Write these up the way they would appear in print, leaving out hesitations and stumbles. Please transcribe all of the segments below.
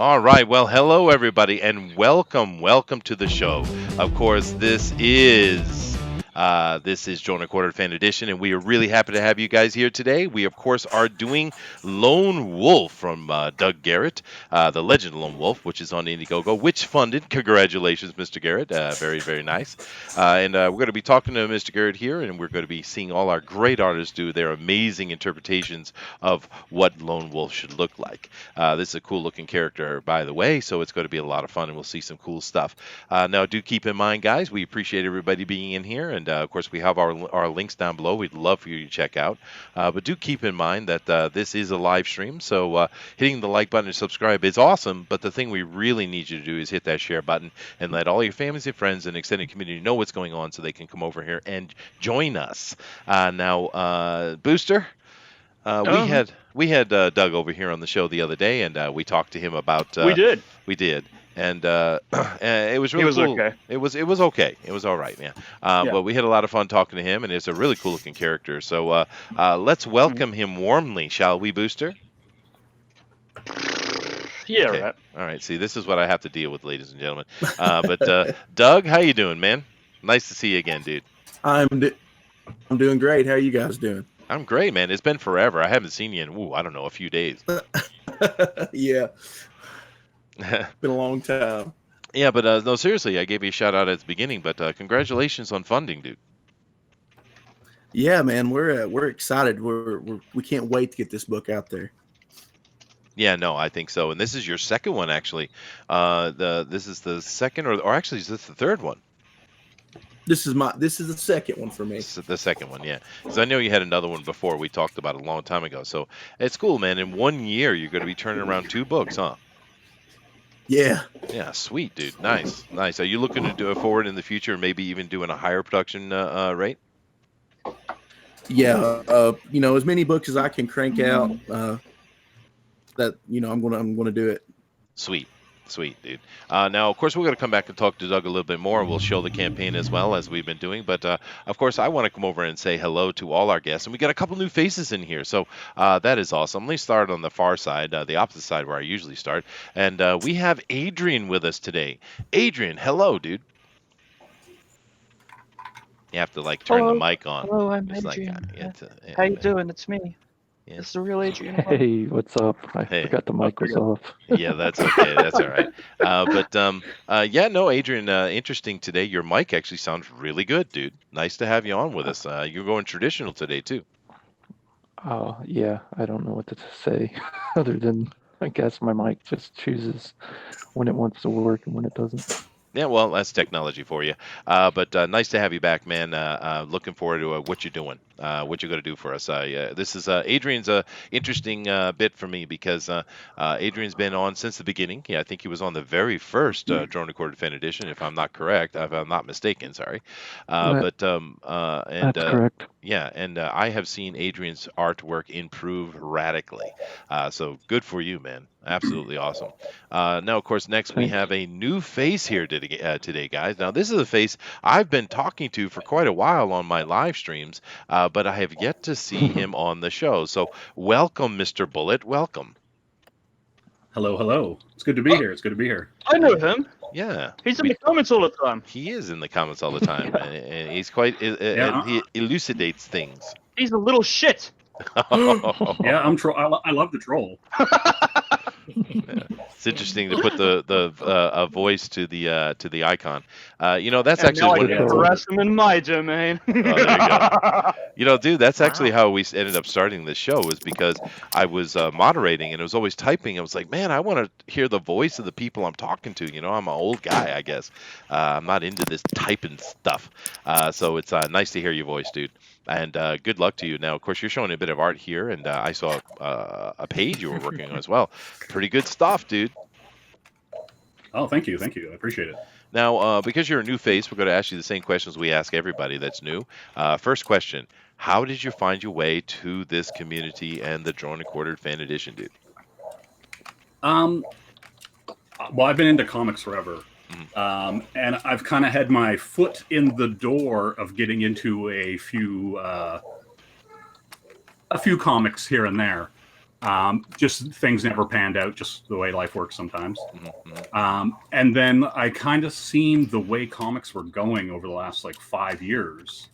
All right. Well, hello everybody, and welcome to the show. Of course, this is Joan Quartered Fan Edition, and we are really happy to have you guys here today. We, of course, are doing Lone Wolf from Doug Garrett, the Legend Lone Wolf, which is on Indiegogo, which funded. Congratulations, Mr. Garrett. Very, very nice. And we're going to be talking to Mr. Garrett here, and we're going to be seeing all our great artists do their amazing interpretations of what Lone Wolf should look like. This is a cool looking character, by the way, so it's going to be a lot of fun, and we'll see some cool stuff. Now, do keep in mind, guys, we appreciate everybody being in here, and of course, we have our links down below. We'd love for you to check out. But do keep in mind that this is a live stream, so hitting the like button and subscribe is awesome, but the thing we really need you to do is hit that share button and let all your families and friends and extended community know what's going on so they can come over here and join us. Now, Booster, we had Doug over here on the show the other day, and we talked to him about. We did, and it was really It was cool. okay. It was okay. It was all right, man. But we had a lot of fun talking to him, and it's a really cool looking character. So let's welcome him warmly, shall we, Booster? Yeah, Okay. right. All right. See, this is what I have to deal with, ladies and gentlemen. But Doug, how you doing, man? Nice to see you again, dude. I'm doing great. How are you guys doing? I'm great, man. It's been forever. I haven't seen you in, I don't know, a few days. Yeah, been a long time. Yeah, but no, seriously, I gave you a shout out at the beginning, but congratulations on funding, dude. Yeah, man, we're excited. We can't wait to get this book out there. Yeah, no, I think so. And this is your second one, actually. This is the second, or actually, is this the third one? This is the second one for me. This is the second one, yeah. Because I know you had another one before. We talked about it a long time ago. So it's cool, man. In 1 year, you're going to be turning around 2 books, huh? Yeah. Yeah, sweet, dude. Nice. Are you looking to do it forward in the future, maybe even doing a higher production rate? Yeah. As many books as I can crank out. That I'm gonna do it. Sweet, dude. Now, of course, we're going to come back and talk to Doug a little bit more. We'll show the campaign as well as we've been doing. But, of course, I want to come over and say hello to all our guests. And we got a couple new faces in here. So that is awesome. Let me start on the far side, the opposite side where I usually start. And we have Adrian with us today. Adrian, hello, dude. You have to, turn the mic on. Hello, I'm It's Adrian. yeah, How you doing? It's me. Yeah. It's the real Adrian. Hey, what's up? I Hey. forgot the mic was off. Yeah, that's okay. That's all right. Adrian, interesting today. Your mic actually sounds really good, dude. Nice to have you on with us. You're going traditional today, too. Yeah, I don't know what to say other than I guess my mic just chooses when it wants to work and when it doesn't. Yeah, well, that's technology for you. But nice to have you back, man. Looking forward to what you're doing, what you're going to do for us. This is Adrian's interesting bit for me because Adrian's been on since the beginning. Yeah, I think he was on the very first Drone Recorded Fan Edition, if I'm not correct, if I'm not mistaken. Sorry. That's correct. Yeah, and I have seen Adrian's artwork improve radically. So good for you, man. Absolutely awesome. Now, of course, next we have a new face here today, guys. Now, this is a face I've been talking to for quite a while on my live streams, but I have yet to see him on the show. So welcome, Mr. Bullet. Welcome. Hello. It's good to be here. I know him. Yeah. He's in the comments all the time. He is in the comments all the time, and he's quite, and he elucidates things. He's a little shit. Yeah, I love the troll. It's interesting to put a voice to the icon. That's And actually now I what. get to harass him in my domain. Oh, there you go. Dude, that's actually how we ended up starting this show, was because I was moderating and it was always typing. I was like, man, I want to hear the voice of the people I'm talking to. I'm an old guy, I guess. I'm not into this typing stuff. So it's nice to hear your voice, dude. And good luck to you. Now, of course, you're showing a bit of art here, and I saw a page you were working on as well. Pretty good stuff, dude. Oh, thank you. I appreciate it. Now, because you're a new face, we're going to ask you the same questions we ask everybody that's new. First question, how did you find your way to this community and the Drone and Quartered Fan Edition, dude? Well, I've been into comics forever. And I've kind of had my foot in the door of getting into a few comics here and there. Just things never panned out, just the way life works sometimes. Mm-hmm. And then I kind of seen the way comics were going over the last like 5 years.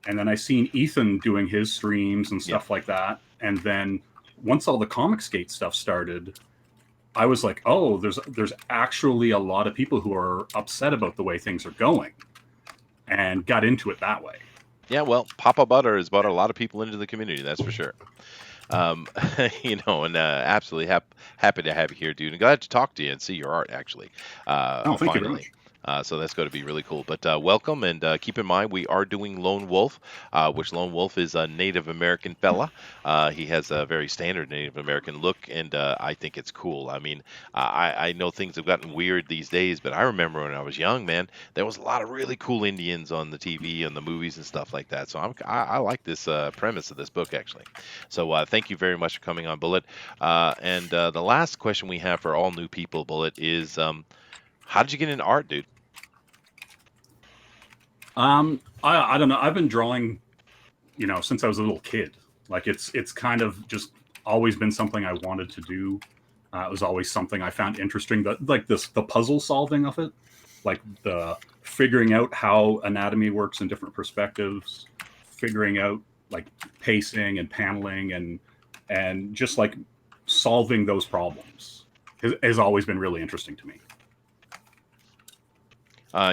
And then I seen Ethan doing his streams and stuff like that. And then once all the Comicsgate stuff started, I was like, oh, there's actually a lot of people who are upset about the way things are going, and got into it that way. Yeah, well, Papa Butter has brought a lot of people into the community, that's for sure. And absolutely happy to have you here, dude. And glad to talk to you and see your art, actually. Thank you very Finally. much. So that's going to be really cool. But welcome, and keep in mind we are doing Lone Wolf, which Lone Wolf is a Native American fella. He has a very standard Native American look, and I think it's cool. I mean, I know things have gotten weird these days, but I remember when I was young, man, there was a lot of really cool Indians on the TV and the movies and stuff like that. So I like this premise of this book, actually. So thank you very much for coming on, Bullet. And the last question we have for all new people, Bullet, is how did you get into art, dude? I don't know. I've been drawing, since I was a little kid. Like it's kind of just always been something I wanted to do. It was always something I found interesting. But like the puzzle solving of it, like the figuring out how anatomy works in different perspectives, figuring out like pacing and paneling and just like solving those problems has always been really interesting to me.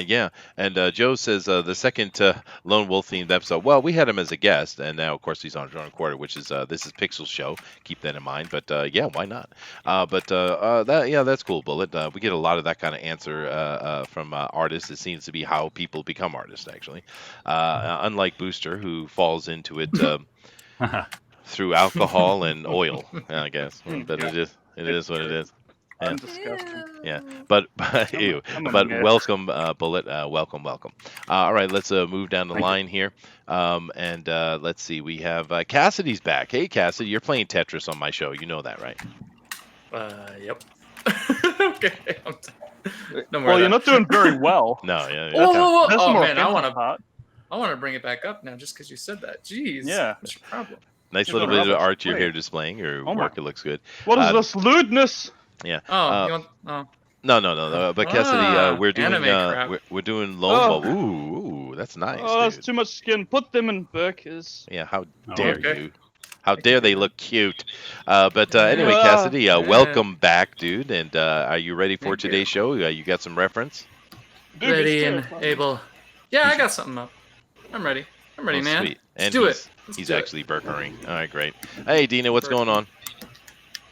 Yeah, and Joe says the second Lone Wolf themed episode. Well, we had him as a guest, and now of course he's on Drawn Quarter, which is this is Pixel's show. Keep that in mind. But yeah, why not? That's cool, Bullet. We get a lot of that kind of answer from artists. It seems to be how people become artists, actually. Unlike Booster, who falls into it through alcohol and oil, I guess. But it is what it is. I'm disgusting. Yeah, but ew. But welcome, Bullet. Welcome. All right, let's move down the line here. And let's see. We have Cassidy's back. Hey, Cassidy, you're playing Tetris on my show. You know that, right? Yep. Okay. Don't worry. Well, you're not doing very well. No, yeah. Whoa. That's the Oh more man, I offensive part. want to bring it back up now just because you said that. Jeez. Yeah. What's your problem? Nice You're little doing bit of rubbish. art you're Great. here displaying. Your Oh my- work, it looks good. What is this lewdness? Yeah. Oh, you want? Oh. No. But Cassidy, we're doing anime crap. we're doing Lone Wolf. Ooh, that's nice. Oh, that's dude. too much skin. Put them in burkas. Yeah, how Oh, dare okay. you? How dare they look cute? But anyway, Yeah. Cassidy, welcome back, dude. And are you ready for Thank you. today's show? You got some reference? Dude, Ready it's and terrifying. able. Yeah, I got something up. I'm ready. I'm ready, Oh, man. sweet. Let's And do he's, it. Let's He's do it. actually burgering. All right, great. Hey, Dina, what's going on?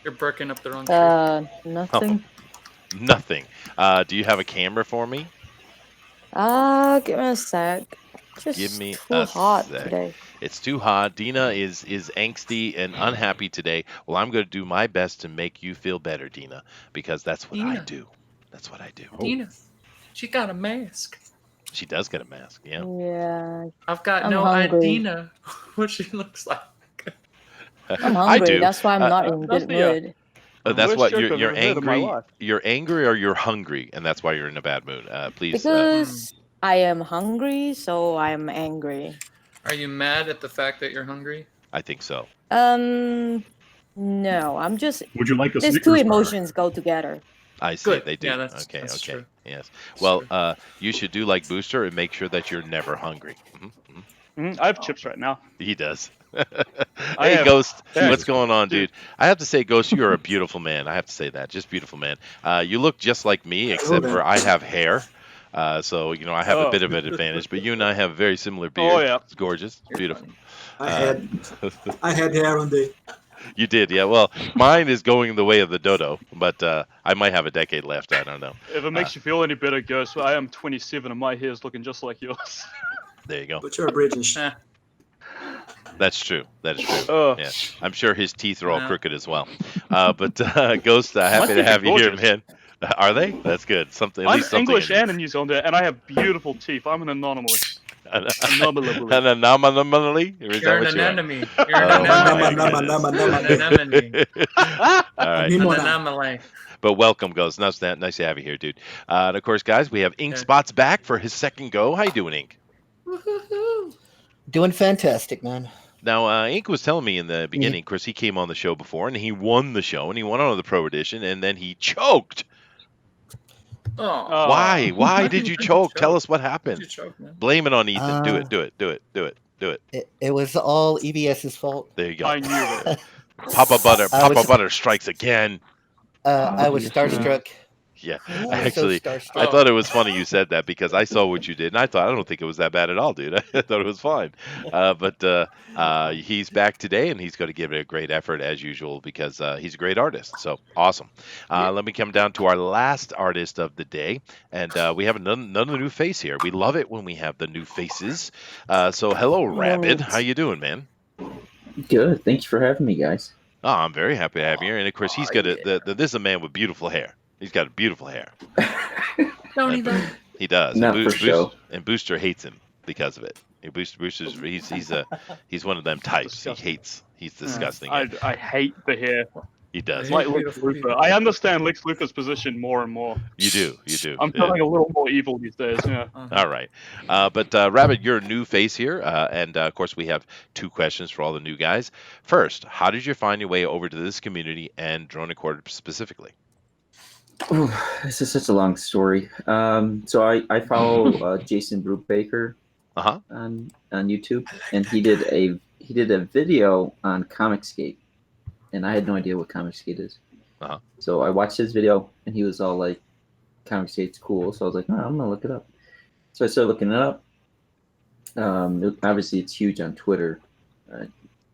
You're burking up the wrong tree. Nothing. Nothing. Do you have a camera for me? Give me a sec. Just Give me too a hot sec. today. It's too hot. Dina is angsty and unhappy today. Well, I'm going to do my best to make you feel better, Dina, because that's what I Dina. do. That's what I do. Dina, she got a mask. She does get a mask, yeah. Yeah, I've got I'm no hungry. idea what she looks like. I'm I hungry. do. That's why I'm not in that's good the, mood. That's worst what joke you're I've ever heard in my angry. life. You're angry or you're hungry, and that's why you're in a bad mood. Please. Because I am hungry, so I'm angry. Are you mad at the fact that you're hungry? I think so. No, I'm just. Would you like a These Snickers two bar? emotions go together. I see. Good. They do. Yeah, that's okay. true. Yes. That's Well, true. you should do like Booster and make sure that you're never hungry. I have chips right now. He does. I Hey, have- Ghost, Thanks. what's going on, dude? I have to say, Ghost, you are a beautiful man. I have to say that, just beautiful man. You look just like me, except for I have hair. So I have a Oh. bit of an advantage. But you and I have very similar beards. Oh, yeah. It's gorgeous, You're beautiful. funny. I had hair on the. You did, yeah. Well, mine is going the way of the dodo, but I might have a decade left. I don't know. If it makes you feel any better, Ghost, I am 27 and my hair is looking just like yours. There you go. But you're British. Eh, That's true. That is true. Oh, Yeah, I'm sure his teeth are all Yeah. crooked as well. But Ghost, happy to teeth are have you here, gorgeous. man. Are they? That's good. Something. At I'm least something. English in and a New Zealander, and I have beautiful teeth. I'm an anomaly. An anomaly? Or is You're that what an you are? anemone. You're Oh, an my anemone. goodness. An anemone. All right. An Nimona. anomaly. But welcome, Ghost. Nice to have you here, dude. And of course, guys, we have Ink Spot's back for his second go. How you doing, Ink? Woo-hoo-hoo. Doing fantastic, man. Now, Ink was telling me in the beginning, Chris, he came on the show before and he won the show and he won on the Pro Edition and then he choked. Oh, Why? Why did you choke? Tell us what why'd happened. you choke, man? Blame it on Ethan. Do it. It was all EBS's fault. There you go. I knew it. Papa I was- Butter strikes again. I was yes, starstruck. Yeah, I was actually, so starstruck. I thought it was funny you said that because I saw what you did, and I don't think it was that bad at all, dude. I thought it was fine. But he's back today, and he's going to give it a great effort as usual because he's a great artist. So awesome. Let me come down to our last artist of the day, and we have another new face here. We love it when we have the new faces. So hello, Rabbit. How you doing, man? Good. Thank you for having me, guys. Oh, I'm very happy to have you here, and of course he's got this is a man with beautiful hair. He's got beautiful hair. Don't even. He does. Not for show. And Booster hates him because of it. Booster's he's one of them types. Disgusting. He's disgusting. I hate the hair. He does. Like Lex Luthor. I understand Lex Luthor's position more and more. You do. I'm feeling a little more evil these days. Yeah. All right. But Rabbit, you're a new face here. And of course, we have 2 questions for all the new guys. First, how did you find your way over to this community and Drone and Quarter specifically? Ooh, this is such a long story. So I follow Jason Brubaker on YouTube, and he did a video on Comicsgate, and I had no idea what Comicsgate is. So I watched his video, and he was all like, "Comicsgate's cool." So I was like, "Oh, I'm gonna look it up." So I started looking it up. Obviously, it's huge on Twitter. I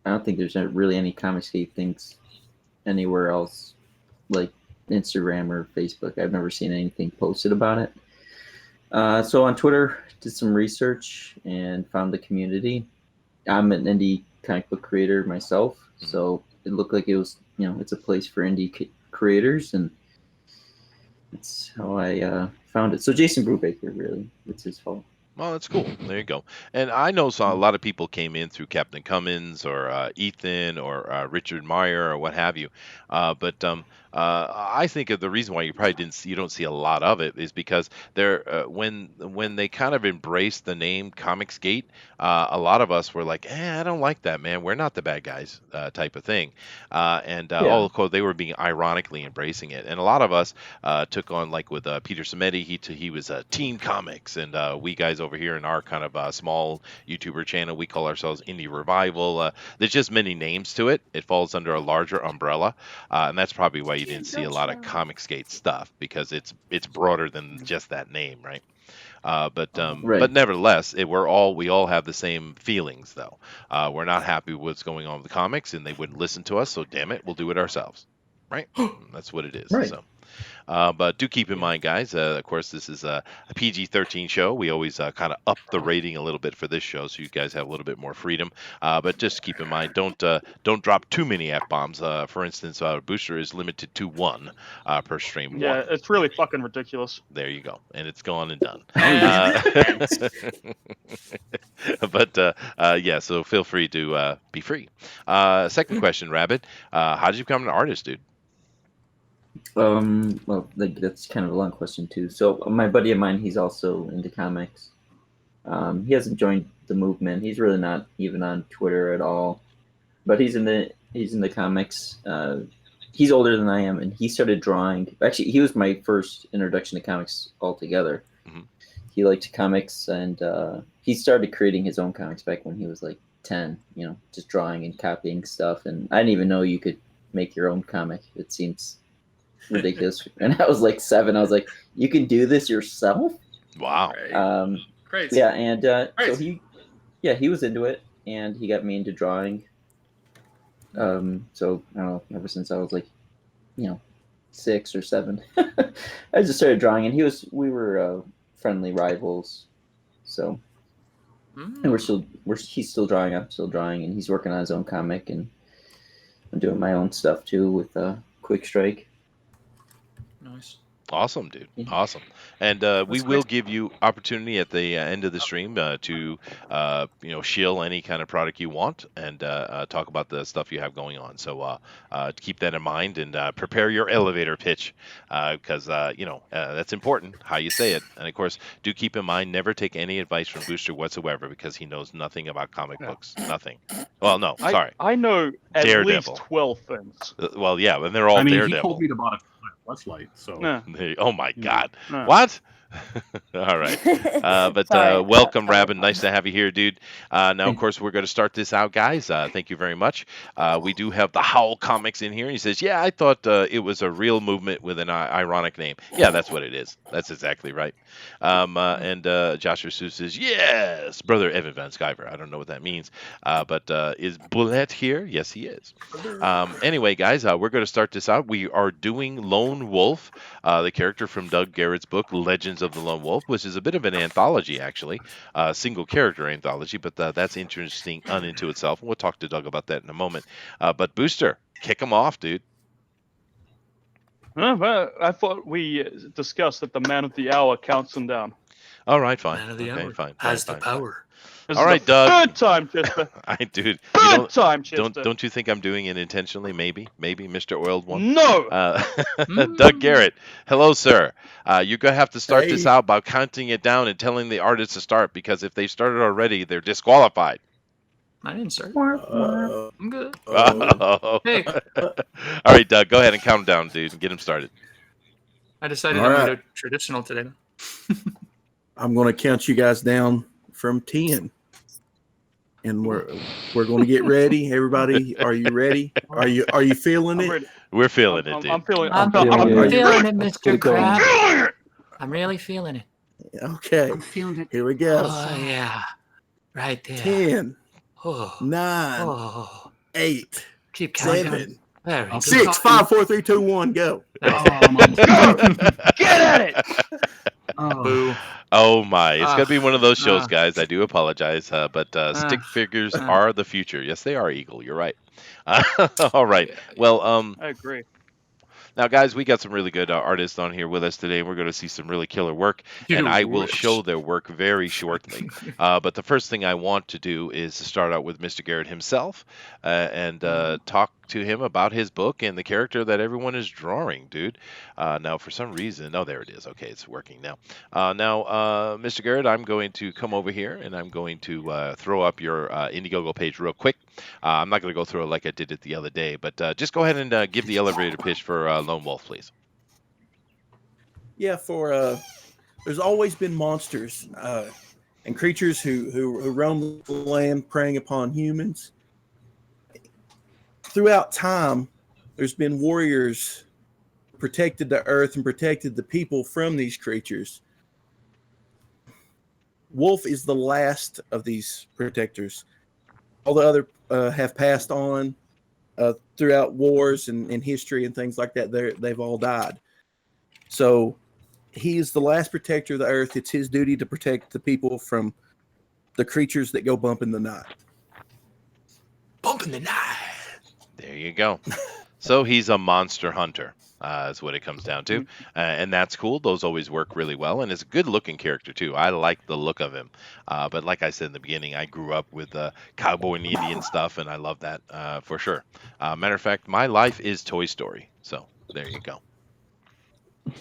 don't think there's really any Comicsgate things anywhere else, like Instagram or Facebook. I've never seen anything posted about it. So on Twitter, did some research and found the community. I'm an indie comic book creator myself, so it looked like it was, it's a place for indie creators, and that's how I found it. So Jason Brubaker, really, it's his fault. Well, that's cool. There you go. And I know a lot of people came in through Captain Cummins or Ethan or Richard Meyer or what have you. But I think the reason why you probably you don't see a lot of it is because when they kind of embraced the name Comicsgate, a lot of us were like, I don't like that, man. We're not the bad guys, type of thing. Of course, they were being ironically embracing it. And a lot of us took on, like with Peter Samedi, he was Team Comics, and we guys over here in our kind of small YouTuber channel, we call ourselves Indie Revival. There's just many names to it. It falls under a larger umbrella, and that's probably why you didn't see a lot of Comicsgate stuff, because it's broader than just that name, right? But nevertheless, we all have the same feelings, though. We're not happy with what's going on with the comics, and they wouldn't listen to us, so damn it, we'll do it ourselves, right? That's what it is. Right. So. But do keep in mind, guys, of course, this is a PG-13 show. We always kind of up the rating a little bit for this show, so you guys have a little bit more freedom. But just keep in mind, don't drop too many F-bombs. For instance, Booster is limited to 1 per stream. Yeah, 1. it's really fucking ridiculous. There you go. And it's gone and done. Oh, But, yeah, so feel free to be free. Second question, Rabbit. How did you become an artist, dude? Well, that's kind of a long question too. So my buddy of mine, he's also into comics. He hasn't joined the movement. He's really not even on Twitter at all, but he's in the comics. He's older than I am, and he started drawing. Actually, he was my first introduction to comics altogether. Mm-hmm. He liked comics, and he started creating his own comics back when he was like 10. Just drawing and copying stuff. And I didn't even know you could make your own comic. It seems ridiculous. And I was like 7. I was like, you can do this yourself? Wow. Crazy. Yeah, and so he was into it, and he got me into drawing. So I don't know, ever since I was like, 6 or 7, I just started drawing, and we were friendly rivals. So and he's still drawing, I'm still drawing, and he's working on his own comic, and I'm doing my own stuff too with Quick Strike. Nice. Awesome, dude. Yeah. Awesome. And we will give you opportunity at the end of the stream to, shill any kind of product you want and talk about the stuff you have going on. So keep that in mind and prepare your elevator pitch because, that's important, how you say it. And, of course, do keep in mind, never take any advice from Booster whatsoever because he knows nothing about comic books. Nothing. Well, no, sorry. I know at Daredevil. least 12 things. Well, yeah, and they're all I mean, Daredevil. he told me to buy a flashlight, so. Yeah. Oh my Yeah. God! Yeah. What? All right, but Sorry, welcome, sorry. Rabin. Nice to have you here, dude. Now, of course, we're going to start this out, guys. Thank you very much. We do have the Howl Comics in here. He says, "Yeah, I thought it was a real movement with an ironic name." Yeah, that's what it is. That's exactly right. And Joshua Sue says, "Yes, brother Evan Van Skyver." I don't know what that means, but is Bullet here? Yes, he is. Anyway, guys, we're going to start this out. We are doing Lone Wolf, the character from Doug Garrett's book, Legends of the Lone Wolf, which is a bit of an anthology, actually, single character anthology, but that's interesting unto itself. And we'll talk to Doug about that in a moment. But Booster, kick him off, dude. Well, I thought we discussed that the man of the hour counts him down. All right, fine. Man of the Okay, hour fine. has fine, the fine. power. This All is right, the Doug. Third time, Chester. Dude, Third time, Chester. don't you think I'm doing it intentionally? Maybe, Mr. Oiled One. No. Doug Garrett, hello, sir. You're gonna have to start this Hey. out by counting it down and telling the artists to start because if they started already, they're disqualified. I didn't start. Uh, I'm good. Oh. Hey. All right, Doug, go ahead and count him down, dude, and get him started. I decided All I'm going right. to go traditional today. I'm going to count you guys down from 10. And we're going to get ready. Everybody, are you ready? Are you feeling I'm it? ready. We're feeling it, dude. I'm feeling. I'm I'm feeling it. feeling it, Let's Mr. get it going. Crab. I'm really feeling it. Okay. Feeling it. Here we go. Oh, yeah. Right there. 10, Oh. 9, Oh. 8, Keep counting. 7, Very good. 6, 5, 4, 3, 2, 1, go. Get at it. Boo. Oh my! It's gonna be one of those shows, Ah. guys. I do apologize, but stick figures are the future. Yes, they are, Eagle. You're right. All right. Well, I agree. now, guys, we got some really good artists on here with us today. We're going to see some really killer work, and I will show their work very shortly. But the first thing I want to do is to start out with Mr. Garrett himself and talk to him about his book and the character that everyone is drawing, dude. Now, for some reason, oh, there it is. Okay, it's working now. Mr. Garrett, I'm going to come over here, and I'm going to throw up your Indiegogo page real quick. I'm not going to go through it like I did it the other day, but just go ahead and give the elevator pitch for Lone Wolf, please. Yeah, there's always been monsters and creatures who roam the land preying upon humans. Throughout time, there's been warriors protected the earth and protected the people from these creatures. Wolf is the last of these protectors. All the other have passed on throughout wars and history and things like that. They've all died. So he is the last protector of the earth. It's his duty to protect the people from the creatures that go bump in the night. Bump in the night. There you go. So he's a monster hunter, is what it comes down to. And that's cool. Those always work really well. And it's a good looking character, too. I like the look of him. But like I said in the beginning, I grew up with cowboy and Indian stuff, and I love that for sure. Matter of fact, my life is Toy Story. So there you go.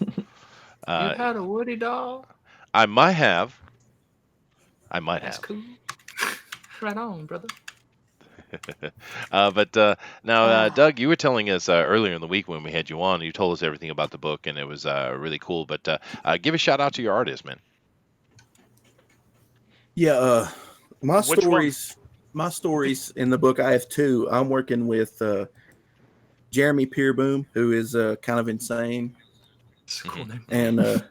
You had a Woody doll? I might have. That's cool. Right on, brother. But now, Doug, you were telling us earlier in the week when we had you on, you told us everything about the book, and it was really cool. But give a shout out to your artist, man. Yeah, my Which stories in the book, I have two. I'm working with Jeremy Peerboom, who is kind of insane. That's a cool name. And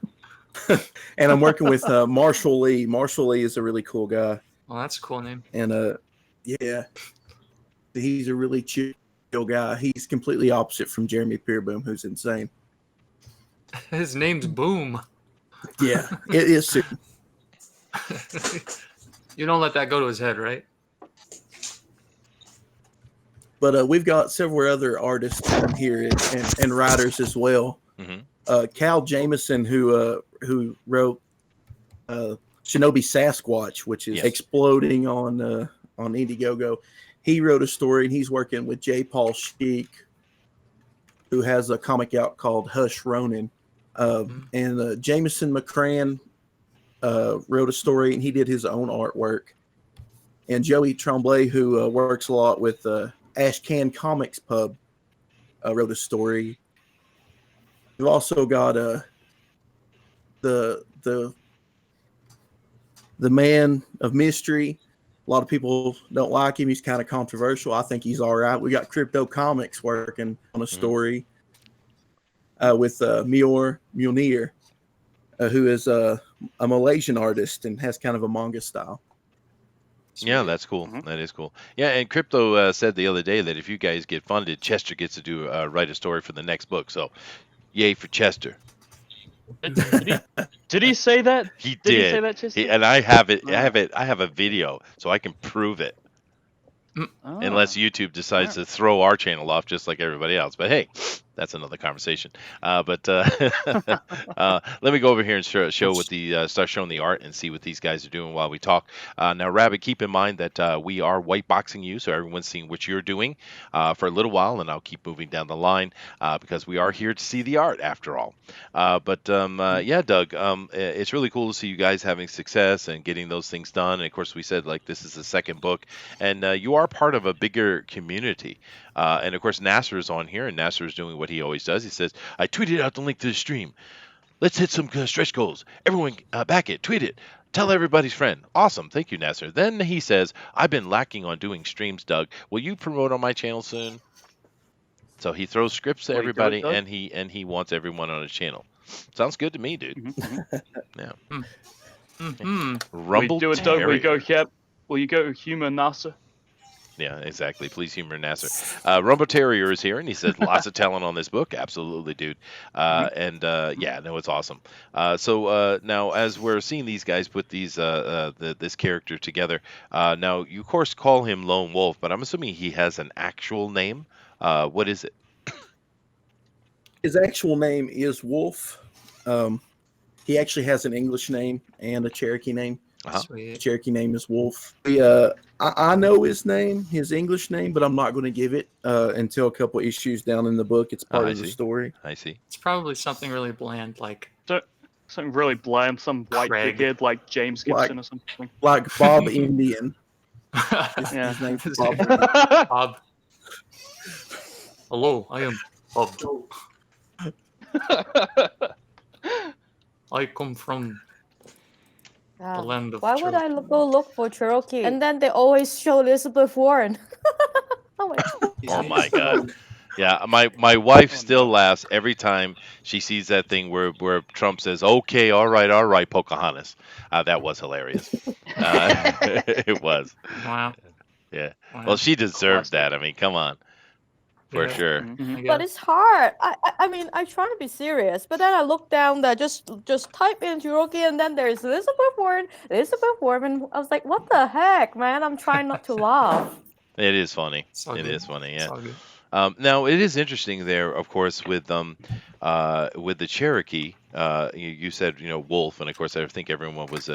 and I'm working with Marshall Lee. Marshall Lee is a really cool guy. Well, that's a cool name. And yeah, he's a really chill guy. He's completely opposite from Jeremy Peerboom, who's insane. His name's Boom. Yeah, it is. You don't let that go to his head, right? But we've got several other artists in here and writers as well. Mm-hmm. Cal Jameson, who wrote Shinobi Sasquatch, which is exploding on Indiegogo. He wrote a story, and he's working with J. Paul Sheik, who has a comic out called Hush Ronin. And Jameson McCran wrote a story, and he did his own artwork. And Joey Tremblay, who works a lot with Ashcan Comics Pub, wrote a story. We've also got the man of mystery. A lot of people don't like him. He's kind of controversial. I think he's all right. We got Crypto Comics working on a story with Mior Munir, who is a Malaysian artist and has kind of a manga style. Yeah, that's cool. That is cool. Yeah, and Crypto said the other day that if you guys get funded, Chester gets to write a story for the next book. So, yay for Chester. Did he say that? He did. Did he say that, Chester? And I have it. I have a video, so I can prove it. Unless YouTube decides to throw our channel off just like everybody else. But hey, that's another conversation. Let me go over here and show what start showing the art and see what these guys are doing while we talk. Now, Rabbit, keep in mind that we are white boxing you, so everyone's seeing what you're doing for a little while, and I'll keep moving down the line because we are here to see the art after all. Yeah, Doug, it's really cool to see you guys having success and getting those things done. And of course, we said like this is the second book, and you are part of a bigger community. And of course, Nasser is on here, and Nasser is doing what he always does. He says, I tweeted out the link to the stream. Let's hit some stretch goals. Everyone back it, tweet it. Tell everybody's friend. Awesome. Thank you, Nasser. Then he says, I've been lacking on doing streams, Doug. Will you promote on my channel soon? So he throws scripts to everybody, and he wants everyone on his channel. Sounds good to me, dude. Yeah. Rumble. We do it, Doug. We go, Cap. Will you go humor Nasser? Yeah, exactly. Please humor Nasser. Rumble Terrier is here, and he says lots of talent on this book. Absolutely, dude. Yeah, no, it's awesome. So now, as we're seeing these guys put these this character together, now you of course call him Lone Wolf, but I'm assuming he has an actual name. What is it? His actual name is Wolf. He actually has an English name and a Cherokee name. His Cherokee name is Wolf. I know his name, his English name, but I'm not going to give it until a couple issues down in the book. It's part of the story. I see. It's probably something really bland, like something really bland, some white dickhead like James Gibson or something. Like Bob Indian. His name's Bob. Bob. Hello, I am Bob. I come from the land of Why would I go look for Cherokee? And then they always show Elizabeth Warren. Oh my God. Yeah, my wife still laughs every time she sees that thing where Trump says, okay, all right, Pocahontas. That was hilarious. It was. Wow. Yeah. Wow. Well, she deserved that. I mean, come on. For sure. But it's hard. I mean, I try to be serious, but then I look down there, just type in Cherokee, and then there's Elizabeth Warren. I was like, what the heck, man? I'm trying not to laugh. It is funny. Is funny, yeah. Now, it is interesting there, of course, with the Cherokee. You said, wolf, and of course, I think everyone was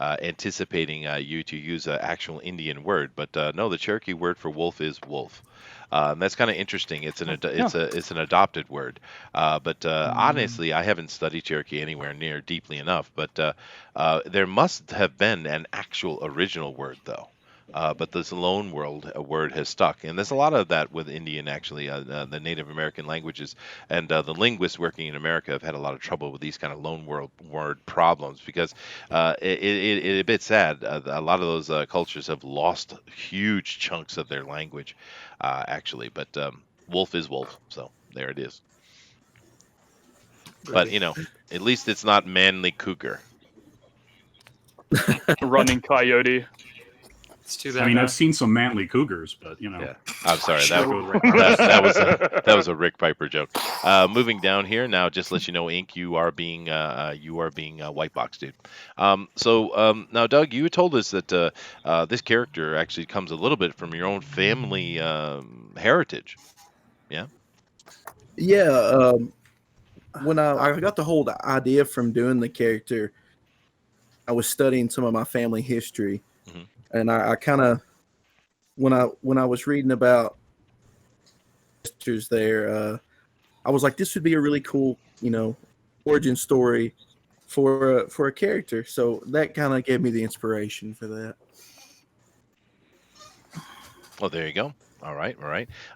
anticipating you to use an actual Indian word, but no, the Cherokee word for wolf is wolf. That's kind of interesting. It's an adopted word, but honestly, I haven't studied Cherokee anywhere near deeply enough. But there must have been an actual original word, though. But this lone word has stuck, and there's a lot of that with Indian, actually. The Native American languages and the linguists working in America have had a lot of trouble with these kind of lone word problems because it's a bit sad. A lot of those cultures have lost huge chunks of their language, actually. But wolf is wolf, so there it is. But at least it's not manly cougar. Running coyote. I mean, I've seen some manly cougars, but Yeah. I'm sorry, that was a Rick Piper joke. Moving down here now, just to let you know, Ink, you are being white box, dude. Now, Doug, you told us that this character actually comes a little bit from your own family heritage. Yeah. Yeah. when I got the whole idea from doing the character, I was studying some of my family history, and I kind of when I was reading about sisters there, I was like, this would be a really cool, origin story for a character. So that kind of gave me the inspiration for that. Well, there you go. All right.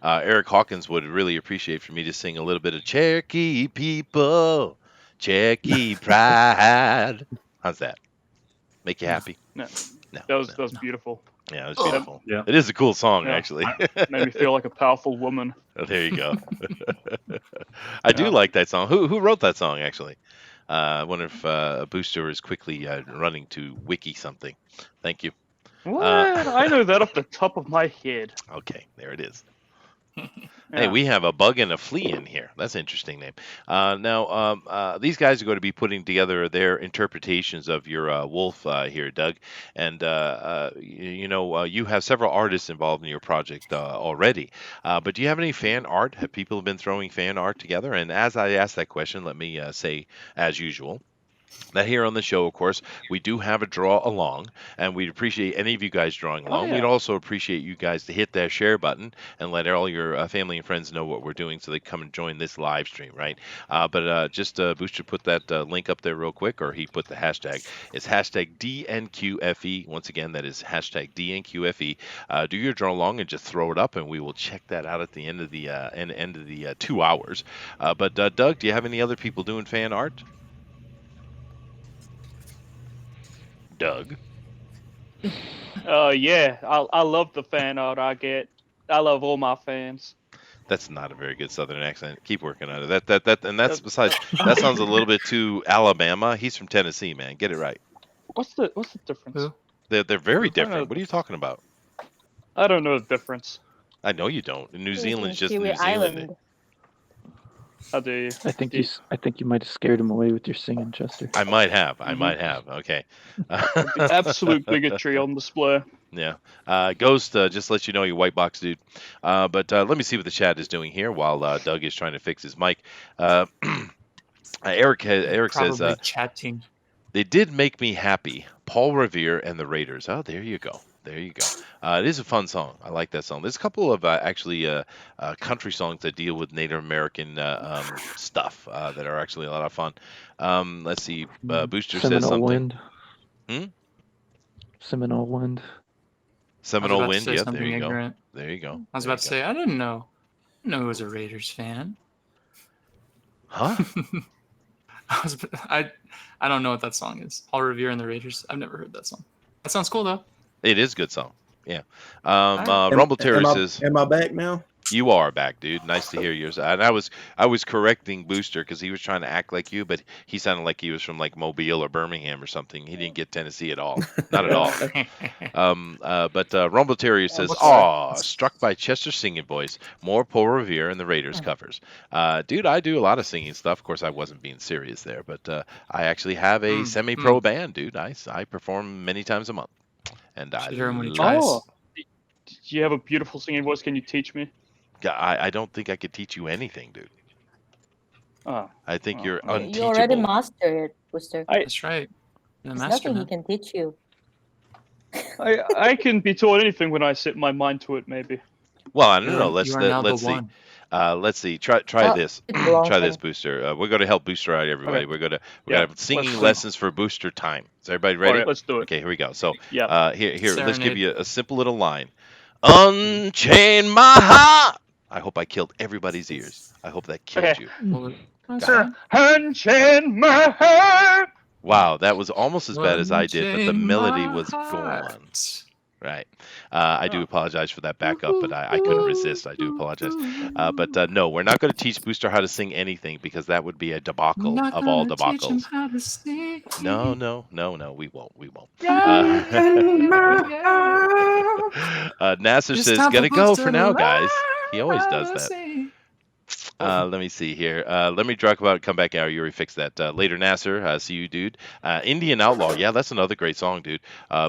Eric Hawkins would really appreciate for me to sing a little bit of Cherokee people, Cherokee pride. How's that? Make you happy? No, No. that was beautiful. Yeah, it's beautiful. Yeah. It is a cool song, Yeah. actually. Made me feel like a powerful woman. Oh, there you go. I do like that song. Who wrote that song, actually? I wonder if Booster is quickly running to wiki something. Thank you. What? I know that off the top of my head. Okay, there it is. Yeah. Hey, we have a bug and a flea in here. That's an interesting name. Now, these guys are going to be putting together their interpretations of your wolf here, Doug. And, you have several artists involved in your project already. But do you have any fan art? Have people been throwing fan art together? And as I ask that question, let me say, as usual, that here on the show, of course, we do have a draw along, and we'd appreciate any of you guys drawing along. yeah. We'd also appreciate you guys to hit that share button and let all your family and friends know what we're doing so they come and join this live stream, right? But just Booster put that link up there real quick, or he put the hashtag. It's hashtag DNQFE. Once again, that is hashtag DNQFE. Do your draw along and just throw it up, and we will check that out at the end of the 2 hours. But Doug, do you have any other people doing fan art? Doug. Yeah, I love the fan art I get. I love all my fans. That's not a very good Southern accent. Keep working on it. That's besides. That sounds a little bit too Alabama. He's from Tennessee, man. Get it right. What's the difference? Who? They're very I don't know. different. What are you talking about? I don't know the difference. I know you don't. New Zealand's just Kiwi New Zealand. Island. How do you? I think you might have scared him away with your singing, Chester. I might have. Okay. The absolute bigotry on display. Yeah. Ghost, just let you know, you white box dude. But let me see what the chat is doing here while Doug is trying to fix his mic. Eric says, Probably chatting. they did make me happy. Paul Revere and the Raiders. Oh, there you go. It is a fun song. I like that song. There's a couple of country songs that deal with Native American stuff that are actually a lot of fun. Let's see. Booster says Seminole something. Wind. Seminole Wind. Seminole Wind. Say Yep, something there you ignorant. go. There you go. I was about to say I didn't know. I didn't know he was a Raiders fan. Huh? I don't know what that song is. Paul Revere and the Raiders. I've never heard that song. That sounds cool though. It is a good song. Yeah. Alright. Rumble Terry says, Am I back now? you are back, dude. Nice to hear yours. And I was correcting Booster because he was trying to act like you, but he sounded like he was from like Mobile or Birmingham or something. He didn't get Tennessee at all. Not at all. But Rumble Terrier says, struck by Chester singing voice. More Paul Revere and the Raiders covers. Dude, I do a lot of singing stuff. Of course, I wasn't being serious there, but I actually have a semi-pro band, dude. I perform many times a month. And Should hear him when he tries. Oh, do you have a beautiful singing voice? Can you teach me? I don't think I could teach you anything, dude. Oh, I think you're You unteachable. already mastered it, Booster. That's right. The There's master nothing he man. can teach you. I can be taught anything when I set my mind to it. Maybe. Well, I don't know. Let's You are now let's the see. one. Let's see. Try Well, this. it's the wrong Try this, thing. Booster. We're going to help Booster out, everybody. Okay. We're gonna Yeah, have singing let's- lessons for Booster time. Is everybody All ready? right, let's do it. Okay, here we go. So, Yeah. here, let's give Serenade. you a simple little line. Unchain my heart. I hope I killed everybody's ears. I hope that killed Okay. you. Well, that's Sir, fine. unchain my heart. Wow, that was almost as bad as I did, but the Unchain melody my was gone. heart. Right. I do apologize for that backup, but I couldn't resist. I do apologize. But no, we're not going to teach Booster how to sing anything because that would be a debacle Not of all gonna teach him debacles. how to sing. No, we won't. Nasser It's says, time for gotta go Booster for now, to guys. He always does learn that. to sing. Let me see here. Let me talk about come back. You already fixed that. Later, Nasser. See you, dude. Indian Outlaw. Yeah, that's another great song, dude.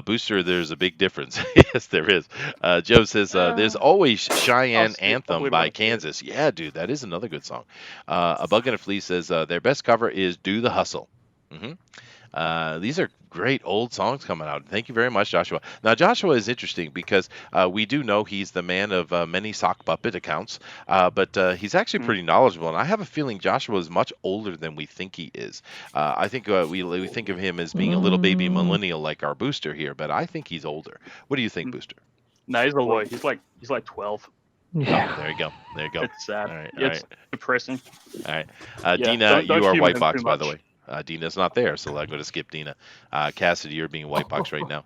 Booster, there's a big difference. Yes, there is. Joe says there's always Cheyenne I'll Anthem believe it by when I see it. Kansas. Yeah, dude, that is another good song. A Bug and a Flea says their best cover is "Do the Hustle." hmm These are great old songs coming out. Thank you very much, Joshua. Now, Joshua is interesting because we do know he's the man of many sock puppet accounts, but he's actually pretty knowledgeable. And I have a feeling Joshua is much older than we think he is. I think we think of him as being a little baby millennial like our Booster here, but I think he's older. What do you think, Booster? No, he's a boy. He's like 12. Yeah. Oh, there you go. There you go. It's sad. All right. It's depressing. All right. Yeah, Dina, don't you are humor white him box, too by the much. way. Dina's not there, so I'm going to skip Dina. Cassidy, you're being white box right now.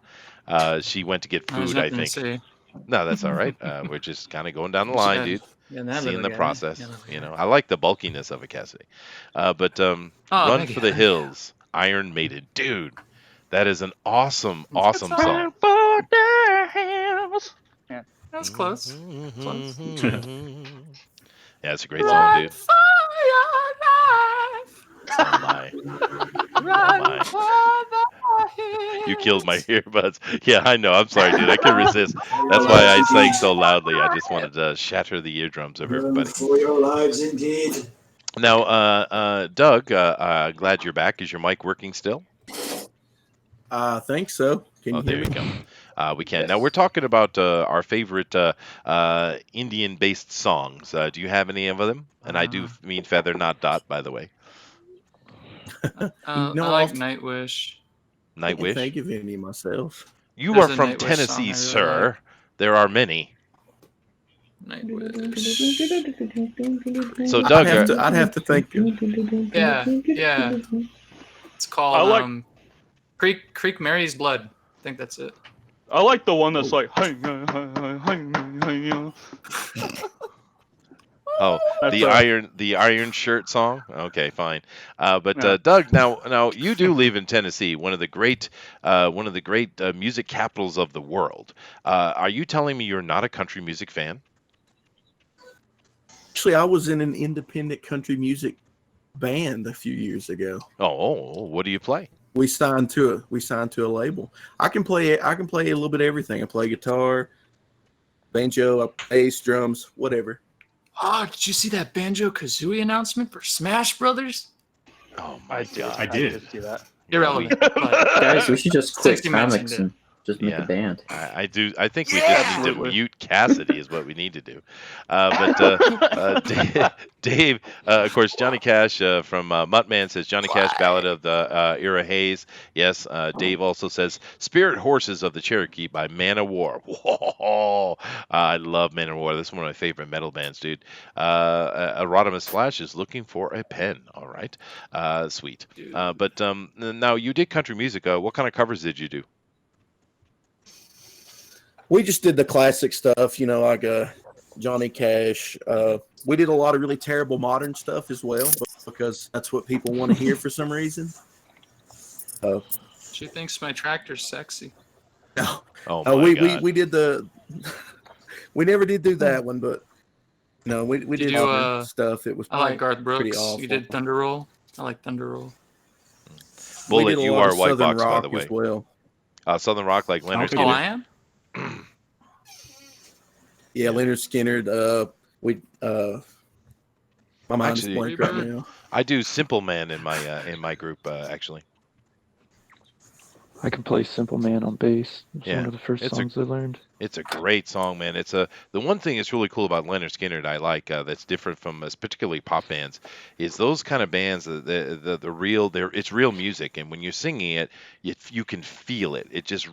She went to get There's food, I nothing to think. say. No, that's all right. We're just kind of going down the What's line, that? dude. Yeah, that Seeing little the guy. process. Yeah, little You guy. know, I like the bulkiness of it, Cassidy. But Run thank for you. the Hills, Iron Maiden. Dude, that is an awesome, It's a good awesome song. song. For the hills. Yeah. That's close. Close. Yeah, it's a great song, dude. For your life. Oh my. Run my. for the You killed my hills. earbuds. Yeah, I know. I'm sorry, dude. I couldn't resist. That's why I sang so loudly. I just wanted to shatter the eardrums of everybody. For your lives, indeed. Now, Doug, glad you're back. Is your mic working still? I think so. Can you Oh, there hear you me? go. We can. Now, we're talking about our favorite Indian-based songs. Do you have any of them? And I do mean feather, not dot, by the way. No, I like Nightwish. I can't Nightwish? think of any myself. You There's are a from Nightwish song Tennessee, I really sir. like. There are many. Nightwish. So, Doug, I'd have to think. Of, Yeah. It's called I like- Creek Mary's Blood. I think that's it. I like the one that's like. Hey, hey, hey, hey, hey, hey. oh, That's the Iron Shirt song. Okay, fine. But Yeah. Doug, now you do live in Tennessee, one of the great music capitals of the world. Are you telling me you're not a country music fan? actually, I was in an independent country music band a few years ago. Oh, what do you play? We signed to a label. I can play a little bit of everything. I play guitar, banjo, bass, drums, whatever. Oh, did you see that Banjo Kazooie announcement for Smash Brothers? Oh my God! I did. see that. Irrelevant. but Guys, we should just quit 60 Minutes comics into and just make Yeah. a band. I do. I think we just need to Absolutely. mute Cassidy is what we need to do. Dave, of course, Johnny Cash from Muttman says Johnny Cash Ballad of the Era Hayes. Yes. Dave also says Spirit Horses of the Cherokee by Man of War. Whoa, I love Man of War. That's one of my favorite metal bands, dude. Erodimus Flash is looking for a pen. All right. Sweet. But now you did country music. What kind of covers did you do? We just did the classic stuff, like Johnny Cash. We did a lot of really terrible modern stuff as well, because that's what people want to hear for some reason. She thinks my tractor's sexy. No, Oh my God. we did the. We never did do that one, but no, we did do, modern stuff. It was I like Garth pretty Brooks. awful. You did Thunder Roll. I like Thunder Roll. We Bullet, did a you lot are of white Southern box, by rock the way. as well. Southern rock like Leonard Okay. Oh, Skinner. I am? Yeah, Leonard Skinner. My mind's Actually, blank right now. I do Simple Man in my group actually. I can play Simple Man on bass. It's Yeah, one of the first it's a- songs I learned. It's a great song, man. The one thing that's really cool about Leonard Skinner that I like that's different from particularly pop bands is those kind of bands. The real it's real music, and when you're singing it, you can feel it. It just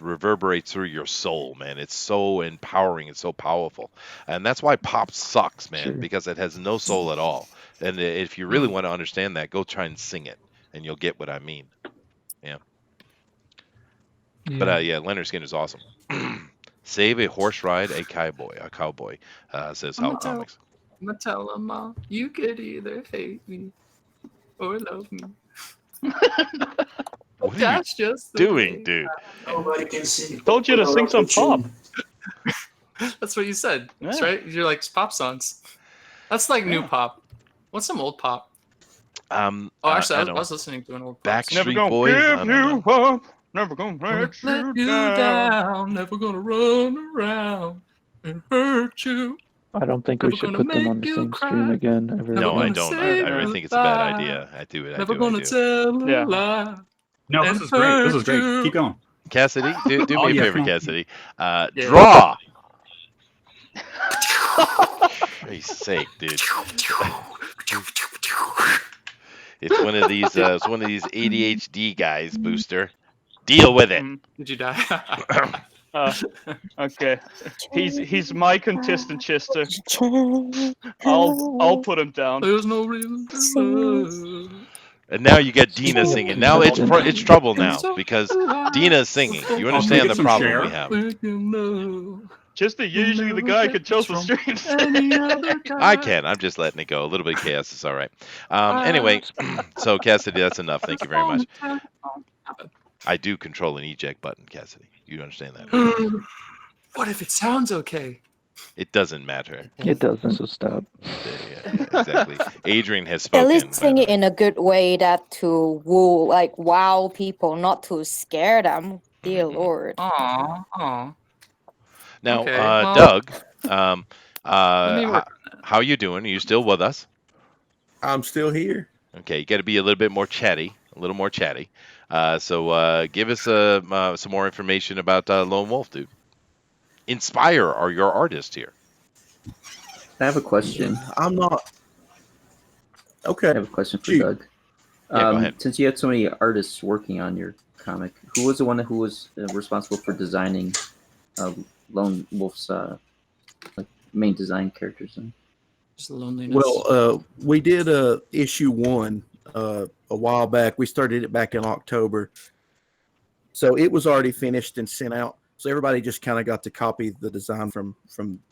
reverberates through your soul, man. It's so empowering. It's so powerful, and that's why pop sucks, man, Sure. because it has no soul at all. And if you really want to understand that, go try and sing it, and you'll get what I mean. Yeah. But yeah, Leonard Skinner's awesome. Save a horse ride, a cowboy, says I'm How gonna tell- Comics. I'm going to tell them all, you could either hate me or love me. What are you That's just the doing, way. dude? Nobody can see. Told you to sing some pop. That's what you said. That's Yeah. right. You're like pop songs. That's like new pop. What's some old pop? Oh, actually, I was listening to an old pop. Backstreet Never gonna Boys. I give don't know. you up. Never gonna let you down. Never gonna run around and hurt you. I don't think we Never should gonna put them on make the you same stream cry. again ever No, I again. don't. say I really think it's a bad idea. I do. Never gonna tell a Yeah. lie. No, this is great. This is great. Keep going. Cassidy, do Oh, me a yeah, favor, come on. Cassidy. Yeah. Draw. For Christ's sake, dude. It's one of these. It's one of these ADHD guys, Booster. Deal with it. Did you die? Okay. He's my contestant, Chester. I'll put him down. There's no reason to love. And now you get Dina singing. Now it's trouble now because Dina's singing. You understand the some problem share. we have. Chester usually the guy who controls the streams. I can. I'm just letting it go. A little bit of chaos is all right. Anyway, so Cassidy, that's enough. Thank you very much. I do control an eject button, Cassidy. You understand that? What if it sounds okay? It doesn't matter. It doesn't, so stop. Yeah, exactly. Adrian has At spoken. least sing it in a good way that to woo, like wow people, not to scare them. Dear Lord. Aw. Now, Okay, well, Doug, let me work how you doing? Are you still with us? I'm still here. Okay, you got to be a little bit more chatty, So give us some more information about Lone Wolf, dude. Inspire are your artists here. I have a question. I'm not. Okay. I have a question for Shoot. Doug. Yeah, go ahead. Since you had so many artists working on your comic, who was the one who was responsible for designing Lone Wolf's like main design characters? Just loneliness. Well, we did issue 1 a while back. We started it back in October, so it was already finished and sent out. So everybody just kind of got to copy the design from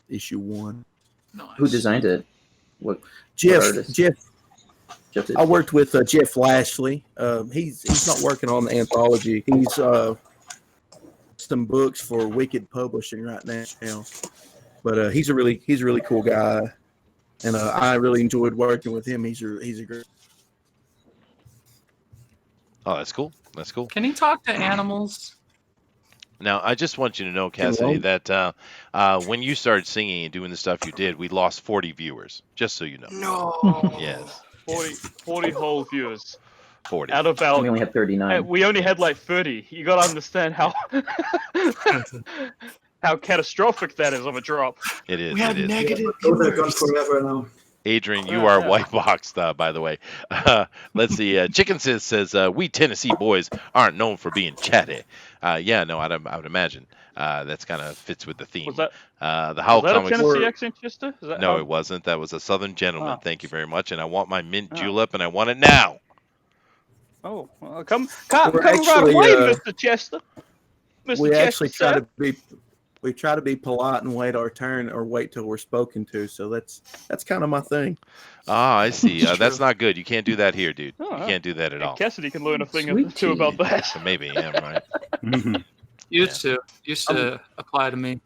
issue 1. Nice. Who designed it? What Jeff. artist? Jeff. Did. I worked with Jeff Lashley. He's not working on the anthology. He's some books for Wicked Publishing right now. But he's a really cool guy, and I really enjoyed working with him. He's a great. Oh, that's cool. That's cool. Can he talk to animals? Now, I just want you to know, Cassidy, that when you started singing and doing the stuff you did, we lost 40 viewers. Just so you know. No. Yes. 40 whole viewers. 40. Out of our, We only had 39. we only had like 30. You got to understand how how catastrophic that is of a drop. It is. We had It is. negative Those are gone viewers. forever now. Adrian, you are white boxed, by the way. Let's see. Chicken says we Tennessee boys aren't known for being chatty. Yeah, no, I would imagine that's kind of fits with the theme. Was that the Howl was that a Comics? Tennessee accent, Chester? Is that No, how- it wasn't. That was a Southern gentleman. Ah. Thank you very much. And I want my mint Ah. julep, and I want it now. Oh, well, come We're right actually, away, Mr. Chester. Mr. We Chester, actually sir. try to be polite and wait our turn or wait till we're spoken to. So that's kind of my thing. Ah, I see. It's That's true. not good. You can't do that here, dude. Oh, You yeah. can't do that at Hey, all. Cassidy can learn a thing or Sweet two about tea. that. So maybe, yeah, right. Mhm. Used to apply to me.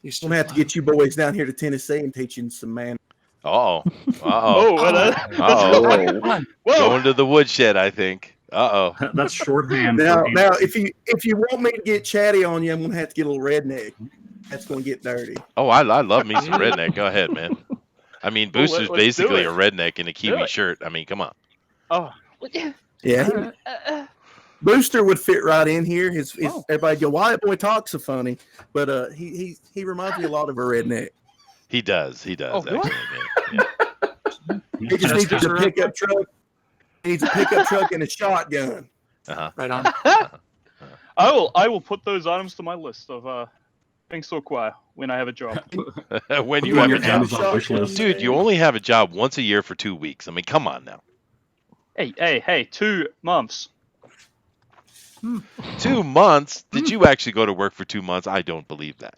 Used I'm gonna have to get you boys down here to Tennessee and teach you some man. Uh-oh. Uh-oh. Oh, well, Uh-oh. Whoa. whoa. Going to the woodshed, I think. Uh-oh. That's shorthand. Now, for now, if you want me to get chatty on you, I'm gonna have to get a little redneck. That's gonna get dirty. Oh, I love me some redneck. Go ahead, man. I mean, Well, Booster's let's do basically it. a redneck in a Do Kiwi it. shirt. I mean, come on. Oh, Yeah, Booster would fit right in here. His Oh. everybody go, why that boy talks so funny, but he reminds me a lot of a redneck. He does. He does. Oh, what? Actually, man. He just needs a pickup truck. He needs a pickup truck and a shotgun. Yeah. Right on. I will put those items to my list of things to acquire when I have a job. When Put you them on have your a job. Amazon wish list. Dude, you only have a job once a year for 2 weeks. I mean, come on now. Hey, 2 months. 2 months? Did you actually go to work for 2 months? I don't believe that.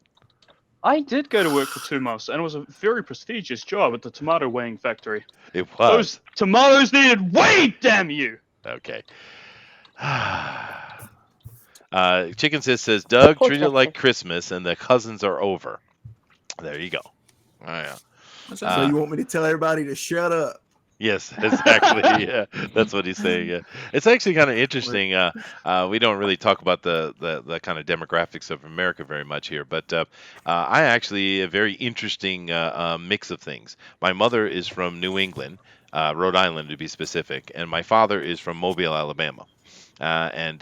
I did go to work for 2 months, and it was a very prestigious job at the tomato weighing factory. It was. Those tomatoes needed weighed, damn you! Okay. Chicken says, Doug, treat it like Christmas and the cousins are over. There you go. Oh, yeah. So you want me to tell everybody to shut up? Yes, exactly. Yeah, that's what he's saying. Yeah, it's actually kind of interesting. We don't really talk about the kind of demographics of America very much here, but I actually a very interesting mix of things. My mother is from New England, Rhode Island to be specific, and my father is from Mobile, Alabama. And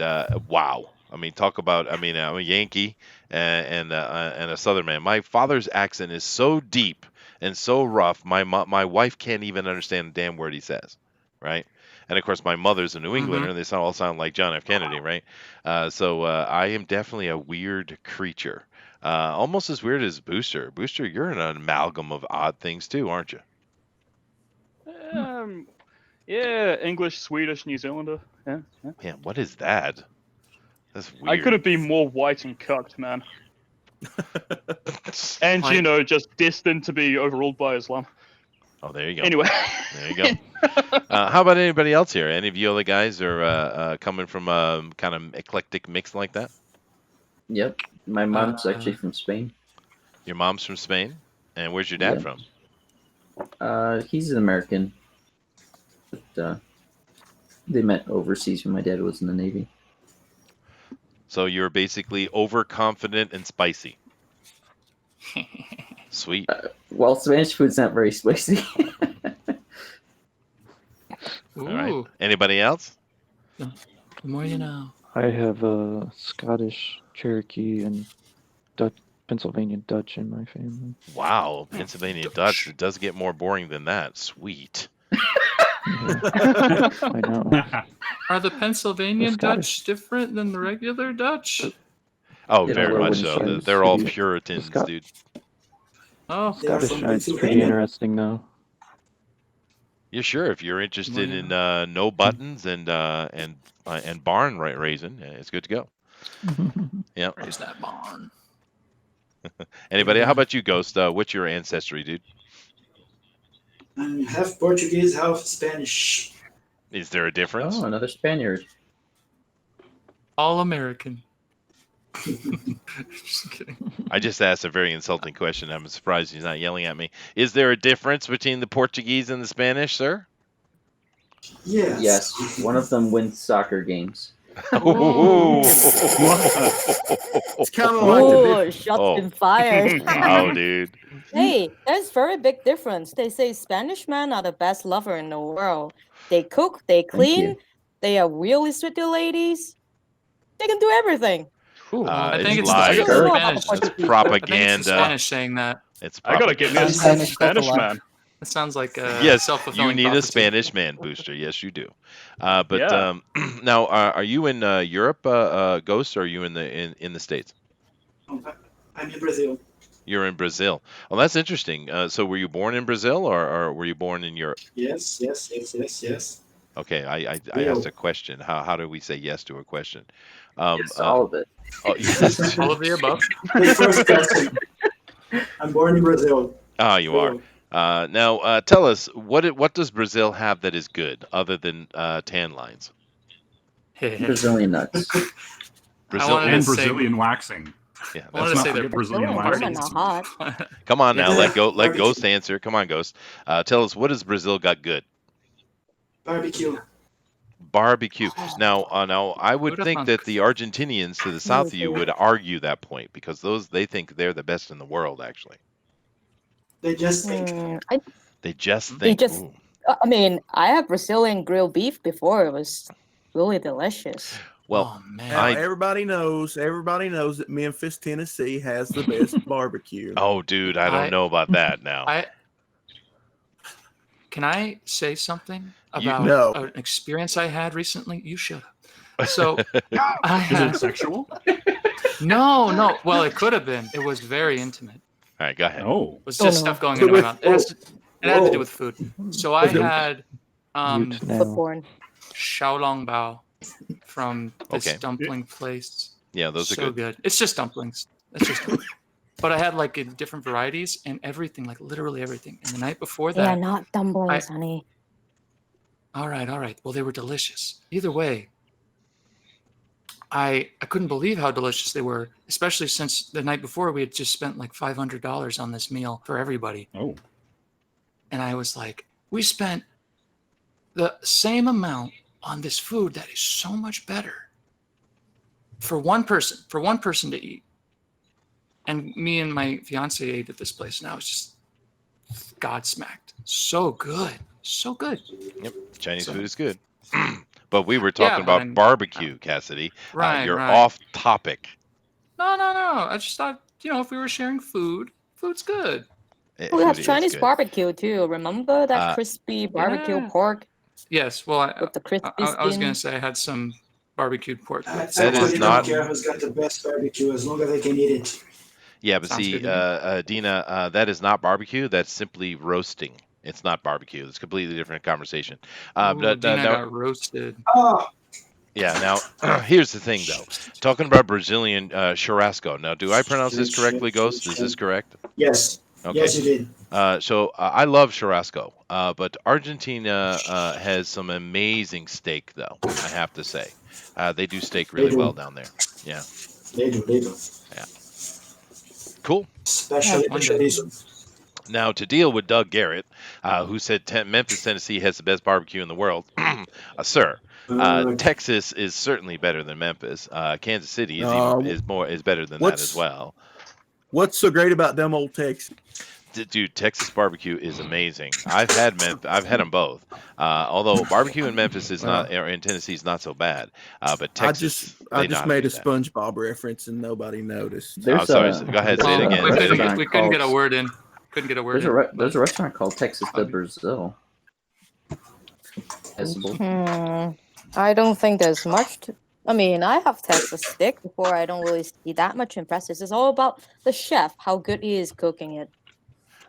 wow, I mean, talk about. I mean, I'm a Yankee and a Southern man. My father's accent is so deep and so rough. My wife can't even understand a damn word he says, right? And of course, my mother's a New Englander. They all sound like John F. Kennedy, right? So I am definitely a weird creature, almost as weird as Booster. Booster, you're an amalgam of odd things too, aren't you? Yeah, English, Swedish, New Zealander. Yeah. Man, what is that? That's weird. I couldn't be more white and cucked, man. And you know, just destined to be overruled by Islam. Oh, there you go. Anyway, there you go. How about anybody else here? Any of you other guys are coming from a kind of eclectic mix like that? Yep, my mom's actually from Spain. Your mom's from Spain, and where's your dad from? He's an American, but they met overseas when my dad was in the Navy. So you're basically overconfident and spicy. Sweet. Well, Spanish food's not very spicy. All right. Anybody else? The more you know. I have Scottish, Cherokee, and Pennsylvania Dutch in my family. Wow, Pennsylvania Dutch. It does get more boring than that. Sweet. I know. Are the Pennsylvania Dutch different than the regular Dutch? Oh, very much so. They're all Puritans, dude. Oh, Scottish side's pretty interesting, though. Yeah, sure. If you're interested in no buttons and barn raising, it's good to go. Yeah. Raise that barn. Anybody? How about you, Ghost? What's your ancestry, dude? I'm half Portuguese, half Spanish. Is there a difference? Oh, another Spaniard. All American. Just kidding. I just asked a very insulting question. I'm surprised he's not yelling at me. Is there a difference between the Portuguese and the Spanish, sir? Yes. Yes, one of them wins soccer games. It's kind of Oh, shots been fired. Oh, dude. Hey, there's very big difference. They say Spanish men are the best lover in the world. They cook, they clean, they are really sweet to ladies. They can do everything. I think it's it's lies. the Spanish. It's I think it's propaganda. the Spanish saying that. It's I gotta get me a Spanish man. It sounds like a yes, self-fulfilling you need prophecy. a Spanish man, Booster. Yes, you do. But Yeah. now, are you in Europe, Ghost, or are you in the States? I'm in Brazil. You're in Brazil. Well, that's interesting. So, were you born in Brazil, or were you born in Europe? Yes. Okay, I asked a question. How do we say yes to a question? Yes, all of it. Oh, yes. All of the above. The first question. I'm born in Brazil. Ah, you are. Now, tell us what does Brazil have that is good other than tan lines? Brazilian nuts. And Brazilian waxing. Yeah, I wanted to say they're Brazilian Brazilian waxing. women are hot. Come on now, Yeah. let Ghost answer. Come on, Ghost. Tell us what does Brazil got good? Barbecue. Barbecue. Now, I would Who'da think thunk? that the Argentinians to the south of you would argue that point because they think they're the best in the world. Actually, They just think. they just think. Ooh. I mean, I had Brazilian grilled beef before. It was really delicious. Well, Now, everybody knows that Memphis, Tennessee has the best barbecue. Oh, dude, I don't know about that now. Can I say something You- about No. an experience I had recently? You shut up. So I Is had it sexual? no. Well, it could have been. It was very intimate. All right, go ahead. Oh. It was just stuff going into my mouth. It had to do with food. So I had Footborn. xiaolong bao from this Okay. dumpling place. Yeah, those are So good. It's just dumplings. It's just but I had like in different varieties and everything, like literally everything. And the night before They are that, not dumplings, honey. all right. Well, they were delicious. Either way, I couldn't believe how delicious they were, especially since the night before we had just spent like $500 on this meal for everybody. Oh. and I was like, we spent the same amount on this food that is so much better for one person to eat. And me and my fiance ate at this place, and I was just godsmacked. So good. So good. Yep, Chinese food is good. But we were talking about barbecue, Cassidy. Right, you're right. off topic. No. I just thought, if we were sharing food's good. We have Chinese barbecue too. Remember that crispy barbecue pork? Yes. Well, with the crispy I was skin? going to say I had some barbecued pork. That is not. Who's got the best barbecue as long as they can eat it. Yeah, but Sounds see, good to Dina, that is not barbecue. That's simply roasting. It's not barbecue. It's a completely different conversation. Dina got roasted. Oh, Yeah. Now, here's the thing, though. Talking about Brazilian churrasco. Now, do I pronounce this correctly, Ghost? Is this correct? yes. Okay. Yes, you did. So I love churrasco, but Argentina has some amazing steak, though. I have to say, they do steak really do. well down there. Yeah. They do. Yeah. Cool. Especially the chorizo. Now, to deal with Doug Garrett, who said Memphis, Tennessee has the best barbecue in the world, sir, Texas is certainly better than Memphis. Kansas City is better than that as well. What's so great about them old Texas? Dude, Texas barbecue is amazing. I've had them both. Although barbecue in Memphis is not, or in Tennessee is not so bad. But Texas, I just made a SpongeBob reference and nobody noticed. There's sorry. Go ahead, say it again. We couldn't get a word in. There's a restaurant called Texas de Brazil. I don't think there's much to. I mean, I have Texas steak before. I don't really see that much emphasis. It's all about the chef, how good he is cooking it.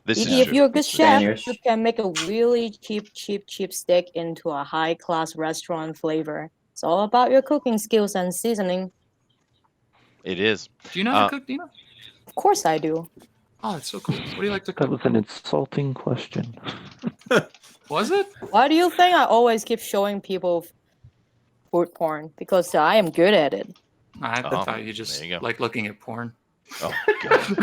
If you're a good chef, you can make a really cheap steak into a high-class restaurant flavor. It's all about your cooking skills and seasoning. It is. Do you know how to cook, Dina? Of course I do. Oh, that's so cool. What do you like to That cook? was an insulting question. Was it? Why do you think I always keep showing people food porn? Because I am good at it. I thought you just like looking at porn. Oh, God.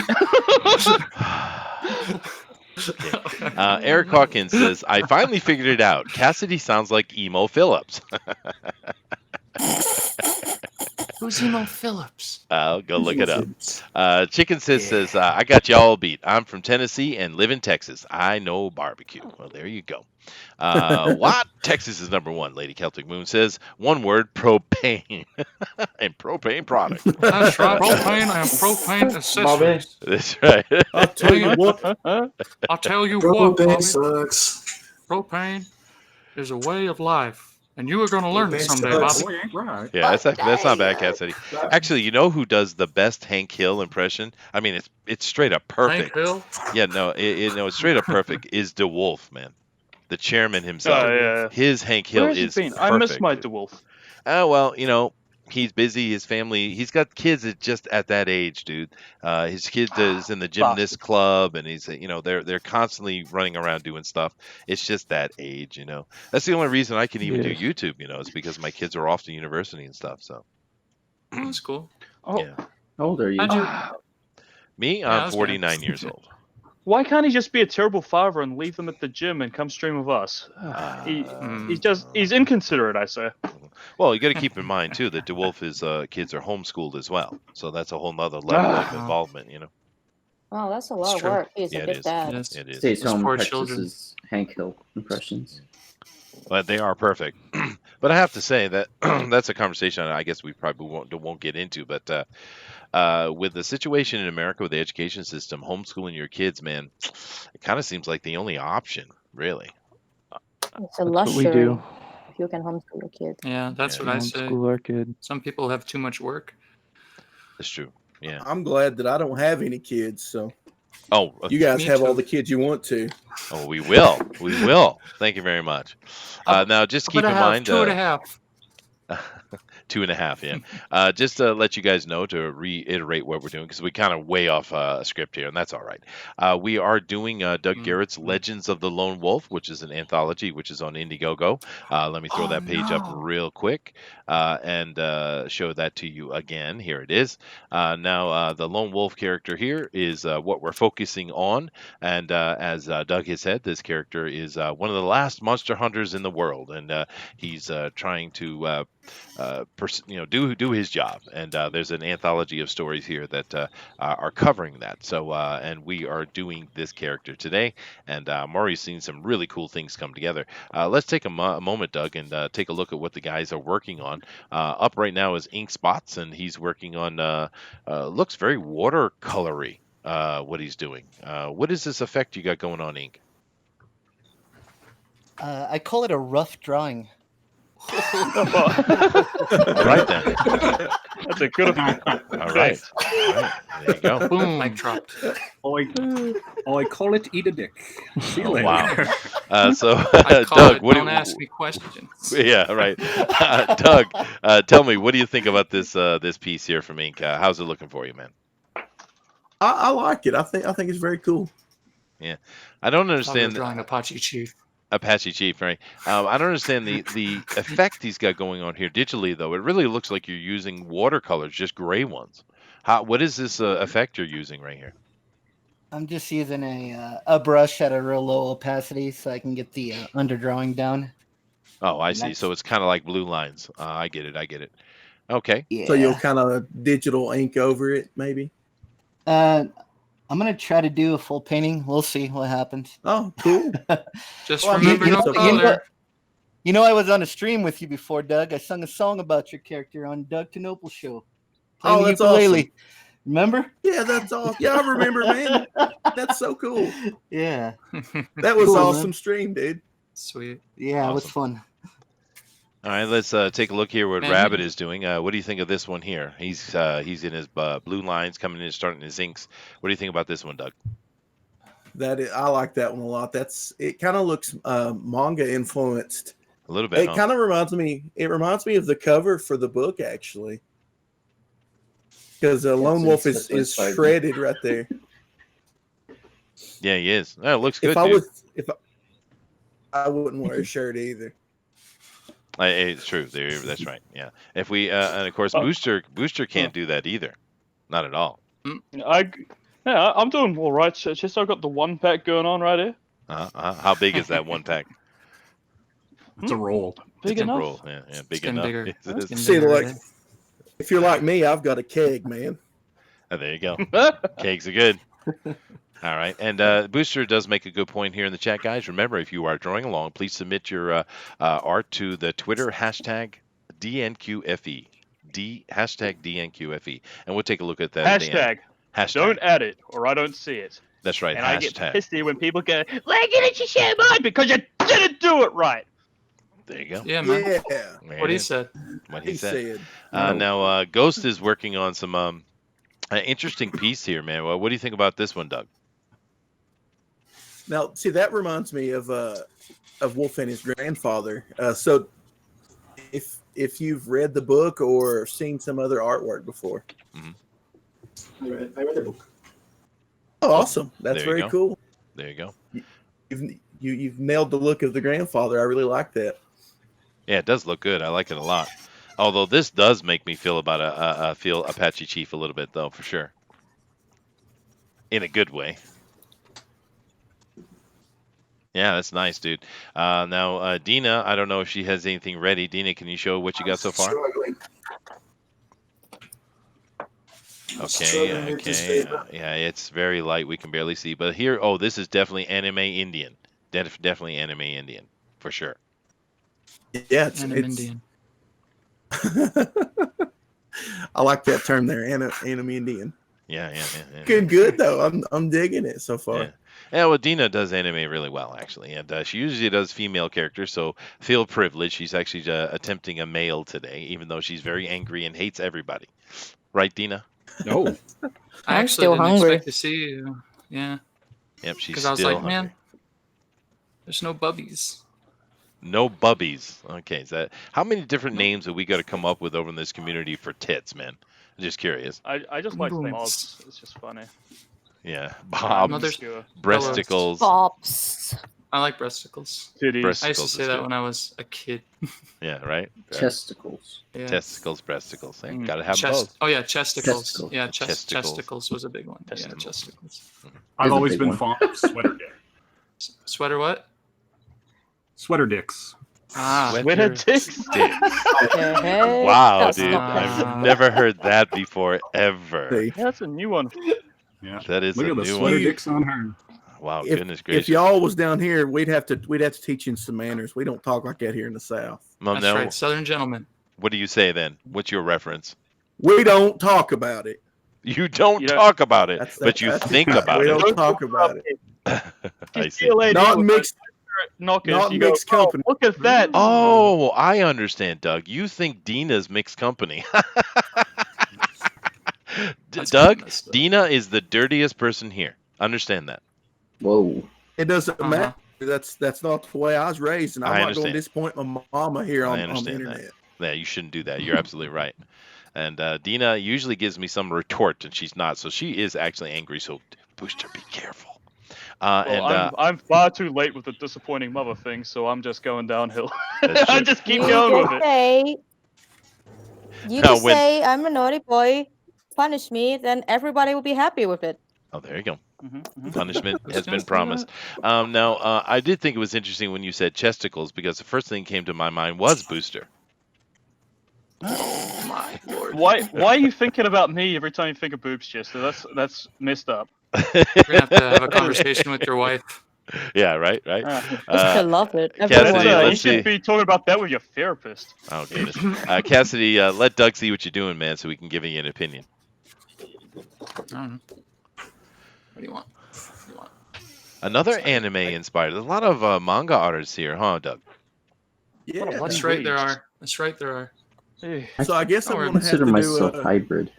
Okay. Eric Hawkins says, I finally figured it out. Cassidy sounds like Emo Phillips. Who's Emo Phillips? Go look it up. Chicken says, I got y'all beat. I'm from Tennessee and live in Texas. I know barbecue. Well, there you go. What? Texas is number one, Lady Celtic Moon says. One word, propane. And propane product. That's right. Propane and propane accessories. That's right. I'll tell you what. I'll tell you what, Propane Bobby. sucks. Propane is a way of life. And you are going to learn it someday, Bobby. Right. Yeah, that's not bad, Cassidy. Actually, you know who does the best Hank Hill impression? I mean, it's straight up perfect. Hank Hill? Yeah, no, it's straight up perfect. Is DeWolf, man, the chairman himself? Yeah. His Hank Hill Where's he is been? perfect. I miss my DeWolf. Oh well, he's busy. His family. He's got kids just at that age, dude. His kid is in the gymnast club, and he's they're constantly running around doing stuff. It's just that age, That's the only reason I can even do YouTube, is because my kids are off to university and stuff. So That's cool. yeah. How old are you? Me, I'm 49 years old. Why can't he just be a terrible father and leave them at the gym and come stream with us? He's inconsiderate, I say. Well, you got to keep in mind too that DeWolf's kids are homeschooled as well, so that's a whole nother level of involvement, Oh, that's a lot of work. He's a big dad. It is. Stays home poor practices Hank Hill impressions. But they are perfect. But I have to say that that's a conversation I guess we probably won't get into. But with the situation in America with the education system, homeschooling your kids, man, it kind of seems like the only option, really. It's a That's what we luxury do. if you can homeschool your kids. Yeah, that's what I say. Homeschool our kid. Some people have too much work. That's true. Yeah. I'm glad that I don't have any kids, so Oh, you guys Me have too. all the kids you want to. oh, we will. We will. Thank you very much. Now, just keep in mind. Two and a half. 2.5. Yeah. Just to let you guys know, to reiterate what we're doing, because we kind of way off script here, and that's all right. We are doing Doug Garrett's Legends of the Lone Wolf, which is an anthology, which is on Indiegogo. Let me throw that page up real quick and show that to you again. Here it is. Now, the Lone Wolf character here is what we're focusing on. And as Doug has said, this character is one of the last monster hunters in the world. And he's trying to do his job, and there's an anthology of stories here that are covering that. So and we are doing this character today, and I'm already seeing some really cool things come together. Let's take a moment, Doug, and take a look at what the guys are working on. Up right now is Ink Spots, and he's working on looks very watercolory. What he's doing. What is this effect you got going on, Ink? I call it a rough drawing. All right then. That's a good. All right. There you go. Boom. Mic dropped. I call it eat a dick. See you later. Wow. So, I call Doug, it, what don't ask me questions. Yeah, right. Doug, tell me, what do you think about this piece here from Ink? How's it looking for you, man? I like it. I think it's very cool. Yeah, I don't understand. Drawing Apache Chief. Apache Chief, right? I don't understand the effect he's got going on here digitally, though. It really looks like you're using watercolors, just gray ones. What is this effect you're using right here? I'm just using a brush at a real low opacity so I can get the underdrawing down. Oh, I see. So it's kind of like blue lines. I get it. Okay. Yeah. So you'll kind of digital ink over it, maybe? I'm going to try to do a full painting. We'll see what happens. Oh, cool. Just Well, remember no color. I was on a stream with you before, Doug. I sung a song about your character on Doug Knople show. Oh, that's awesome. Remember? Yeah, that's awesome. Yeah, I remember, man. That's so cool. Yeah. That was Cool, awesome man. stream, dude. Sweet. Yeah, It was Awesome. fun. All right, let's take a look here what Man, Rabbit is doing. What do you think of this one here? He's in his blue lines coming in, starting his inks. What do you think about this one, Doug? I like that one a lot. It kind of looks manga influenced. A little bit. It kind of reminds me. It reminds me of the cover for the book, actually, because Lone Wolf is shredded right there. Yeah, he is. Oh, it looks good. I wouldn't wear a shirt either. It's true. That's right. Yeah. If we and of course Booster can't do that either. Not at all. I'm doing all right. So just I've got the one pack going on right here. How big is that one pack? It's a roll. Big enough. Roll. Yeah, big Getting enough. bigger. It's getting See, bigger, like, right? if you're like me, I've got a keg, man. Oh, there you go. Cakes are good. All right. And Booster does make a good point here in the chat, guys. Remember, if you are drawing along, please submit your art to the Twitter hashtag DNQFE. Hashtag DNQFE. And we'll take a look at that. Hashtag. Hashtag. Don't add it, or I don't see it. That's right. And hashtag. I get pissy when people go, "Why didn't you share mine? Because you didn't do it right." There you go. Yeah, man. Yeah. What he said. What he said. Now, Ghost is working on some interesting piece here, man. Well, what do you think about this one, Doug? Now, see, that reminds me of Wolf and his grandfather. So, if you've read the book or seen some other artwork before, I read the book. oh, awesome! That's There you very go. cool. There you go. You've nailed the look of the grandfather. I really like that. Yeah, it does look good. I like it a lot. Although this does make me feel about feel Apache Chief a little bit, though, for sure. In a good way. Yeah, that's nice, dude. Now, Dina, I don't know if she has anything ready. Dina, can you show what you got so far? Okay. Yeah, it's very light. We can barely see. But here, this is definitely anime Indian. Definitely anime Indian, for sure. Yeah, And I'm Indian. I like that term there, anime Indian. Yeah. Good though. I'm digging it so far. Yeah, well, Dina does anime really well, actually, and she usually does female characters, so feel privileged. She's actually attempting a male today, even though she's very angry and hates everybody. Right, Dina? No. I actually still didn't hungry. expect to see you. Yeah. Yep, she's Because still I was like, hungry. man, there's no bubbies. No bubbies. Okay, is that how many different names have we got to come up with over in this community for tits, man? I'm just curious. I just like Boobs. bobs. It's just funny. Yeah, I'm bobs, obscure. breasticles, Pops. I like breasticles. Titties. I used to breasticles say is that good. when I was a kid. Yeah, right. Testicles. Yeah. Testicles, breasticles. Hey, Mm. gotta have them both. Oh yeah, chesticles. Testicles. Yeah, Chesticles. chesticles was a big one. Yeah, Testicles. chesticles. I've Is a always big been one. fond of sweater dick. Sweater what? Sweater dicks. Ah, Sweater dicks. Hey, Wow, that's dude, not I've never heard that before ever. See, Yeah, that's a new one. Yeah. That is Look a at the new sweater one. dicks on her. Wow, if, goodness gracious. if y'all was down here, we'd have to teach you some manners. We don't talk like that here in the South. Well, that's now, right, Southern gentleman. what do you say then? What's your reference? We don't talk about it. You don't You know- talk about it, That's- but you that's- think about we it. don't talk about it. I You see. see a lady Not with mixed. knockers, not you go, mixed "Oh, company." look at that. Oh, I understand, Doug. You think Dina's mixed company. That's Doug, kinda messed up. Dina is the dirtiest person here. Understand that. Whoa. It doesn't Uh-huh. matter. That's not the way I was raised, and I'm I not going understand. to disappoint my mama here I on the understand that. internet. Yeah, you shouldn't do that. You're absolutely right. And Dina usually gives me some retort, and she's not. So she is actually angry. So, Booster, be careful. I'm far too late with the disappointing mother thing, so I'm just going downhill. That's true. I just keep You going just with it. say, you Now, just when- say, I'm a naughty boy, punish me, then everybody will be happy with it. Oh, there you go. Mhm. Punishment Who's has gonna been do promised. Now, I did think it was interesting when you said chesticles because the first thing that came to my mind was Booster. Oh my lord. Why are you thinking about me every time you think of boobs, Chester? That's messed up. You're gonna have to have a conversation with your wife. Yeah, right. I love it. Cassidy, Everyone You let's loves see. should be talking about that with your therapist. Oh goodness, Cassidy, let Doug see what you're doing, man, so we can give you an opinion. I don't know. What do you want? What do you want? Another anime inspired. There's a lot of manga artists here, huh, Doug? Yeah. bloody That's right, there rage. are. That's right, there are. So I guess Oh, I'm I going to have Consider to myself do. hybrid.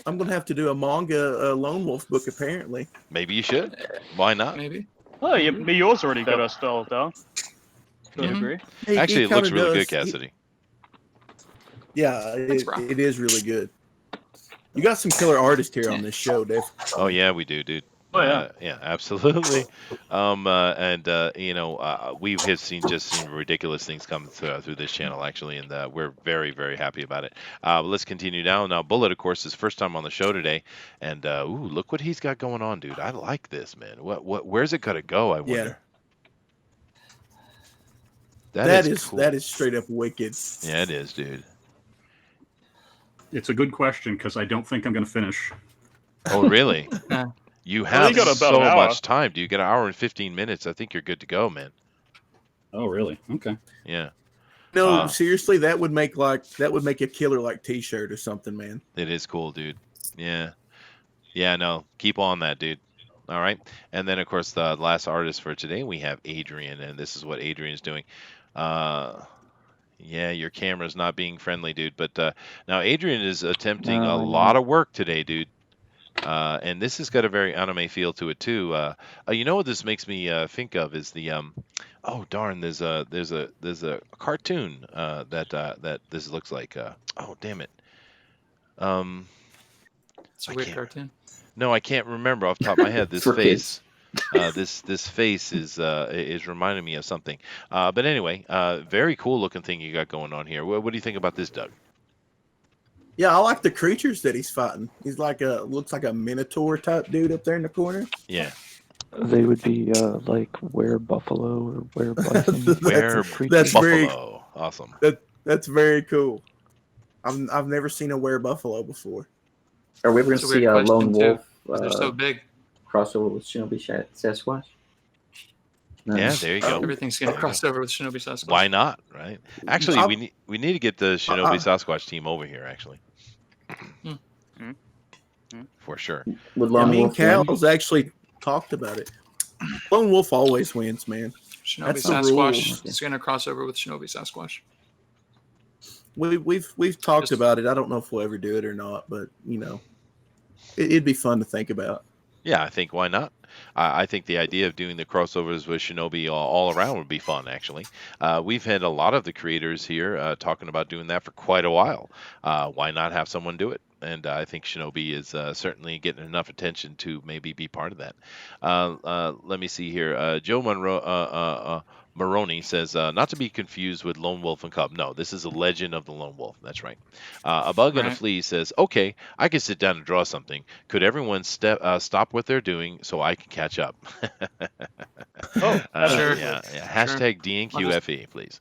I'm going to have to do a manga Lone Wolf book. Apparently, Maybe you should. Why not? Maybe. Oh, yours already got us style down. To a Mhm. degree. Actually, it looks kinda really good, does. Cassidy. Yeah, Thanks, bro. it is really good. You got some killer artists here on this show, Dave. Oh yeah, we do, dude. Oh, yeah. Yeah, absolutely. We have seen ridiculous things come through this channel actually, and we're very, very happy about it. Let's continue now. Now, Bullet, of course, is first time on the show today, and look what he's got going on, dude. I like this, man. Where's it gonna go? I wonder. That is cool. that is straight up wicked. Yeah, it is, dude. It's a good question because I don't think I'm going to finish. Oh, really? Yeah. You Well, have you got about so an hour. much time. Do you get an hour and 15 minutes? I think you're good to go, man. Oh, really? Okay. Yeah, No, seriously, that would make a killer like T-shirt or something, man. it is cool, dude. Yeah. No, keep on that, dude. All right. And then, of course, the last artist for today, we have Adrian, and this is what Adrian's doing. Yeah, your camera's not being friendly, dude. But now Adrian is attempting No, a I know. lot of work today, dude. And this has got a very anime feel to it too. You know what this makes me think of is the oh darn, there's a cartoon that this looks like. Oh damn it. It's a I weird can't- cartoon. No, I can't remember off the top of my head. This For face, this face is reminding me of something. But anyway, very cool looking thing you got going on here. What do you think about this, Doug? Yeah, I like the creatures that he's fighting. He's looks like a minotaur type dude up there in the corner. Yeah, They would be like were-buffalo or were-bison. where that's very- buffalo. Awesome. That's very cool. I've never seen a were-buffalo before. Are we ever going That's to a see weird a lone question, too. wolf They're so big. crossover with Shinobi Sasquatch? No. Yeah, there you go. Everything's gonna cross over with Shinobi Sasquatch. Why not? Right? Actually, I'll- we need to get the Shinobi Sasquatch team over here. Actually, for sure. Would Yeah, lone me and wolf win? Cal's actually talked about it. Lone Wolf always wins, man. Shinobi That's the Sasquatch rule. is gonna cross over with Shinobi Sasquatch. We've talked Just- about it. I don't know if we'll ever do it or not, but it'd be fun to think about. Yeah, I think why not? I think the idea of doing the crossovers with Shinobi all around would be fun, actually. We've had a lot of the creators here talking about doing that for quite a while. Why not have someone do it? And I think Shinobi is certainly getting enough attention to maybe be part of that. Let me see here. Joe Maroney says, not to be confused with Lone Wolf and Cub. No, this is a Legend of the Lone Wolf. That's right. A Bug and a Right. Flea says, okay, I can sit down and draw something. Could everyone stop what they're doing so I can catch up? Oh, Sure. Yeah. Sure. Hashtag DNQFE, please.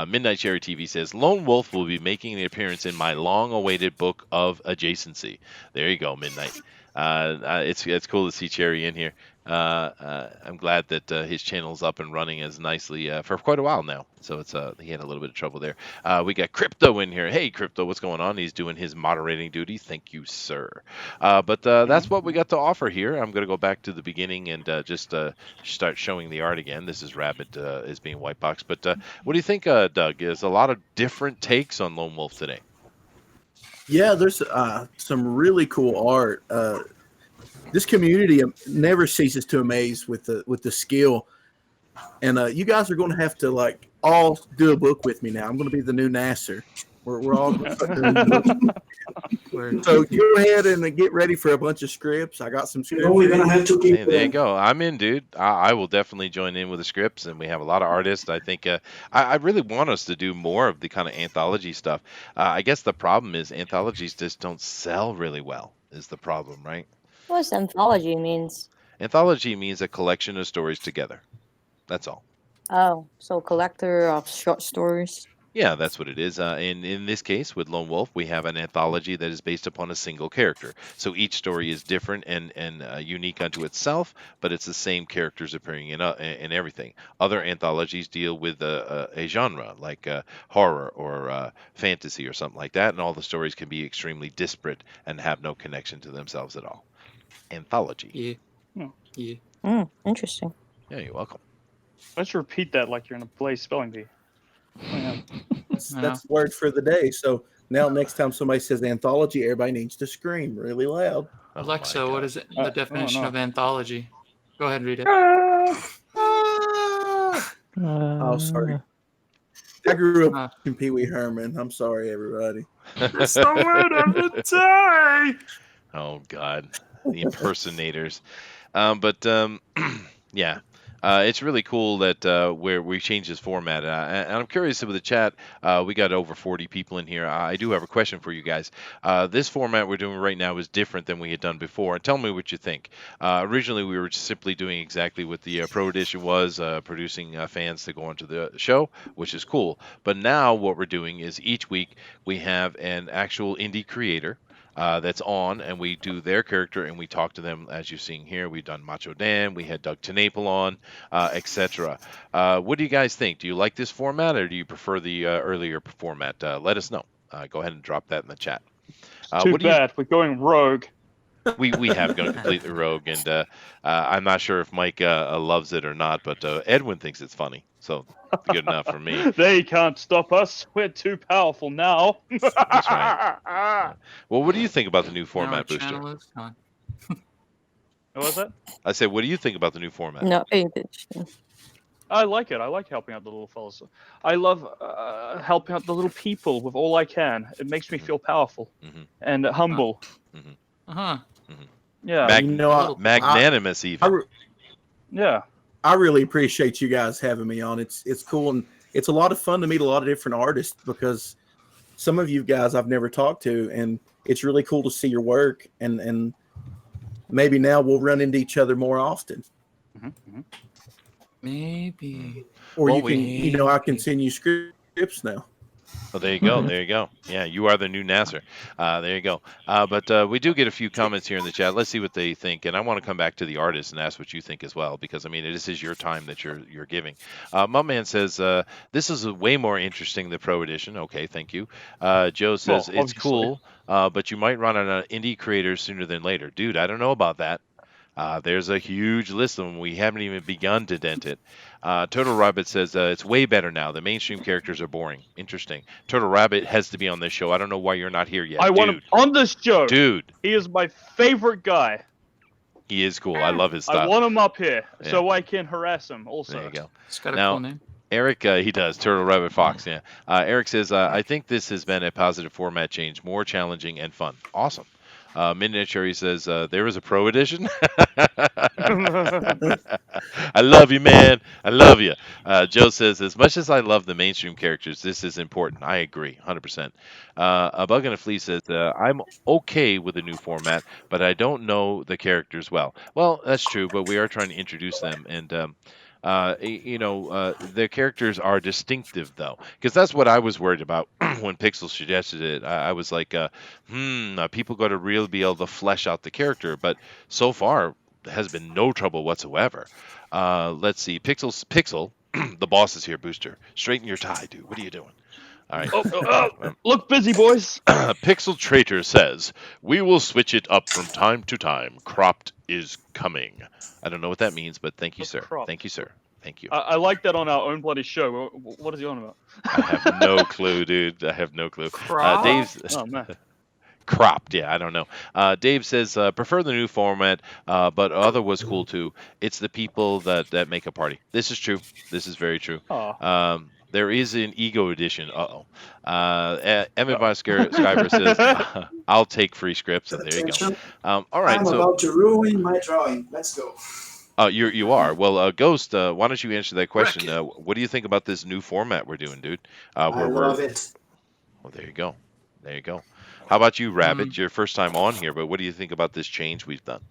Midnight Cherry TV says, Lone Wolf will be making an appearance in my long-awaited book of adjacency. There you go, Midnight. It's cool to see Cherry in here. I'm glad that his channel's up and running as nicely for quite a while now. So it's he had a little bit of trouble there. We got Crypto in here. Hey, Crypto, what's going on? He's doing his moderating duties. Thank you, sir. But that's what we got to offer here. I'm going to go back to the beginning and just start showing the art again. This is Rabbit is being white box. But what do you think, Doug? There's a lot of different takes on Lone Wolf today. Yeah, there's some really cool art. This community never ceases to amaze with the skill, and you guys are going to have to like all do a book with me now. I'm going to be the new Nasser. We're all going to start doing books. So go ahead and get ready for a bunch of scripts. I got some scripts. No, we're gonna have to keep. Hey, there you go. I'm in, dude. I will definitely join in with the scripts, and we have a lot of artists. I think I really want us to do more of the kind of anthology stuff. I guess the problem is anthologies just don't sell really well. Is the problem, right? What's anthology means? Anthology means a collection of stories together. That's all. Oh, so collector of short stories. Yeah, that's what it is. And in this case, with Lone Wolf, we have an anthology that is based upon a single character. So each story is different and unique unto itself, but it's the same characters appearing in everything. Other anthologies deal with a genre like horror or fantasy or something like that, and all the stories can be extremely disparate and have no connection to themselves at all. Anthology. Yeah. Yeah. Interesting. Yeah, you're welcome. Let's repeat that like you're in a Blaze spelling bee. That's word for the day. So now next time somebody says anthology, everybody needs to scream really loud. Oh Alexa, what is it? The definition of anthology? Go ahead, read it. Oh, sorry. I grew up in Pee Wee Herman. I'm sorry, everybody. It's the word of the day. Oh God, the impersonators. Yeah. It's really cool that where we changed this format. And I'm curious with the chat. We got over 40 people in here. I do have a question for you guys. This format we're doing right now is different than we had done before. And tell me what you think. Originally, we were just simply doing exactly what the Pro Edition was, producing fans to go onto the show, which is cool. But now what we're doing is each week we have an actual indie creator that's on, and we do their character and we talk to them. As you're seeing here, we've done Macho Dan, we had Doug Dinale on, etc. What do you guys think? Do you like this format, or do you prefer the earlier format? Let us know. Go ahead and drop that in the chat. Too bad we're going rogue. We have gone completely rogue, and I'm not sure if Mike loves it or not, but Edwin thinks it's funny, so good enough for me. They can't stop us. We're too powerful now. That's right. Well, what do you think about the new format, Booster? What was that? I said, what do you think about the new format? No, attention. I like it. I like helping out the little fellas. I love helping out the little people with all I can. It makes me feel powerful and humble. Uh-huh. Yeah. Magnanimous, even. Yeah. I really appreciate you guys having me on. It's cool, and it's a lot of fun to meet a lot of different artists, because some of you guys I've never talked to, and it's really cool to see your work, and maybe now we'll run into each other more often. Maybe. Or you can, I can send you scripts now. Well, there you go. There you go. Yeah, you are the new Nasser. There you go. But we do get a few comments here in the chat. Let's see what they think. And I want to come back to the artists and ask what you think as well, because, I mean, this is your time that you're giving. My man says, this is way more interesting than Pro Edition. Okay, thank you. Joe says, it's cool, but you might run out of indie creators sooner than later. Dude, I don't know about that. There's a huge list of them. We haven't even begun to dent it. Turtle Rabbit says it's way better now. The mainstream characters are boring. Interesting. Turtle Rabbit has to be on this show. I don't know why you're not here yet. I want him on this show. Dude. He is my favorite guy. He is cool. I love his I style. want him up here Yeah. so I can harass him. Also, There you go. It's got a Now, cool name. Eric, he does. Turtle, Rabbit, Fox, yeah. Eric says, I think this has been a positive format change, more challenging and fun. Awesome. Midnight Cherry says, there is a pro edition. I love you, man. I love you. Joe says, as much as I love the mainstream characters, this is important. I agree, 100%. A Bug and a Flea says, I'm okay with the new format, but I don't know the characters well. Well, that's true, but we are trying to introduce them, and the characters are distinctive, though, because that's what I was worried about when Pixel suggested it. I was like, people got to really be able to flesh out the character, but so far has been no trouble whatsoever. Let's see, Pixel, the boss is here, Booster. Straighten your tie, dude. What are you doing? All right. Look busy, boys. Pixel Traitor says, we will switch it up from time to time. Cropped is coming. I don't know what that means, but thank you, sir. Cropped? Thank you, sir. Thank you. I like that on our own bloody show. What is he on about? I have no clue, dude. I have no clue. Dave's Oh man. cropped. Yeah, I don't know. Dave says prefer the new format, but other was cool too. It's the people that make a party. This is true. This is very true. There is an ego edition. Evan Skyver says, I'll take free scripts. And there you go. All right. I'm about to ruin my drawing. Let's go. You are. Well, Ghost, why don't you answer that question? What do you think about this new format we're doing, dude? I love it. Well, there you go. There you go. How about you, Rabbit? Your first time on here, but what do you think about this change we've done?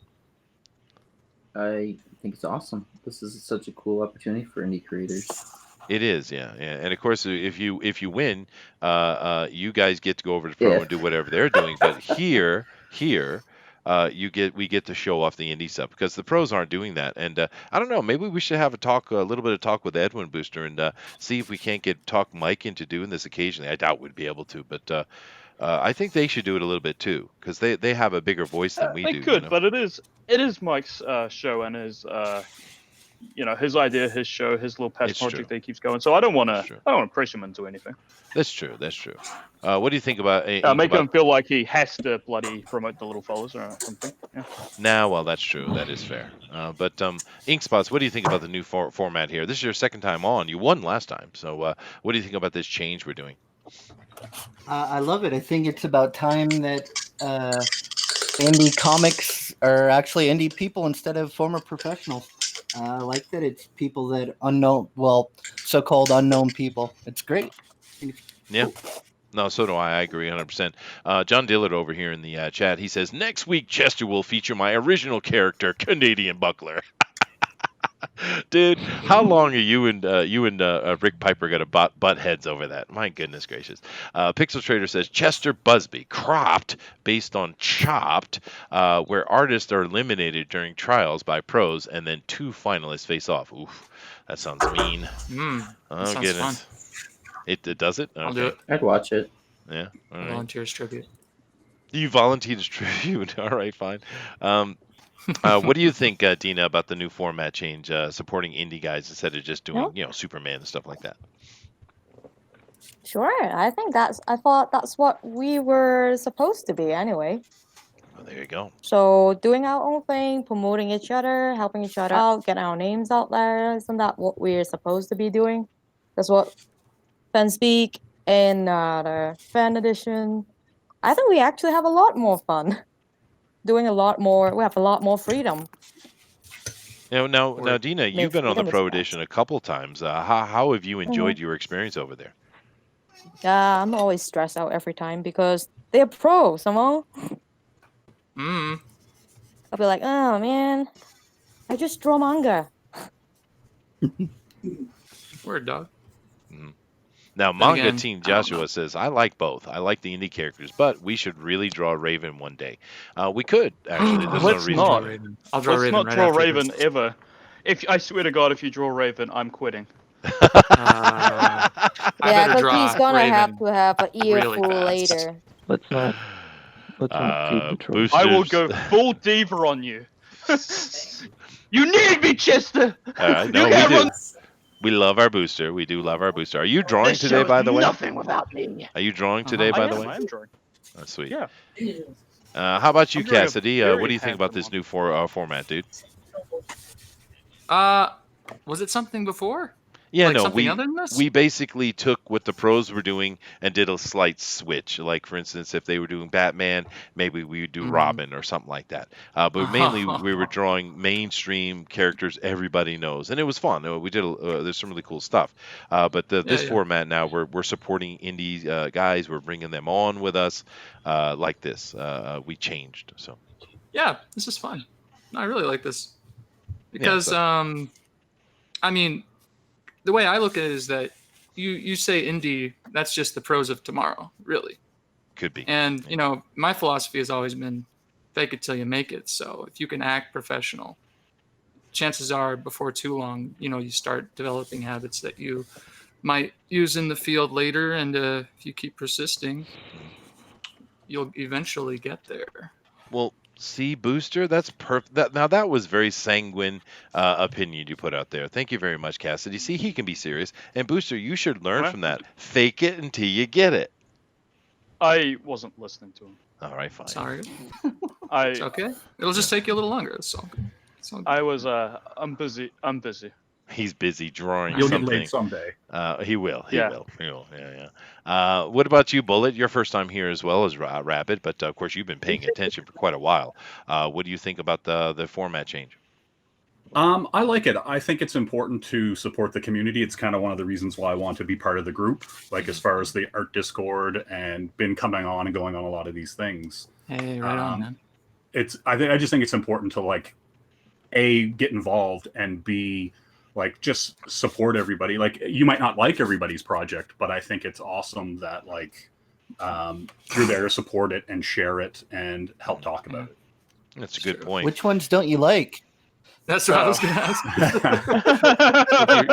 I think it's awesome. This is such a cool opportunity for indie creators. It is, yeah. And of course, if you win, you guys get to go over to Pro and do whatever they're doing. But here, we get to show off the indie stuff because the pros aren't doing that. And I don't know, maybe we should have a little bit of talk with Edwin Booster and see if we can't talk Mike into doing this occasionally. I doubt we'd be able to, but I think they should do it a little bit too because they have a bigger voice than we do. They could, but it is Mike's show and his his idea, his show, his little pet project that he keeps going. So I don't want to press him into anything. That's true. What do you think about make him feel like he has to bloody promote the little fellas or something? Yeah. Nah, well, that's true. That is fair. But Inkspots, what do you think about the new format here? This is your second time on. You won last time. So what do you think about this change we're doing? I love it. I think it's about time that indie comics are actually indie people instead of former professionals. I like that it's people that so-called unknown people. It's great. Yeah. No, so do I. I agree 100%. John Dillard over here in the chat, he says, next week Chester will feature my original character, Canadian Buckler. Dude, how long are you and Rick Piper going to butt heads over that? My goodness gracious. Pixel Trader says, Chester Busby, cropped based on chopped, where artists are eliminated during trials by pros and then 2 finalists face off. Oof, that sounds mean. That sounds fun. It does it? Okay. I'll do it. I'd watch it. Yeah. All right. Volunteers tribute. You volunteered as tribute. All right, fine. What do you think, Dina, about the new format change, supporting indie guys instead of just doing, Superman and stuff like that? Sure. I thought that's what we were supposed to be anyway. Well, there you go. So doing our own thing, promoting each other, helping each other out, getting our names out there, isn't that what we're supposed to be doing? That's what Fan Speak and the fan edition. I think we actually have a lot more fun. Doing a lot more, we have a lot more freedom. Now, Dina, you've been on the Pro Edition a couple times. How have you enjoyed your experience over there? I'm always stressed out every time because they're pros, I'll be like, oh man, I just draw manga. Word, dog. Now, Manga Teen Joshua says, I like both. I like the indie characters, but we should really draw Raven one day. We could, actually. There's Let's no not. reason. I'll draw Raven. Let's not right draw after Raven this. ever. I swear to God, if you draw Raven, I'm quitting. I better because draw he's gonna Raven have to have an earful really fast. later. Let's not feed the trolls. I will go full diva on you. You need me, Chester. No, we do. We love our booster. We do love our booster. Are you drawing today, by the way? Nothing without me. Are you drawing today, by the way? I am drawing. That's sweet. Yeah. How about you, I'm very, Cassidy? very What do you think about this handsome new format, dude? Was it something before? Yeah, Like no, something other than this? we basically took what the pros were doing and did a slight switch. Like, for instance, if they were doing Batman, maybe we would do Robin or something like that. But mainly we were drawing mainstream characters everybody knows, and it was fun. We did there's some really cool stuff. But this format now we're supporting indie guys. We're bringing them on with us like this. We changed. So Yeah, this is fun. I really like this because I mean, the way I look at it is that you say indie, that's just the pros of tomorrow, really. Could be. And you know, my philosophy has always been fake it till you make it. So if you can act professional, chances are before too long, you know, you start developing habits that you might use in the field later, and if you keep persisting, you'll eventually get there. Well, see, Booster, that's perfect. Now that was very sanguine opinion you put out there. Thank you very much, Cassidy. See, he can be serious. And Booster, you should learn from that. Fake it until you get it. I wasn't listening to him. All right, fine. Sorry. It's okay. It'll just take you a little longer. It's all good. It's all good. I was I'm busy. He's busy drawing You'll something. get laid someday. He will. He Yeah. will. He will. Yeah. What about you, Bullet? Your first time here as well as Rabbit, but of course you've been paying attention for quite a while. What do you think about the format change? I like it. I think it's important to support the community. It's kind of one of the reasons why I want to be part of the group, like as far as the art Discord and been coming on and going on a lot of these things. Hey, right on, man. I just think it's important to like A, get involved, and B, like just support everybody. Like you might not like everybody's project, but I think it's awesome that like you're there to support it and share it and help talk about it. That's a good point. Which ones don't you like? That's what I was going to ask.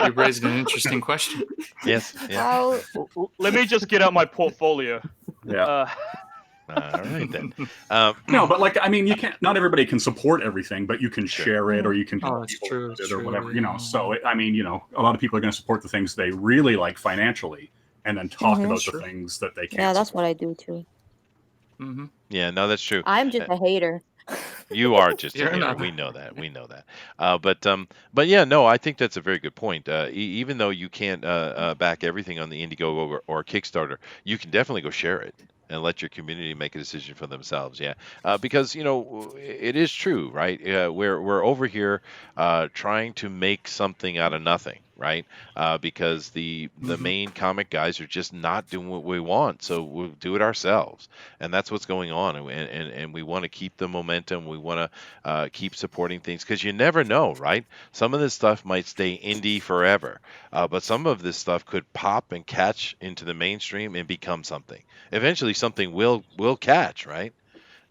You raised an interesting question. Yes. Well, Let me just get out my portfolio. Yeah. All right then. No, but like I mean, you can't. Not everybody can support everything, but you can share it, or you can Oh, it's true. it It's or true. whatever. You know. So I mean, you know, a lot of people are going to support the things they really like financially, and then talk about the things that they can't. yeah, that's what I do too. Mm-hmm. Yeah, no, that's true. I'm just a hater. You are just a You're hater. not. We know that. We know that. But yeah, no, I think that's a very good point. Even though you can't back everything on the Indiegogo or Kickstarter, you can definitely go share it and let your community make a decision for themselves. Yeah, because you know it is true, right? We're over here trying to make something out of nothing, right? Because the main comic guys are just not doing what we want, so we'll do it ourselves, and that's what's going on. And we want to keep the momentum. We want to keep supporting things because you never know, right? Some of this stuff might stay indie forever, but some of this stuff could pop and catch into the mainstream and become something. Eventually, something will catch, right?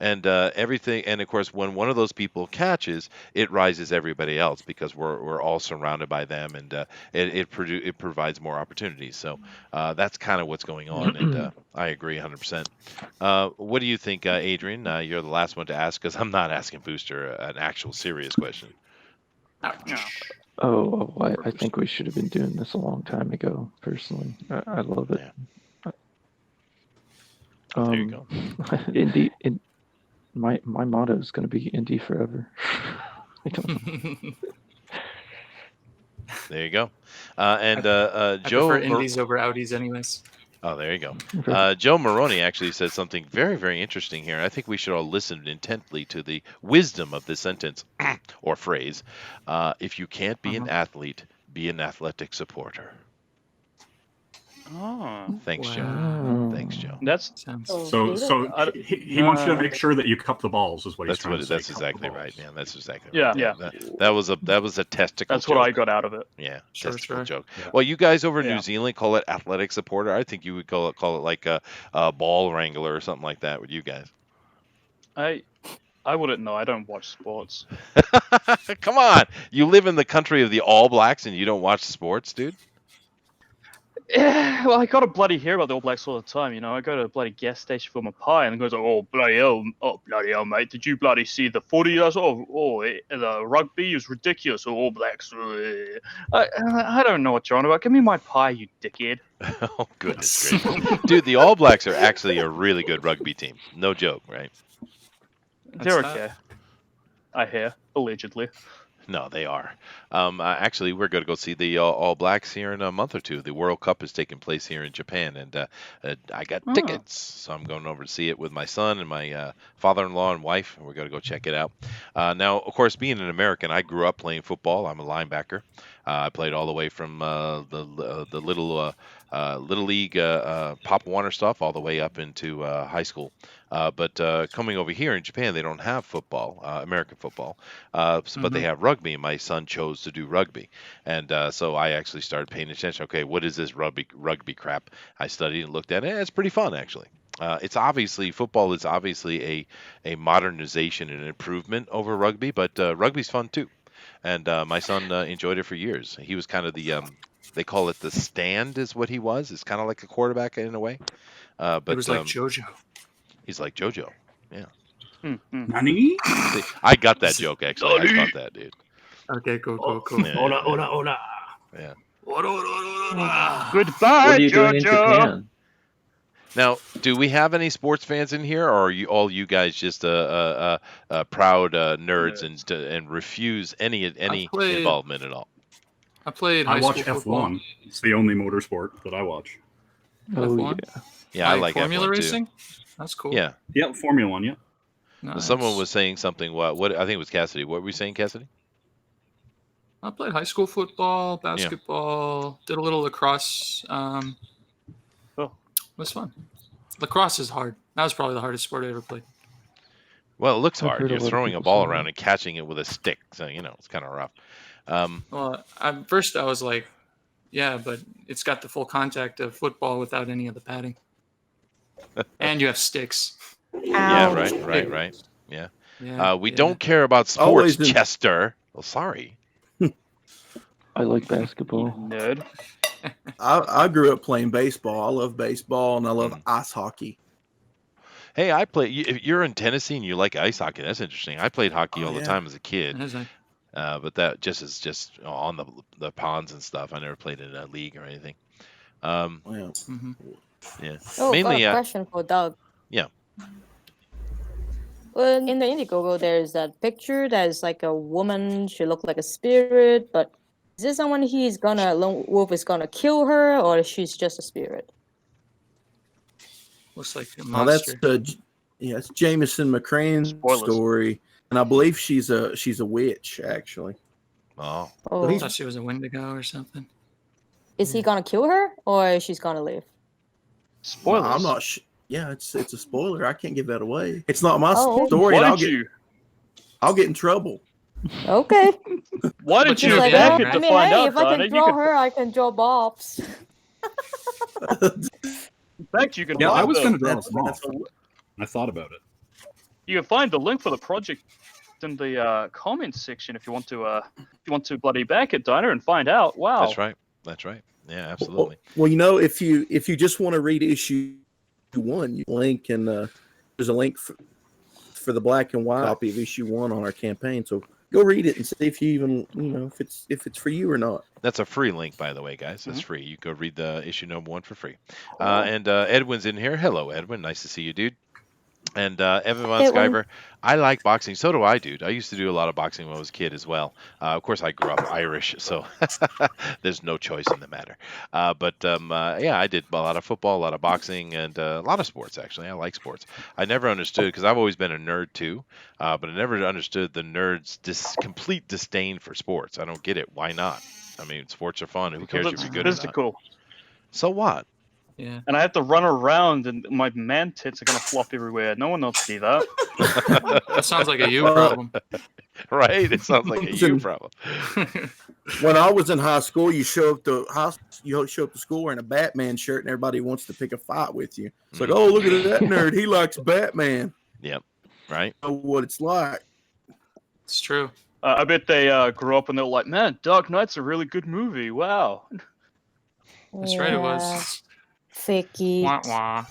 And everything, and of course, when one of those people catches, it rises everybody else because we're all surrounded by them, and it provides more opportunities. So that's kind of what's going on, and I agree 100%. What do you think, Adrian? You're the last one to ask because I'm not asking Booster an actual serious question. Oh, I think we should have been doing this a long time ago. Personally, I love it. Yeah. There you go. Indie. My motto is going to be indie forever. I don't know. There you go. And I Joe. prefer indies over outies, anyways. Oh, there you go. Joe Maroney actually said something very, very interesting here. I think we should all listen intently to the wisdom of this sentence or phrase. If you can't be an athlete, be an athletic supporter. Oh, Thanks, Joe. Wow. Thanks, Joe. that's So he wants you to make sure that you cup the balls, is what he's trying to say. That's Cup the exactly balls. right. Yeah, that's exactly Yeah, right. yeah. That was a testicle. that's what I got out of it. Yeah, Sure, testicle sure. joke. Yeah. Well, you guys over in Yeah. New Zealand call it athletic supporter. I think you would call it like a ball wrangler or something like that. With you guys. I wouldn't know. I don't watch sports. Come on, you live in the country of the All Blacks and you don't watch sports, dude. Yeah, well, I gotta bloody hear about the All Blacks all the time. You know, I go to a bloody gas station for my pie, and it goes, "Oh bloody hell, mate! Did you bloody see the footy? The rugby is ridiculous. All Blacks. I don't know what you're on about. Give me my pie, you dickhead." Oh goodness gracious, dude! The All Blacks are actually a really good rugby team. No joke, right? They're That's okay. I hear, allegedly. No, they are. Actually, we're going to go see the All Blacks here in a month or two. The World Cup is taking place here in Japan, and I got Oh. tickets, so I'm going over to see it with my son and my father-in-law and wife. And we're going to go check it out. Now, of course, being an American, I grew up playing football. I'm a linebacker. I played all the way from the little league Pop Warner stuff all the way up into high school. But coming over here in Japan, they don't have football, American football, but they have rugby, and my son chose to do rugby. And so I actually started paying attention. Okay, what is this rugby crap? I studied and looked at it. It's pretty fun, actually. Football is obviously a modernization and improvement over rugby, but rugby's fun too. And my son enjoyed it for years. He was kind of they call it the stand is what he was. It's kind of like a quarterback in a way. But It was like JoJo. He's like JoJo. Yeah. Nani? See, I got that joke, actually. I caught that, dude. Okay, cool. Yeah, Hola. yeah. Goodbye, What are you doing in JoJo. Japan? Now, do we have any sports fans in here, or are you guys just proud nerds and refuse any played- involvement at all? I played I high watch school football. F1. It's the only motorsport that I watch. Oh, F1? yeah. Yeah, I like Formula F1 racing. That's cool. too. Yeah. Yeah, Formula One. Yeah. Well, someone Nice. was saying something. What I think it was Cassidy. What were you saying, Cassidy? I played high school football, basketball, did a little lacrosse. Oh. It was fun. Lacrosse is hard. That was probably the hardest sport I ever played. Well, it looks I've hard. heard a You're lot of throwing a people ball say around that. and catching it with a stick, so it's kind of rough. Well, at first I was like, yeah, but it's got the full contact of football without any of the padding. And you have sticks. Yeah, Ouch. right. Yeah. Yeah. We yeah. don't care about sports, Always been- Chester. Well, sorry. I like You basketball. nerd. I grew up playing baseball. I love baseball and I love Mhm. ice hockey. Hey, I play. If you're in Tennessee and you like ice hockey, that's interesting. I played hockey Oh, all the yeah. time as a kid, It is a- but that is just on the ponds and stuff. I never played in a league or anything. Um, Well, yeah, Oh, mainly. got a question for Doug. Yeah. Well, in the Indiegogo, there's that picture that is like a woman. She looked like a spirit, but is this someone Lone Wolf is gonna kill her, or she's just a spirit? looks like a now that's monster. it's Jameson McCrane's Spoilers. story, and I believe she's a witch actually. Oh, Oh, I thought she was a Wendigo or something. is he gonna kill her, or she's gonna live? Spoilers. I'm not. Yeah, it's a spoiler. I can't give that away. It's not my Oh. story. Why And did I'll get in trouble. Okay. Why But did you you know, Like, back back it it I to mean, find hey, out, if I Donna? can draw her, I can draw Bob's. In fact, you can Yeah, I find was the- going to draw that's- a moth. that's- I thought about it. You can find the link for the project in the comments section if you want to bloody back it, Diner, and find out. Wow. that's right. That's right. Yeah, absolutely. Well, if you just want to read issue 1, you link and there's a link for the black and white copy of issue 1 on our campaign. So go read it and see if you even if it's for you or not. That's a free link, by the way, guys. That's Mm-hmm. free. You go read the issue number 1 for free. Oh. And Edwin's in here. Hello, Edwin. Nice to see you, dude. And Evan Von Edwin. Skyver, I like boxing. So do I, dude. I used to do a lot of boxing when I was a kid as well. Of course, I grew up Irish, so there's no choice in the matter. Yeah, I did a lot of football, a lot of boxing, and a lot of sports, actually. I like sports. I never understood, because I've always been a nerd too, but I never understood the nerds' complete disdain for sports. I don't get it. Why not? I mean, sports are fun. Who cares if It's you're good or not? physical. So what? Yeah. And I have to run around, and my man tits are gonna flop everywhere. No one else see that. That sounds like a you problem. Right? It sounds like a you Listen. problem. When I was in high school, you show up to school wearing a Batman shirt, and everybody wants to pick a fight with you. It's like, oh, look at that nerd. He likes Batman. Yep. Right? I know what it's like. It's true. I bet they grew up and they're like, man, Dark Knight's a really good movie. Wow. That's right, it was. Ficky. Wah, wah.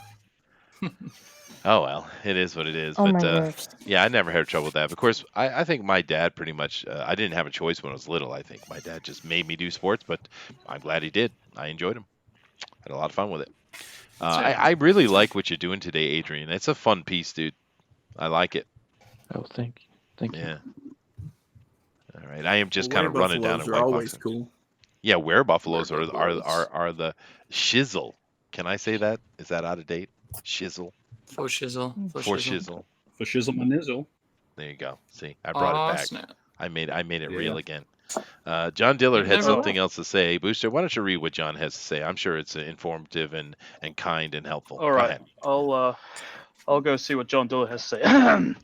Oh well, it is what it is. Oh, but my nerves. yeah, I never had trouble with that. Of course, I think my dad pretty much. I didn't have a choice when I was little. I think my dad just made me do sports, but I'm glad he did. I enjoyed him. Had a lot of fun with it. I really like what you're doing today, Adrian. It's a fun piece, dude. I like it. Oh, thank you. Yeah. All right. I am just Well, kind of running down buffaloes and are white always boxing. cool. Yeah, werebuffaloes Werebuffaloes. are the shizzle. Can I say that? Is that out of date? Shizzle. Faux shizzle. For Shizzle. shizzle. For shizzle my nizzle. There you go. See, I brought it back. Snap. I made it Yeah. real again. John Dillard You've had never something left. else to say. Booster, why don't you read what John has to say? I'm sure it's informative and kind and helpful. All Go right, ahead. I'll go see what John Dillard has to say.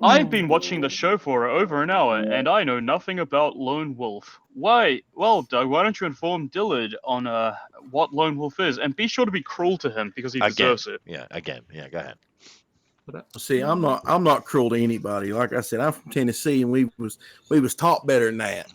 I've been watching the show for over an hour, and I know nothing about Lone Wolf. Why? Well, Doug, why don't you inform Dillard on what Lone Wolf is, and be sure to be cruel to him because he Again. deserves it. Yeah, again. Yeah, go ahead. See, I'm not cruel to anybody. Like I said, I'm from Tennessee, and we was taught better than that.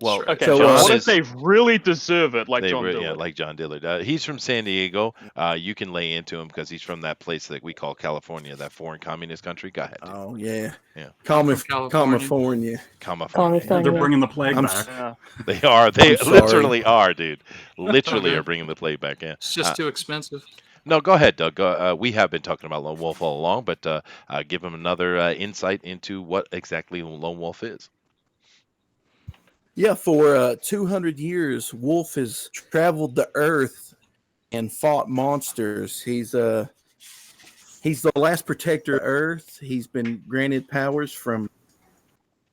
Well, Okay, So, John, what John if they really deserve it, like they John were, Dillard? yeah, like John Dillard. He's from San Diego. You can lay into him because he's from that place that we call California, that foreign communist country. Go ahead. Dude. Oh yeah, Yeah. California. California. California. They're bringing the plague I'm back. Yeah. They are. They I'm sorry. literally are, dude. Literally Okay. are bringing the plague back. Yeah. It's just too expensive. No, go ahead, Doug. We have been talking about Lone Wolf all along, but give him another insight into what exactly Lone Wolf is. Yeah, for 200 years, Wolf has traveled the earth and fought monsters. He's the last protector of Earth. He's been granted powers from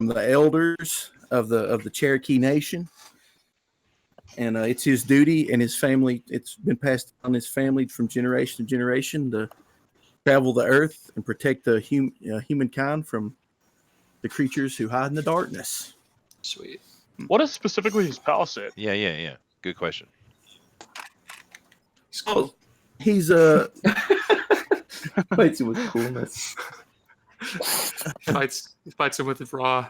the elders of the Cherokee Nation, and it's his duty and his family. It's been passed on his family from generation to generation to travel the earth and protect the humankind from the creatures who hide in the darkness. Sweet. What is specifically his power set? Yeah. Good question. It's cool. He's Fights him with coolness. Fights him with raw,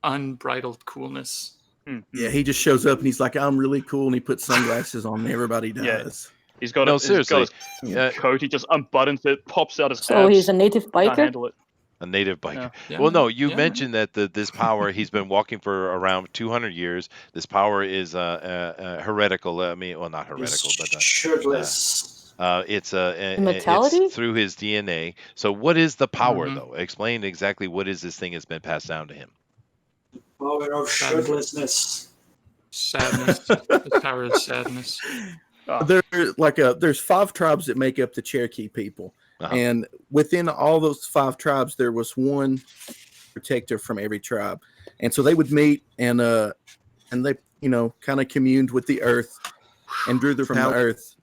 unbridled coolness. yeah, he just shows up and he's like, I'm really cool, and he puts sunglasses on, and everybody does. He's got No, he's got seriously. his coat. He just unbuttons it, pops out his So abs. he's a native Can't biker? handle it. A native biker. Yeah, Well, man. no, you Yeah, mentioned that this power, he's been walking for around 200 years. This power is heretical. I mean, well, not heretical, but shirtless. it's Immortality? it's through his DNA. So what is the power, Mhm. though? Explain exactly what is this thing that's been passed down to him. Power of shirtlessness. Sadness. The power of sadness. There's 5 tribes that make up the Cherokee people. Uh-huh. And within all those 5 tribes, there was one protector from every tribe. And so they would meet and they, kind of communed with the earth and drew their from the earth.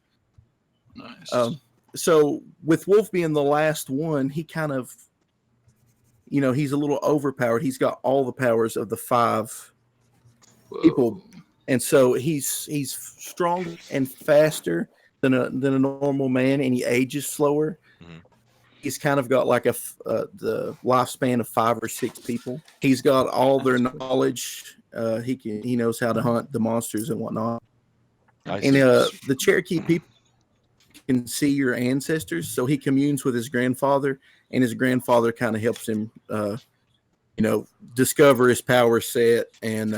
Nice. So with Wolf being the last one, he kind of, he's a little overpowered. He's got all the powers of the 5 people. And so he's stronger and faster than a normal man, and he ages slower. Mhm. He's kind of got like the lifespan of 5 or 6 people. He's got all their knowledge. He knows how to hunt the monsters and whatnot. I And see. the Cherokee people can see your ancestors, so he communes with his grandfather, and his grandfather kind of helps him, discover his power set and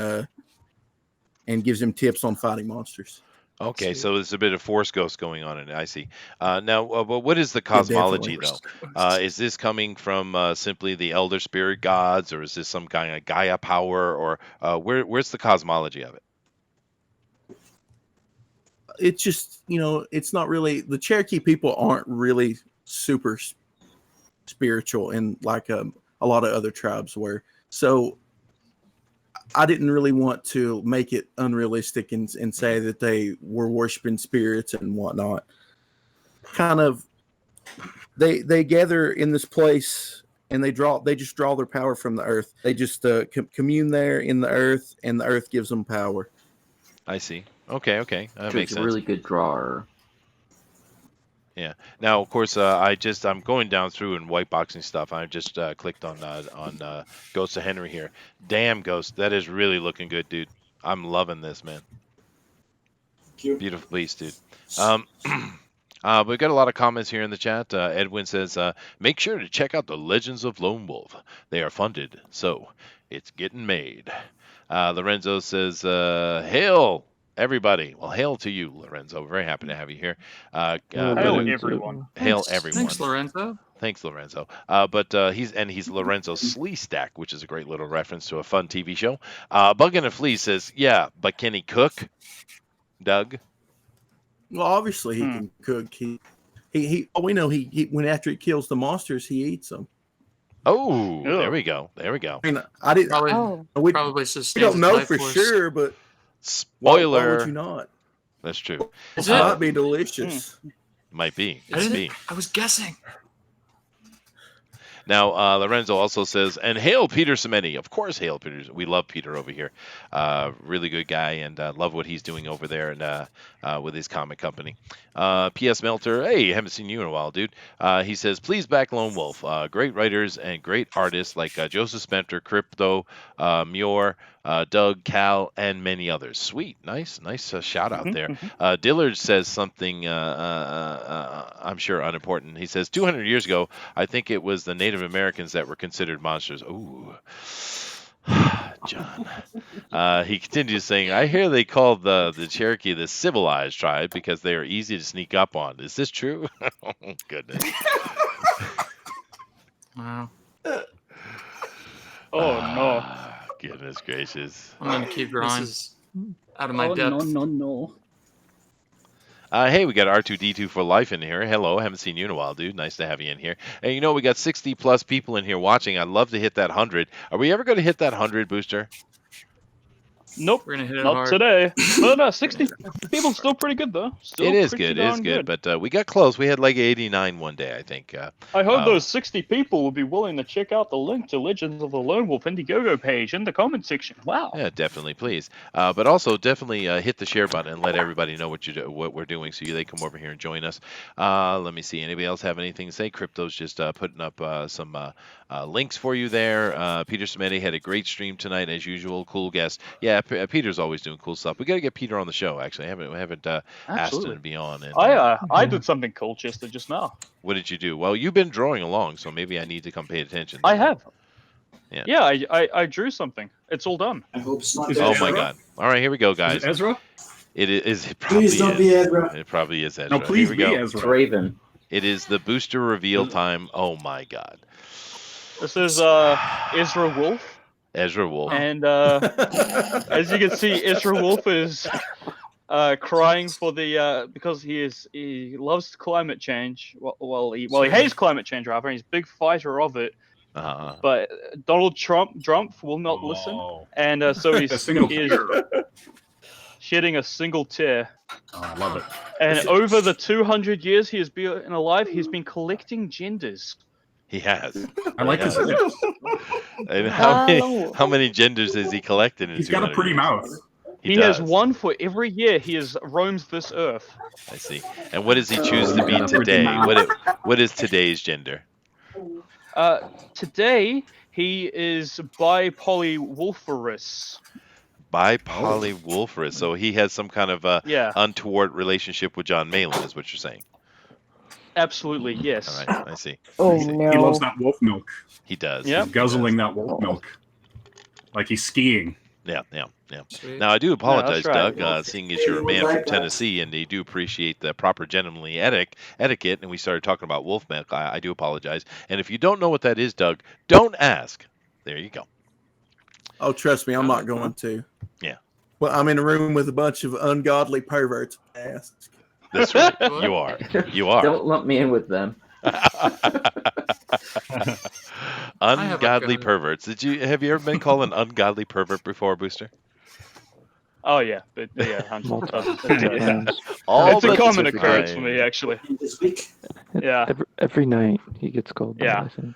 gives him tips on fighting monsters. Okay, Sweet. so there's a bit of Force Ghost going on in it. I see. Now, but what is the cosmology, though? Is this coming from simply the elder spirit gods, or is this some kind of Gaia power, or where's the cosmology of it? It's just, it's not really, the Cherokee people aren't really super spiritual and like a lot of other tribes were. So I didn't really want to make it unrealistic and say that they were worshiping spirits and whatnot. Kind of, they gather in this place and they just draw their power from the earth. They just commune there in the earth, and the earth gives them power. I see. Okay, that So makes he's a sense. really good drawer. Yeah. Now, of course, I'm going down through and white boxing stuff. I just clicked on Ghost of Henry here. Damn, Ghost, that is really looking good, dude. I'm loving this, man. Beautiful piece, dude. We've got a lot of comments here in the chat. Edwin says, make sure to check out the Legends of Lone Wolf. They are funded, so it's getting made. Lorenzo says, hail Everybody. Well, hail to you, Lorenzo. Very happy to have you here. Hail but everyone. hail Thanks. everyone. Thanks, Lorenzo. Thanks, Lorenzo. But he's Lorenzo Sleestack, which is a great little reference to a fun TV show. Bug and a Flea says, yeah, but can he cook? Doug? Well, obviously he can cook. He we know he when after he kills the monsters, he eats them. Oh, Ew. there we go. There we go. I mean, I didn't. Probably, Oh, we, probably we sustains don't his know life for force. sure, but why Spoiler. would you not? That's true. Is It it? might be delicious. Might be. Is Might it? be. I was guessing. Now, Lorenzo also says, and hail Peter Semetti. Of course, hail Peter. We love Peter over here. Really good guy, and love what he's doing over there and with his comic company. P.S. Melter, hey, haven't seen you in a while, dude. He says, please back Lone Wolf. Great writers and great artists like Joseph Spenter, Crypto, Muir, Doug, Cal, and many others. Sweet. Nice shout out there. Dillard says something, I'm sure unimportant. He says, 200 years ago, I think it was the Native Americans that were considered monsters. Ooh. John. He continues saying, I hear they called the Cherokee the civilized tribe because they are easy to sneak up on. Is this true? Oh, goodness. Wow. Oh no. Goodness gracious. I'm gonna keep drawing This out of my oh, depth. no. Hey, we got R2D2 for life in here. Hello, haven't seen you in a while, dude. Nice to have you in here. And you know, we got 60 plus people in here watching. I'd love to hit that 100. Are we ever going to hit that 100, Booster? Nope. We're gonna hit it Not hard. today. But no, 60 people still pretty good though. Still It is pretty good. It is darn good. But we got close. We had like 89 one day, I think. I hope those 60 people will be willing to check out the link to Legends of the Lone Wolf Indiegogo page in the comment section. Wow. Yeah, definitely, please. But also, definitely hit the share button and let everybody know what we're doing, so they come over here and join us. Let me see. Anybody else have anything to say? Crypto's just putting up some links for you there. Peter Semetti had a great stream tonight, as usual. Cool guest. Yeah, Peter's always doing cool stuff. We got to get Peter on the show. Actually, I haven't asked him Absolutely. to be on. And, I did something cool, Chester, just now. what did you do? Well, you've been drawing along, so maybe I need to come pay attention. I have. Yeah. Yeah, I drew something. It's all done. I hope it's not Is it Oh Ezra. my God! All right, here we go, Is guys. it Ezra? It is. It probably Please don't is. be Ezra. It probably is Ezra. No, please Here be we go. Ezra. Craven. It is the booster reveal time. Oh my God. This is Ezra Wolf. Ezra Wolf. And as you can see, Ezra Wolf is crying for the because he loves climate change. Well, he hates climate change rather. He's a big fighter of it. But Donald Trump will not listen, and so A he's single he is tear. shedding a single tear. Oh, I love it. And over the 200 years he has been alive, he's been collecting genders. He has. I like his Yeah. lips. And Oh. how many genders has he collected in He's got a 200 pretty years? mouth. He does. has one for every year he has roams this earth. I see. And what does he choose to be got a pretty today? mouth. What is today's gender? Today he is bipolywolferous. Bipolywolferous. So he has some kind of Yeah, untoward relationship with John Malin, is what you're saying. absolutely, yes. All right, I see. Oh I see. no. He loves that wolf milk. He does. Yep. He's guzzling that wolf milk. Like he's skiing. Yeah. Sweet. Now, I do apologize, right. Doug, seeing as you're a man from Tennessee, and they do appreciate the proper gentlemanly etiquette, and we started talking about wolf milk. I do apologize. And if you don't know what that is, Doug, don't ask. There you go. Oh, trust me, I'm not going to. Yeah. Well, I'm in a room with a bunch of ungodly perverts. Ask. That's right. You are. You are. Don't lump me in with them. Ungodly gun. perverts. Have you ever been called an ungodly pervert before, Booster? Oh yeah, but yeah, Multiple yeah. times. All It's a the common time. occurrence for me, actually. This week. Yeah. Every night he gets called that, Yeah. I think.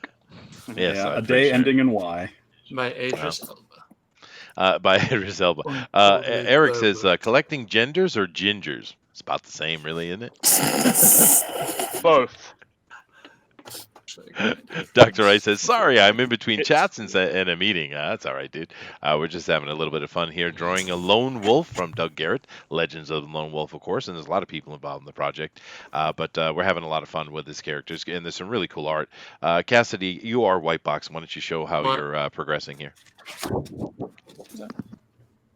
Yes, Yeah, I'm a pretty day sure. ending in Y. By Idris Elba. By Idris Elba. Eric says, collecting genders or gingers? It's about the same, really, isn't it? Both. Dr. Rice says, sorry, I'm in between chats and a meeting. That's all right, dude. We're just having a little bit of fun here, drawing a lone wolf from Doug Garrett, Legends of the Lone Wolf, of course, and there's a lot of people involved in the project. But we're having a lot of fun with his characters, and there's some really cool art. Cassidy, you are White Box. Why don't you show how What? you're progressing here?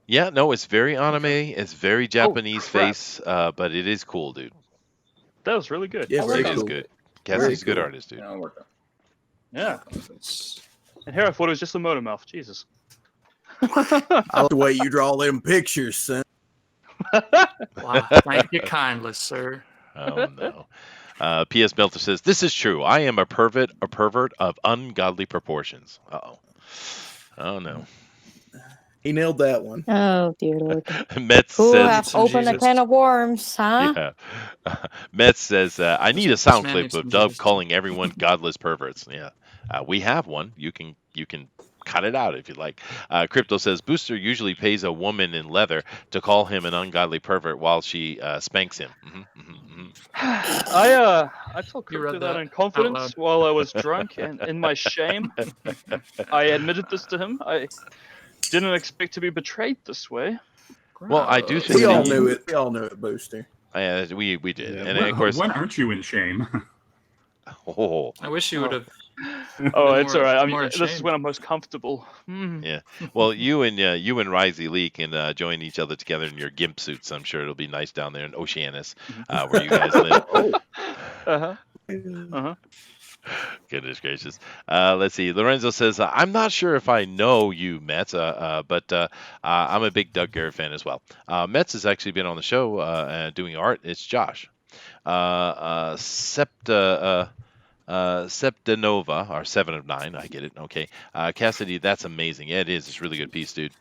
Yeah, no, it's very anime. It's very Japanese crap. face, but it is cool, dude. That was really good. Yeah, I'll very It work is on cool. good. Very Cassie's a good cool. artist, dude. Yeah, I'll work on Yeah. It's- And here I thought it was just a motor mouth. Jesus. I like the way you draw them pictures, son. Wow, thank you kindly, sir. Oh no. P.S. Melter says, "This is true. I am a pervert of ungodly proportions." Uh-oh. Oh no. He nailed that one. Oh dear Lord. Metz Who says, have some opened a Jesus. can of worms, huh? yeah. Metz says, "I need a sound man clip needs of some Doug Jesus. calling everyone godless perverts." Yeah. We have one. You can cut it out if you like. Crypto says, "Booster usually pays a woman in leather to call him an ungodly pervert while she spanks him." I told You Crypto read that that in out confidence loud. while I was drunk, and in my shame, I admitted this to him. I didn't expect to be betrayed this way. Well, I do think We all that knew it. We all knew it, Booster. we did, Yeah, and of course, when aren't you in shame? oh, I wish you would have. Oh, been it's more- all right. I mean, more this is ashamed. when I'm most comfortable. Hmm. yeah. Well, you and Risey Lee can join each other together in your gimp suits. I'm sure it'll be nice down there in Oceanus, where you guys live. Uh-huh. Uh-huh. Goodness gracious. Let's see. Lorenzo says, "I'm not sure if I know you, Metz, but I'm a big Doug Garrett fan as well. Metz has actually been on the show doing art. It's Josh. Septanova, or 7 of 9. I get it. Okay. Cassidy, that's amazing. Yeah, it is. It's a really good piece, dude.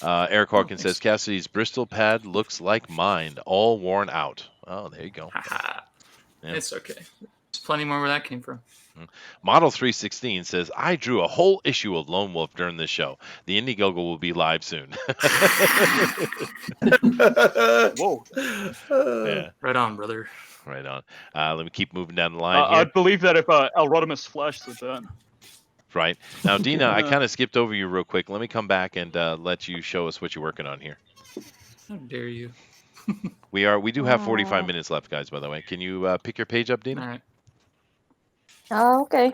Eric Hawkins says, "Cassidy's Bristol pad looks like mine, all worn out." Oh, there you go. Haha. Yeah. It's okay. There's plenty more where that came from. Model 316 says, "I drew a whole issue of Lone Wolf during this show. The Indiegogo will be live soon." Whoa. Yeah, Right on, brother. right on. Let me keep moving down the line here. I'd believe that if Rodimus flashed the burn. Right. Now, Dina, I kind of skipped over you real quick. Let me come back and let you show us what you're working on here. How dare you? We do have 45 minutes left, guys, by the way. Can you pick your page up, Dina? All right. Oh, okay.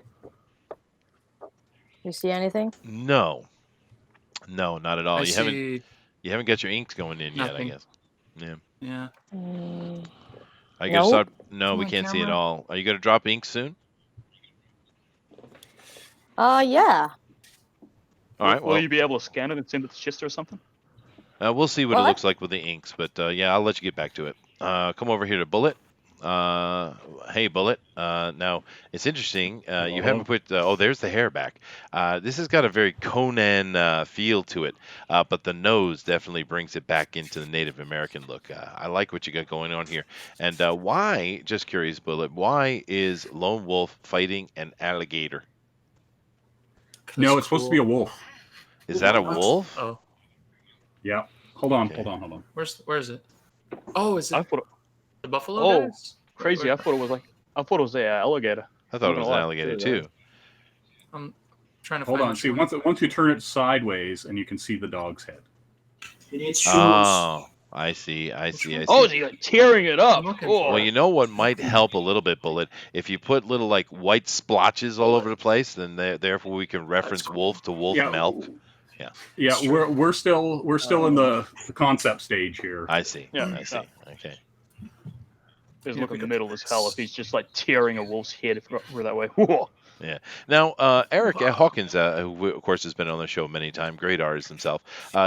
You see anything? No, not at all. I You haven't see. got your inks going in Nothing. yet, I guess. Yeah. Yeah. Are you gonna Nope. start? No, Come we on, can't see it camera. all. Are you gonna drop ink soon? Yeah. All right. Will Well, you be able to scan it and send it to Chester or something? we'll see what it What? looks like with the inks, but yeah, I'll let you get back to it. Come over here to Bullet. Hey, Bullet. Now it's interesting. You haven't put. Oh, there's the hair back. This has got a very Conan feel to it, but the nose definitely brings it back into the Native American look. I like what you got going on here. And why? Just curious, Bullet. Why is Lone Wolf fighting an alligator? No, it's supposed to be a wolf. Is that a wolf? Oh, Yeah. Hold on. Okay. Hold on. where is it? Oh, is I it thought the buffalo? Oh, guys? crazy. I thought it was the alligator. I thought it Not was gonna an lie. alligator too. I'm trying to Hold find on. which See, one. once you turn it sideways, and you can see the dog's head. He needs shoes. Oh, I see. Oh, is he like tearing it up? I'm looking Oh. Well, you know what might help a little bit, Bullet? If you put little like white splotches all over the place, then therefore we can reference cool. wolf to wolf Yeah. milk. Yeah, we're still in the concept stage here. I see. Yeah, I see. Okay. He's Yeah, looking we got middle the- as hell if he's just like tearing a wolf's head if we're that way. Whoa. Now, Eric Hawkins, who of course has been on the show many times, great artist himself.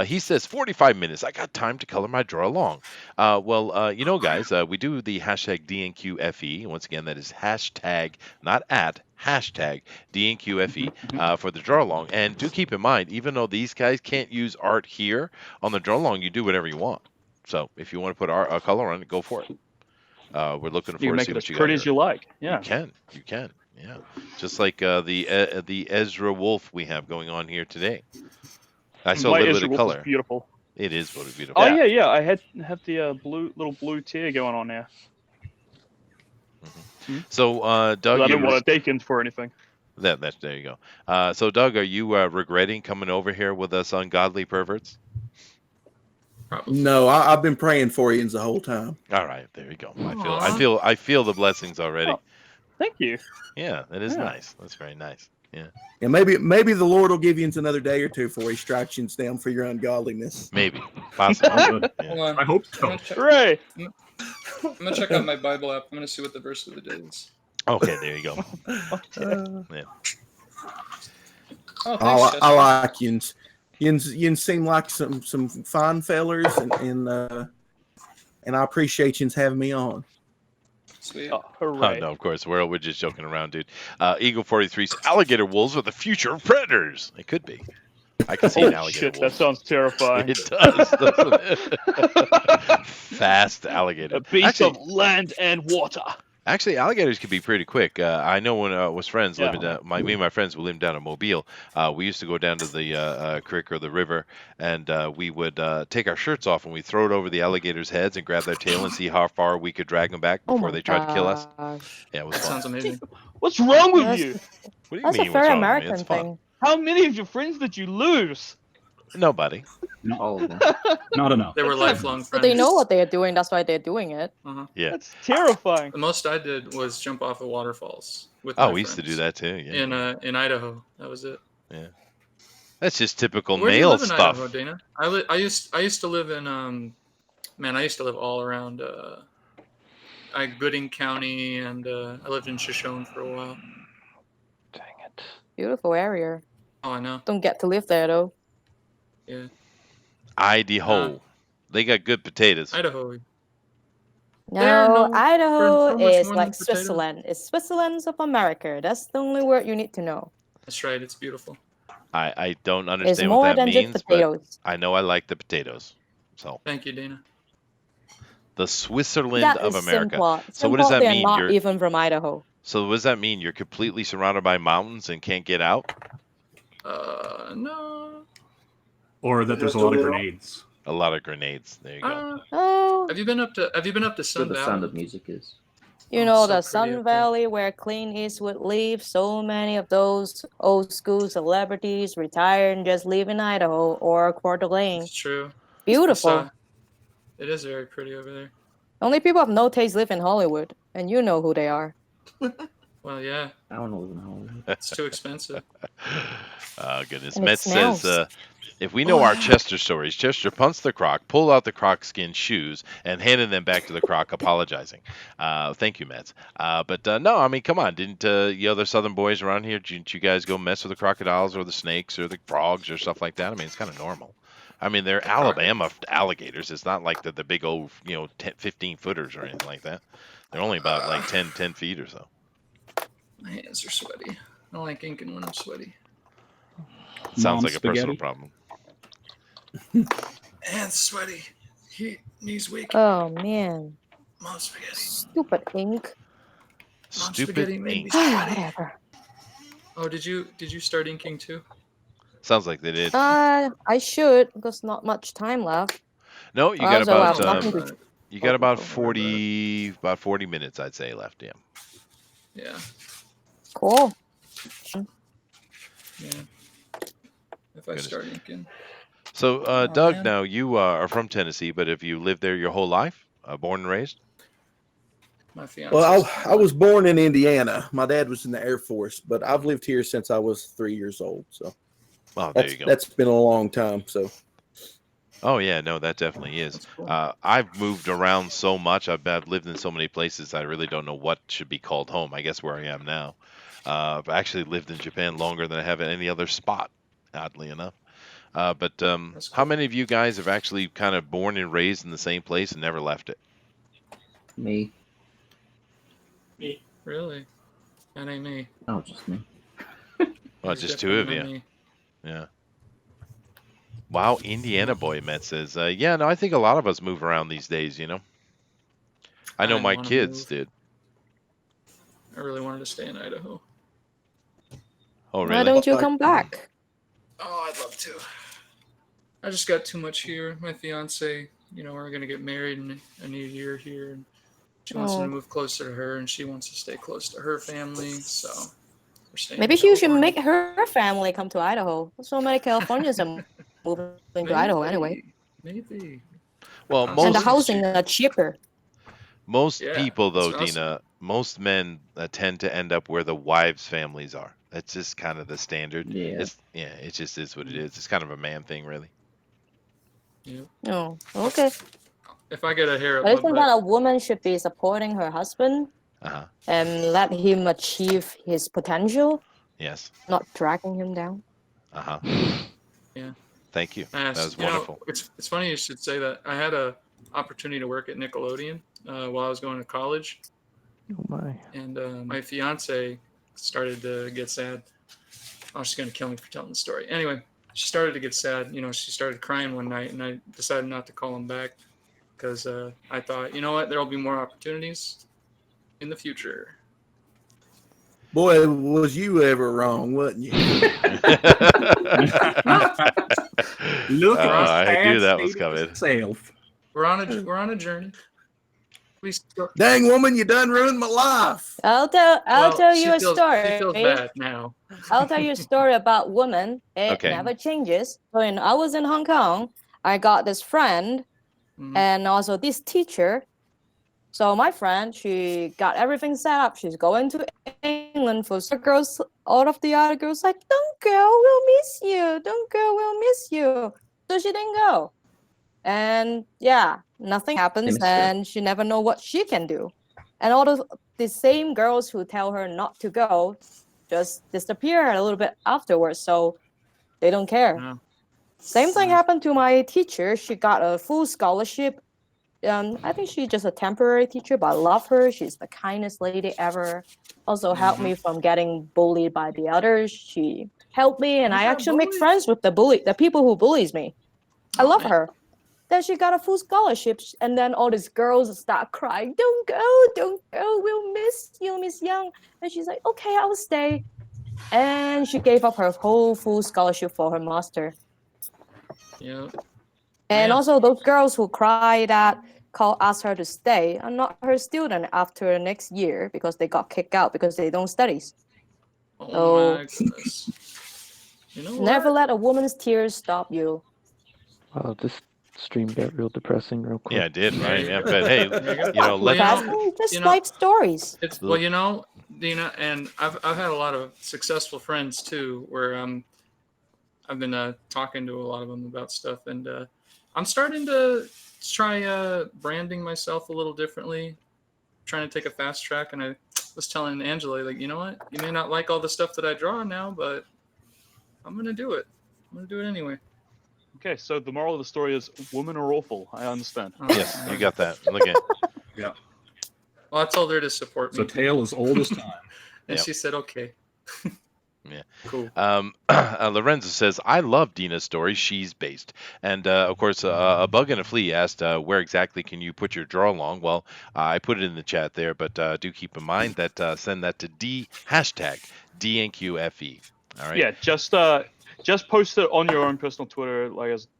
He says 45 minutes. I got time to color my draw along. Well, you know, guys, we do the hashtag DNQFE. Once again, that is hashtag, not at, hashtag DNQFE for the draw along. And do keep in mind, even though these guys can't use art here on the draw along, you do whatever you want. So if you want to put a color on it, go for it. We're looking You forward can to make see it as what you got pretty here. as you like. Yeah. You can. Yeah, just like the Ezra Wolf we have going on here today. I saw a My little Ezra bit of Wolf is color. beautiful. It is really beautiful. Oh yeah. I have the little blue tear going on there. So, Doug, I didn't you want to take in for anything. there you go. So, Doug, are you regretting coming over here with us ungodly perverts? Probably. No, I've been praying for you the whole time. All right, there you go. Aw. I feel the blessings already. Oh, thank you. Yeah, that is Yeah. nice. That's very nice. And maybe the Lord will give you another day or two before he strikes you down for your ungodliness. Maybe, possibly. Hold on. I hope I'm so. gonna check, Ray. I'm gonna check out my Bible app. I'm gonna see what the verse of the day is. Okay, there you go. Okay. Oh, thanks, I Chester. like yins. Yins seem like some fine fellers, and I appreciate yins having me on. Sweet. Oh, Oh, hooray. no, of course. We're just joking around, dude. Eagle 43's alligator wolves are the future of predators. It could be. I can see an Oh alligator shit, that wolf. sounds terrifying. It does, doesn't it? Fast alligator. A beast Actually, of land and water. Actually, alligators can be pretty quick. I know when I was friends Yeah. living, me and my friends were living down in Mobile. We used to go down to the creek or the river, and we would take our shirts off and we throw it over the alligators' heads and grab their tail and see how far we could drag them back Oh before my they tried to kill us. gosh. Yeah, it was That fun. sounds amazing. What's wrong with That's, you? What do you that's mean? a What's very wrong with me? It's American fun. thing. How many of your friends did you lose? Nobody. All of them. Not enough. They were lifelong But friends. they know what they are doing. That's why they're doing it. Yeah. That's terrifying. The most I did was jump off of waterfalls with Oh, my we used to do friends that too. Yeah. in Idaho. That was it. That's just typical Where do you male live in stuff. Idaho, Dana? I used to live in man, I used to live all around Gooding County, and I lived in Shoshone for a while. Dang it. Beautiful area. Oh, I know. Don't get to live there though. Yeah, Idaho. They got good potatoes. Idaho. No, known for Idaho so much is more like than potatoes. Switzerland. It's Switzerland of America. That's the only word you need to know. That's right. It's beautiful. I don't It's understand more what that than means, just but potatoes. I know I like the potatoes. So Thank you, Dana. the Switzerland That of is America. simple. So what does that They're mean? not even from Idaho. So what does that mean? You're completely surrounded by mountains and can't get out? No. Or that there's a lot of grenades. A lot of grenades. There you go. Oh, Have you been up to Where Sun the Valley? sound of music is. you Oh, know so the pretty Sun up there. Valley where Clint Eastwood lived. So many of those old school celebrities retire and just live in Idaho or Coeur d'Alene. It's true. Beautiful. It is very pretty over there. Only people of no taste live in Hollywood, and you know who they are. Well, yeah, I don't know live in Hollywood. it's too expensive. Oh, goodness. And it Met says, smells. if we know our Chester stories, Chester punts the croc, pulled out the croc skin shoes, and handed them back to the croc, apologizing. Thank you, Mets. But no, I mean, come on. Didn't the other Southern boys around here, didn't you guys go mess with the crocodiles or the snakes or the frogs or stuff like that? I mean, it's kind of normal. I mean, they're Alabama alligators. It's not like the big old, 10, 15 footers or anything like that. They're only about like 10 feet or so. My hands are sweaty. I don't like inking when I'm sweaty. Sounds Mom like a personal spaghetti. problem. Hands sweaty. Knees weak. Oh man, Mom spaghetti. stupid ink. Mom Stupid spaghetti made me ink. sweaty. Whatever. Oh, did you start inking too? Sounds like they did. I should because not much time left. No, you got Also, about I'm nothing to- you got about Don't worry 40 minutes, I'd say, left. Yeah. Yeah. Cool. Yeah. If I Goodness. start inking. So, Oh, Doug, man. now you are from Tennessee, but have you lived there your whole life? Born and raised? My fiance. Well, I was born in Indiana. My dad was in the Air Force, but I've lived here since I was 3 years old. So Oh, there you go. that's been a long time. So Oh, yeah, no, that definitely is. That's cool. I've moved around so much. I've lived in so many places. I really don't know what should be called home. I guess where I am now. I've actually lived in Japan longer than I have in any other spot, oddly enough. But That's how cool. many of you guys have actually kind of born and raised in the same place and never left it? Me? Really? That ain't me. Oh, just me. Well, He's just two of definitely you. not me. Yeah. Wow, Indiana boy, Matt says. Yeah, no, I think a lot of us move around these days, I know didn't my wanna kids move. did. I really wanted to stay in Idaho. Oh, Why really? don't you come back? Oh, I'd love to. I just got too much here. My fiance, we're gonna get married in a new year here, and she wants Oh. to move closer to her, and she wants to stay close to her family. So we're staying. Maybe in you should California. make her family come to Idaho. So many Californians are moving to Idaho anyway, Maybe. Well, And and the most housing are cheaper. most Yeah, people, though, that's awesome. Dina, most men tend to end up where the wives' families are. That's just kind of the standard. Yeah. It just is what it is. It's kind of a man thing, really. Yeah. Oh, okay. If I get a hair up But my isn't butt, that a woman should be supporting her husband Uh-huh. and let him achieve his potential, Yes. not dragging him down? Uh-huh. Yeah. Thank you. I That asked- was you know, wonderful. it's funny you should say that. I had a opportunity to work at Nickelodeon while I was going to college, Oh my. and my fiance started to get sad. Oh, she's gonna kill me for telling the story. Anyway, she started to get sad. You know, she started crying one night, and I decided not to call him back because I thought, you know what, there will be more opportunities in the future. Boy, was you ever wrong, wasn't you? Look at the I sad knew that was state of coming. itself. We're on a journey. Please. Dang woman, you done ruined my life. I'll tell you a story. She feels bad now. I'll tell you a story about women. It Okay. never changes. So when I was in Hong Kong, I got this friend Mhm. and also this teacher. So my friend, she got everything set up. She's going to England for the girls. All of the other girls like, don't go, we'll miss you. Don't go, we'll miss you. So she didn't go. And yeah, nothing happens, miss her. and she never know what she can do. And all the same girls who tell her not to go just disappear a little bit afterwards. So they don't care. Yeah. Same thing happened to my teacher. She got a full scholarship. I think she's just a temporary teacher, but I love her. She's the kindest lady ever. Also helped me from getting bullied by the others. She helped me, and I actually make friends with the people who bullies me. I love her. Then she got a full scholarship, and then all these girls start crying, don't go, we'll miss you, Miss Young. And she's like, okay, I will stay. And she gave up her whole full scholarship for her master. Yeah. And Man. also those girls who cry that asked her to stay are not her student after next year because they got kicked out because they don't study. Oh So my goodness. You know never what? let a woman's tears stop you. Wow, this stream got real depressing real quick. Yeah, it did, There right? you Yeah, go. but hey, There you go. you know, Well, let's Just you know, life stories. It's well, you know, Dina, and I've had a lot of successful friends too, where I've been talking to a lot of them about stuff, and I'm starting to try branding myself a little differently, trying to take a fast track. And I was telling Angela, like, you know what, you may not like all the stuff that I draw now, but I'm gonna do it. I'm gonna do it anyway. Okay, so the moral of the story is women are awful. I understand. Oh, Yes, you got that. Look at Yeah. Well, I told her to support me, So tale as old as time. and Yep. she said, "Okay." Yeah. Cool. Lorenzo says, I love Dina's story. She's based. And of course, a bug and a flea asked, where exactly can you put your draw along? Well, I put it in the chat there, but do keep in mind that send that to hashtag DNQFE. All right. Yeah, just post it on your own personal Twitter,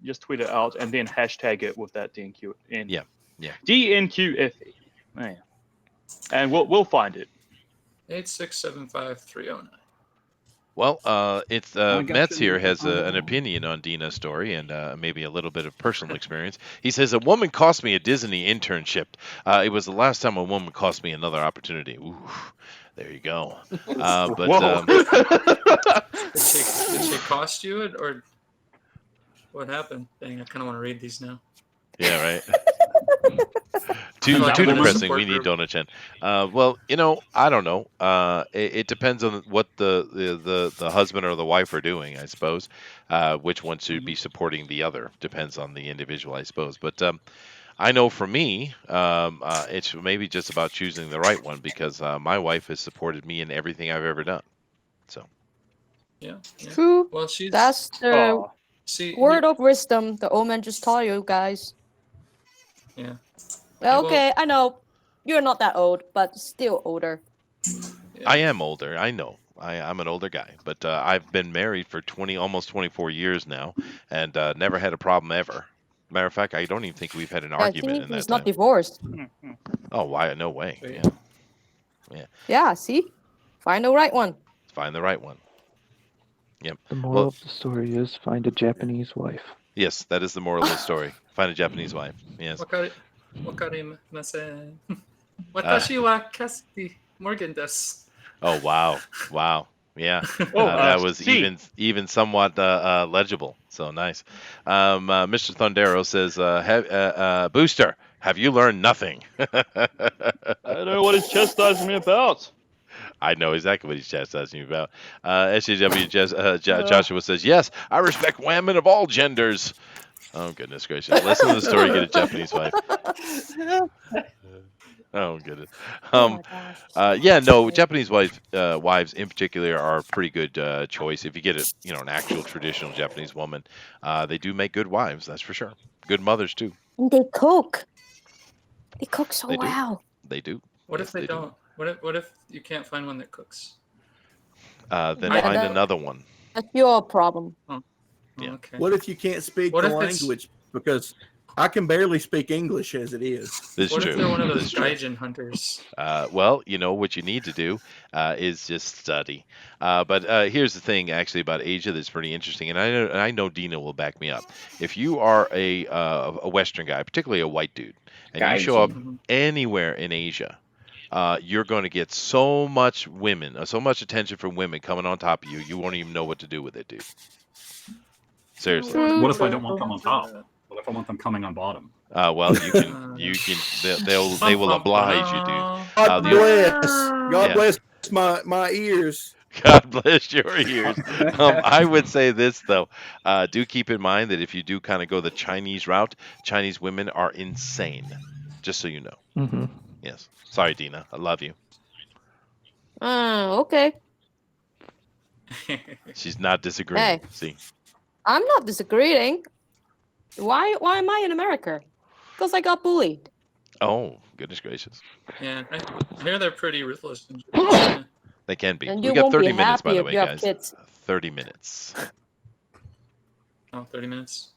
just tweet it out and then hashtag it with that DNQ. Yeah. DNQFE. Yeah. And we'll find it. 8675309. Well, it's I got Metz you. here has an opinion on Dina's story and maybe a little bit of personal experience. He says, a woman cost me a Disney internship. It was the last time a woman cost me another opportunity. Ooh, there you go. But Whoa. Did she cost you it, or what happened? Dang, I kind of want to read these now. yeah, right. Too Like too a woman depressing. support We need group. Donut Chen. Well, you know, I don't know. It depends on what the husband or the wife are doing, I suppose. Which one should be supporting the other depends on the individual, I suppose. But I know for me, it's maybe just about choosing the right one because my wife has supported me in everything I've ever done. So Yeah. True. Well, she's That's the Oh, see word of wisdom the old man just taught you guys. Yeah. Well, Well- okay, I know you're not that old, but still older. I am older. I know. I'm an older guy, but I've been married for almost 24 years now, and never had a problem ever. Matter of fact, I don't even think we've had an argument in that He's not time. divorced. Oh, why? No way. Wait. Yeah. Yeah, see? Find the right one. Find the right one. Yep. The moral Well, of the story is find a Japanese wife. yes, that is the moral of the story. Find a Japanese wife. Yes. Wakarimasen. Watashi wa Cassidy Morgan desu. Oh, wow. Wow. Yeah, Oh, that was C. even somewhat legible. So nice. Mr. Thundero says, Booster, have you learned nothing? I don't know what he's chastising me about. I know exactly what he's chastising you about. SJW Joshua says, yes, I respect women of all genders. Oh, goodness gracious. Listen to the story, get a Japanese wife. Oh, goodness. Oh my gosh. Yeah, no, Japanese wives in particular are a pretty good choice. If you get an actual traditional Japanese woman, they do make good wives, that's for sure. Good mothers, too. And they cook. They cook so They do. well. They do. What Yes, if they do. don't? What if you can't find one that cooks? Then Yeah, find that- another one. That's your problem. Oh, Yeah. okay. What if you can't speak What the if it's- language? Because I can barely speak English as it is. This is What true. if they're one of This those is true. gaijin hunters? Well, what you need to do is just study. But here's the thing, actually, about Asia that's pretty interesting, and I know Dina will back me up. If you are a Western guy, particularly a white dude, and you show up Mhm. anywhere in Asia, you're going to get so much so much attention from women coming on top of you. You won't even know what to do with it, dude. Seriously. True, What if I true. don't want them on top? What if I want them coming on bottom? Well, you can. They will oblige you, dude. God the- bless. God Yeah. bless my ears. God bless your ears. I would say this though, do keep in mind that if you do kind of go the Chinese route, Chinese women are insane. Just so you know. Mm-hmm. Yes. Sorry, Dina. I love you. Okay. She's not disagreeing. Hey. See. I'm not disagreeing. Why am I in America? Because I got bullied. Oh, goodness gracious. Yeah, I hear they're pretty ruthless. In China. They can be. And We you got won't 30 be minutes, by happy the if way, you have guys. kids. 30 minutes. Oh, 30 minutes.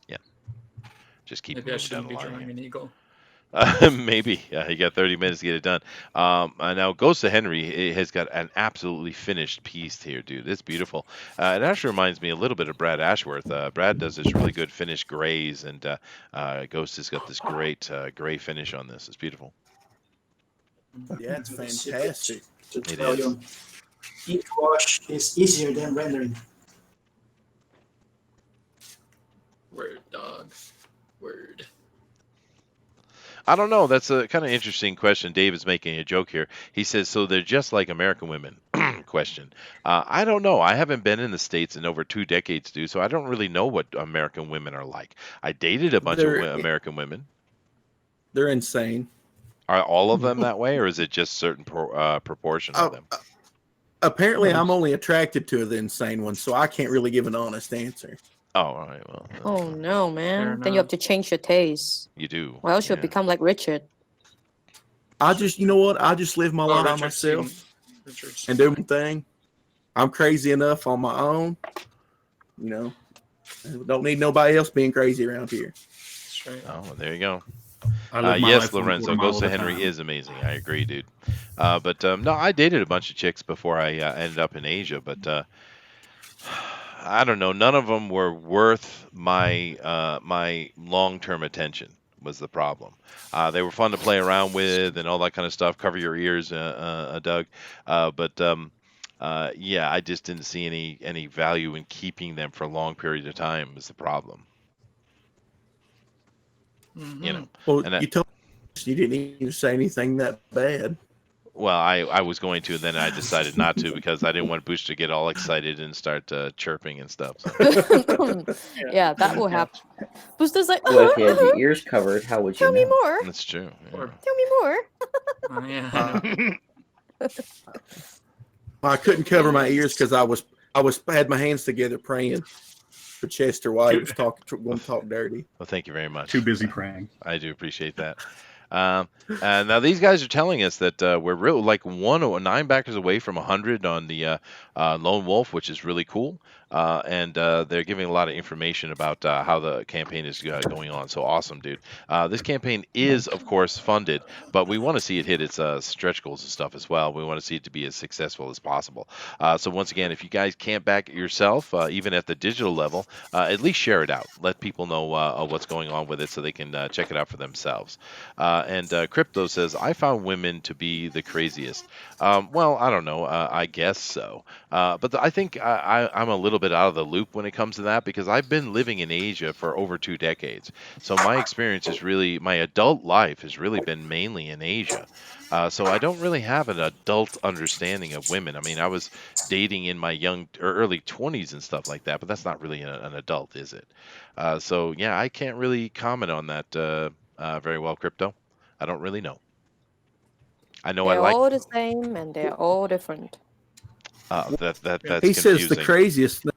Just keep Maybe I moving down shouldn't the be line drawing here. an eagle. Maybe. You got 30 minutes to get it done. And now Ghost of Henry has got an absolutely finished piece here, dude. It's beautiful. It actually reminds me a little bit of Brad Ashworth. Brad does this really good finished grays, and Ghost has got this great gray finish on this. It's beautiful. Yeah, it's fantastic. To It tell is. you, ink wash is easier than rendering. Word, dog. Word. I don't know. That's a kind of interesting question. Dave is making a joke here. He says, so they're just like American women? Question. I don't know. I haven't been in the States in over 2 decades, dude, so I don't really know what American women are like. I dated a bunch of American women. They're insane. Are all of them that way, or is it just certain proportion of them? Apparently, I'm only attracted to the insane ones, so I can't really give an honest answer. Oh, all right. Well, Oh no, Fair man. Then you have to change your taste. you do. Or else you'll yeah. become like Richard. I just, you know what? I just live my life by Richard myself Seaman. Richard's and do my thing. I'm crazy enough on my own. You know, don't need nobody else being crazy around here. That's right. Oh, well, there you go. I live my Yes, life 1/4 Lorenzo, mile Ghost at of a Henry time. is amazing. I agree, dude. But no, I dated a bunch of chicks before I ended up in Asia, but I don't know. None of them were worth my long-term attention. Was the problem. They were fun to play around with and all that kind of stuff. Cover your ears, Doug. Yeah, I just didn't see any value in keeping them for a long period of time. Was the problem. Mhm. You know. Well, And that- you told us you didn't even say anything that bad. Well, I was going to, and then I decided not to because I didn't want Booster to get all excited and start chirping and stuff. So. Yeah, that will happen. Booster's like, Well, if you had your ears covered, how would you tell me know? more. That's true. Yeah. Or- Tell me more. Oh, yeah, I know. I couldn't cover my ears because I had my hands together praying for Chester while he was going to talk dirty. Well, thank you very much. Too busy praying. I do appreciate that. And now these guys are telling us that we're real like 9 backers away from 100 on the Lone Wolf, which is really cool. and they're giving a lot of information about how the campaign is going on. So awesome, dude. This campaign is, of course, funded, but we want to see it hit its stretch goals and stuff as well. We want to see it to be as successful as possible. So once again, if you guys can't back it yourself, even at the digital level, at least share it out. Let people know what's going on with it so they can check it out for themselves. And Crypto says, I found women to be the craziest. Well, I don't know. I guess so. But I think I'm a little bit out of the loop when it comes to that because I've been living in Asia for over 2 decades. So my experience is really, my adult life has really been mainly in Asia. So I don't really have an adult understanding of women. I mean, I was dating in my young or early 20s and stuff like that, but that's not really an adult, is it? So yeah, I can't really comment on that very well, Crypto. I don't really know. I know I They're like all the same and they're all different. that's He says the confusing. craziest thing.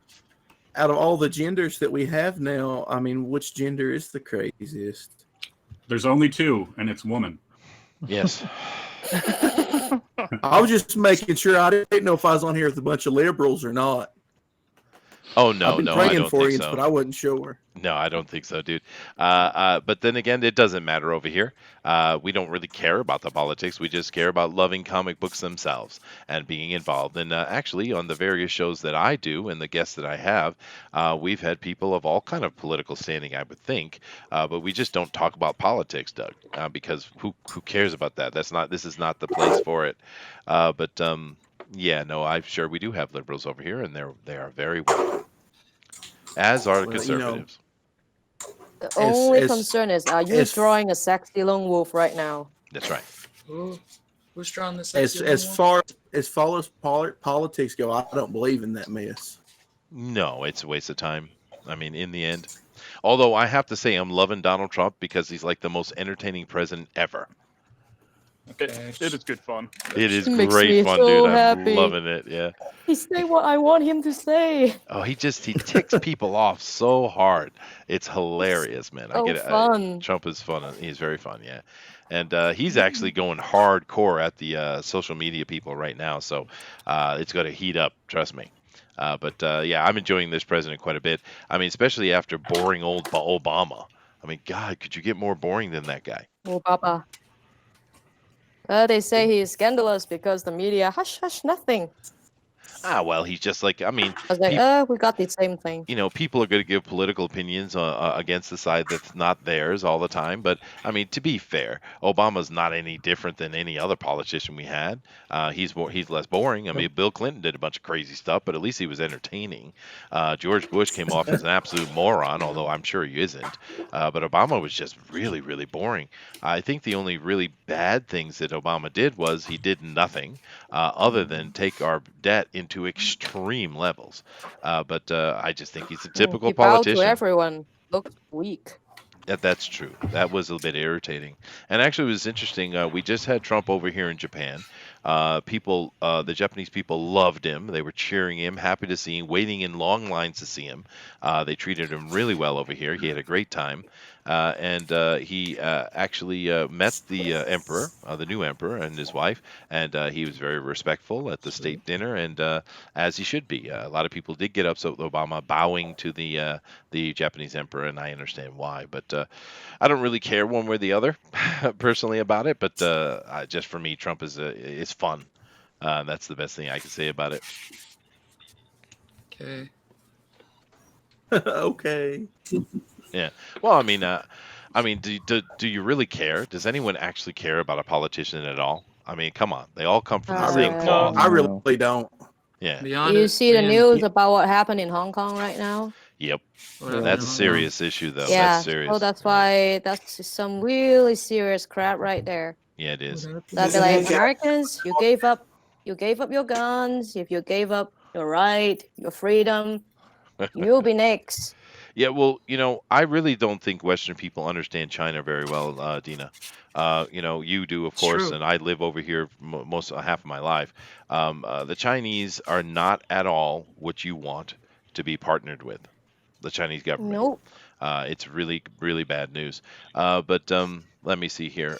Out of all the genders that we have now, I mean, which gender is the craziest? There's only two, and it's woman. Yes. I was just making sure. I didn't know if I was on here with a bunch of liberals or not. Oh no, I've been no, I praying don't for think you, so. but I wasn't sure. No, I don't think so, dude. But then again, it doesn't matter over here. We don't really care about the politics. We just care about loving comic books themselves and being involved. And actually, on the various shows that I do and the guests that I have, we've had people of all kind of political standing, I would think. But we just don't talk about politics, Doug, because who cares about that? This is not the place for it. But yeah, no, I'm sure we do have liberals over here, and they are very welcome, as are Well, conservatives. The only as- concern is, are you as- drawing a sexy lone wolf right now? That's right. Who's drawing this? As far as politics go, I don't believe in that mess. No, it's a waste of time. I mean, in the end. Although I have to say, I'm loving Donald Trump because he's like the most entertaining president ever. It is good fun. It is Makes great me fun, so dude. I'm happy. loving it. Yeah. He say what I want him to say. Oh, he ticks people off so hard. It's hilarious, man. I So get it. fun. Trump is fun. He's very fun, yeah. And he's actually going hardcore at the social media people right now, so it's going to heat up. Trust me. But yeah, I'm enjoying this president quite a bit. I mean, especially after boring old Obama. I mean, God, could you get more boring than that guy? Oh, Papa. They say he is scandalous because the media hush nothing. Well, he's just like, I mean, I was like, we got the same thing. you know, people are going to give political opinions against the side that's not theirs all the time. But I mean, to be fair, Obama's not any different than any other politician we had. He's less boring. I mean, Bill Clinton did a bunch of crazy stuff, but at least he was entertaining. George Bush came off as an absolute moron, although I'm sure he isn't. But Obama was just really, really boring. I think the only really bad things that Obama did was he did nothing other than take our debt into extreme levels. But I just think he's a typical He bowed politician. to everyone. Looked weak. That's true. That was a bit irritating. And actually, it was interesting. We just had Trump over here in Japan. The Japanese people loved him. They were cheering him, happy to see him, waiting in long lines to see him. They treated him really well over here. He had a great time. And he actually met the emperor, the new emperor, and his wife. And he was very respectful at the state dinner, and as he should be. A lot of people did get upset with Obama bowing to the Japanese emperor, and I understand why. But I don't really care one way or the other, personally, about it. But just for me, Trump is fun. That's the best thing I can say about it. Okay. Okay. Yeah. Well, I mean, do you really care? Does anyone actually care about a politician at all? I mean, come on. They all come from the same cloth. I really don't. Yeah. Beyond You it, see the man, news about what happened in Hong Kong right now? Yep. what happened That's a in Hong serious issue, though. Yeah, That's serious. so that's why that's some really serious crap right there. Yeah, it is. That'd be like, Americans, you gave up your guns, if you gave up your right, your freedom, you'll be next. Yeah, well, I really don't think Western people understand China very well, Dina. You do, of It's course, true. and I live over here half of my life. The Chinese are not at all what you want to be partnered with, the Chinese government. Nope. It's really, really bad news. But let me see here.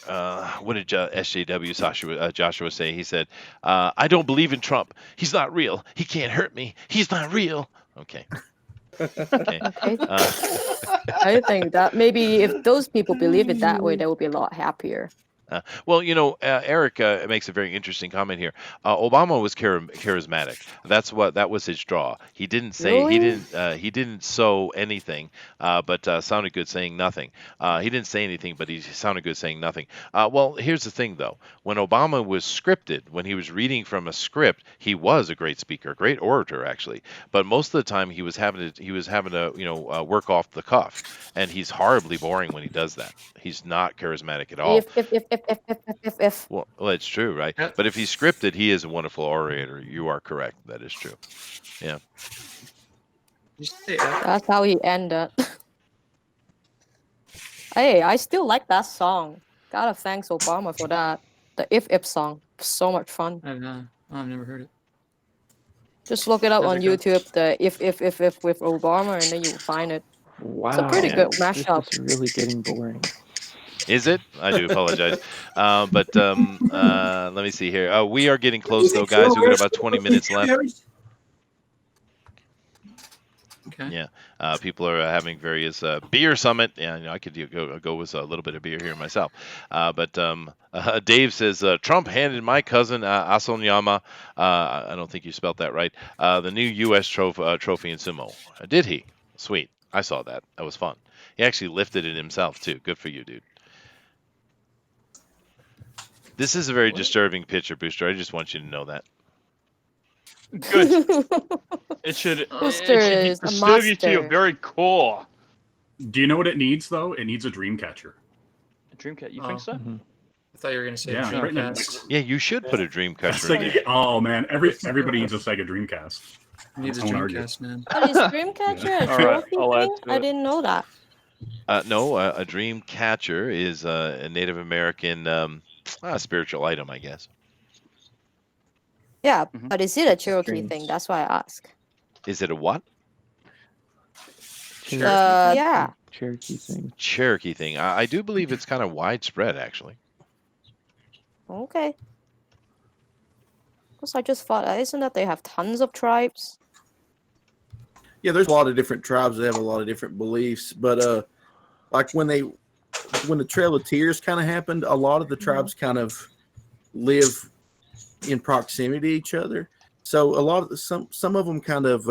What did SJW Joshua say? He said, I don't believe in Trump. He's not real. He can't hurt me. He's not real. Okay. Okay. Okay. Uh, I think that maybe if those people believe it that way, they will be a lot happier. well, Eric makes a very interesting comment here. Obama was charismatic. That was his draw. He didn't say Really? he didn't sow anything, but sounded good saying nothing. He didn't say anything, but he sounded good saying nothing. Well, here's the thing though. When Obama was scripted, when he was reading from a script, he was a great speaker, a great orator actually. But most of the time he was having to work off the cuff, and he's horribly boring when he does that. He's not charismatic at all. If. Well, it's true, right? Yep. But if he's scripted, he is a wonderful orator. You are correct. That is true. Yeah. You say F? That's how he ended. Hey, I still like that song. Gotta thanks Obama for that. The If song. So much fun. I've never heard it. Just look it up How's on it go? YouTube, the If with Obama, and then you'll find it. Wow. It's a pretty Yeah. good This mashup. is really getting boring. Is it? I do apologize. Let me see here. We are getting close, though, guys. We've got about 20 minutes left. Okay. Yeah. People are having various beer summit. Yeah, I could go with a little bit of beer here myself. Dave says Trump handed my cousin Asonyama. I don't think you spelled that right. The new U.S. trophy in sumo. Did he? Sweet. I saw that. That was fun. He actually lifted it himself too. Good for you, dude. This is a very disturbing picture, Booster. I just want you to know that. Good. It should Booster is a disturb you to your monster. very core. Do you know what it needs though? It needs a dream catcher. Dreamcat, you Oh. think so? Mhm. I thought you were gonna say Yeah, right now. Dreamcast. Yeah, you should put a dream catcher in there. Sega, oh man, everybody needs a Sega Dreamcast. Needs a I won't argue. Dreamcast, man. But is Dreamcatcher a All right, trophy I'll add thing? to I it. didn't know that. No, a dream catcher is a Native American spiritual item, I guess. Yeah, Mhm. but is it a Cherokee Dreams. thing? That's why I ask. Is it a what? Yeah. Cherokee thing. Cherokee thing. I do believe it's kind of widespread, actually. Okay. Because I just thought, isn't that they have tons of tribes? Yeah, there's a lot of different tribes that have a lot of different beliefs, but like when the Trail of Tears kind of happened, a lot of the tribes kind of live in proximity to each other. So a lot of some of them kind of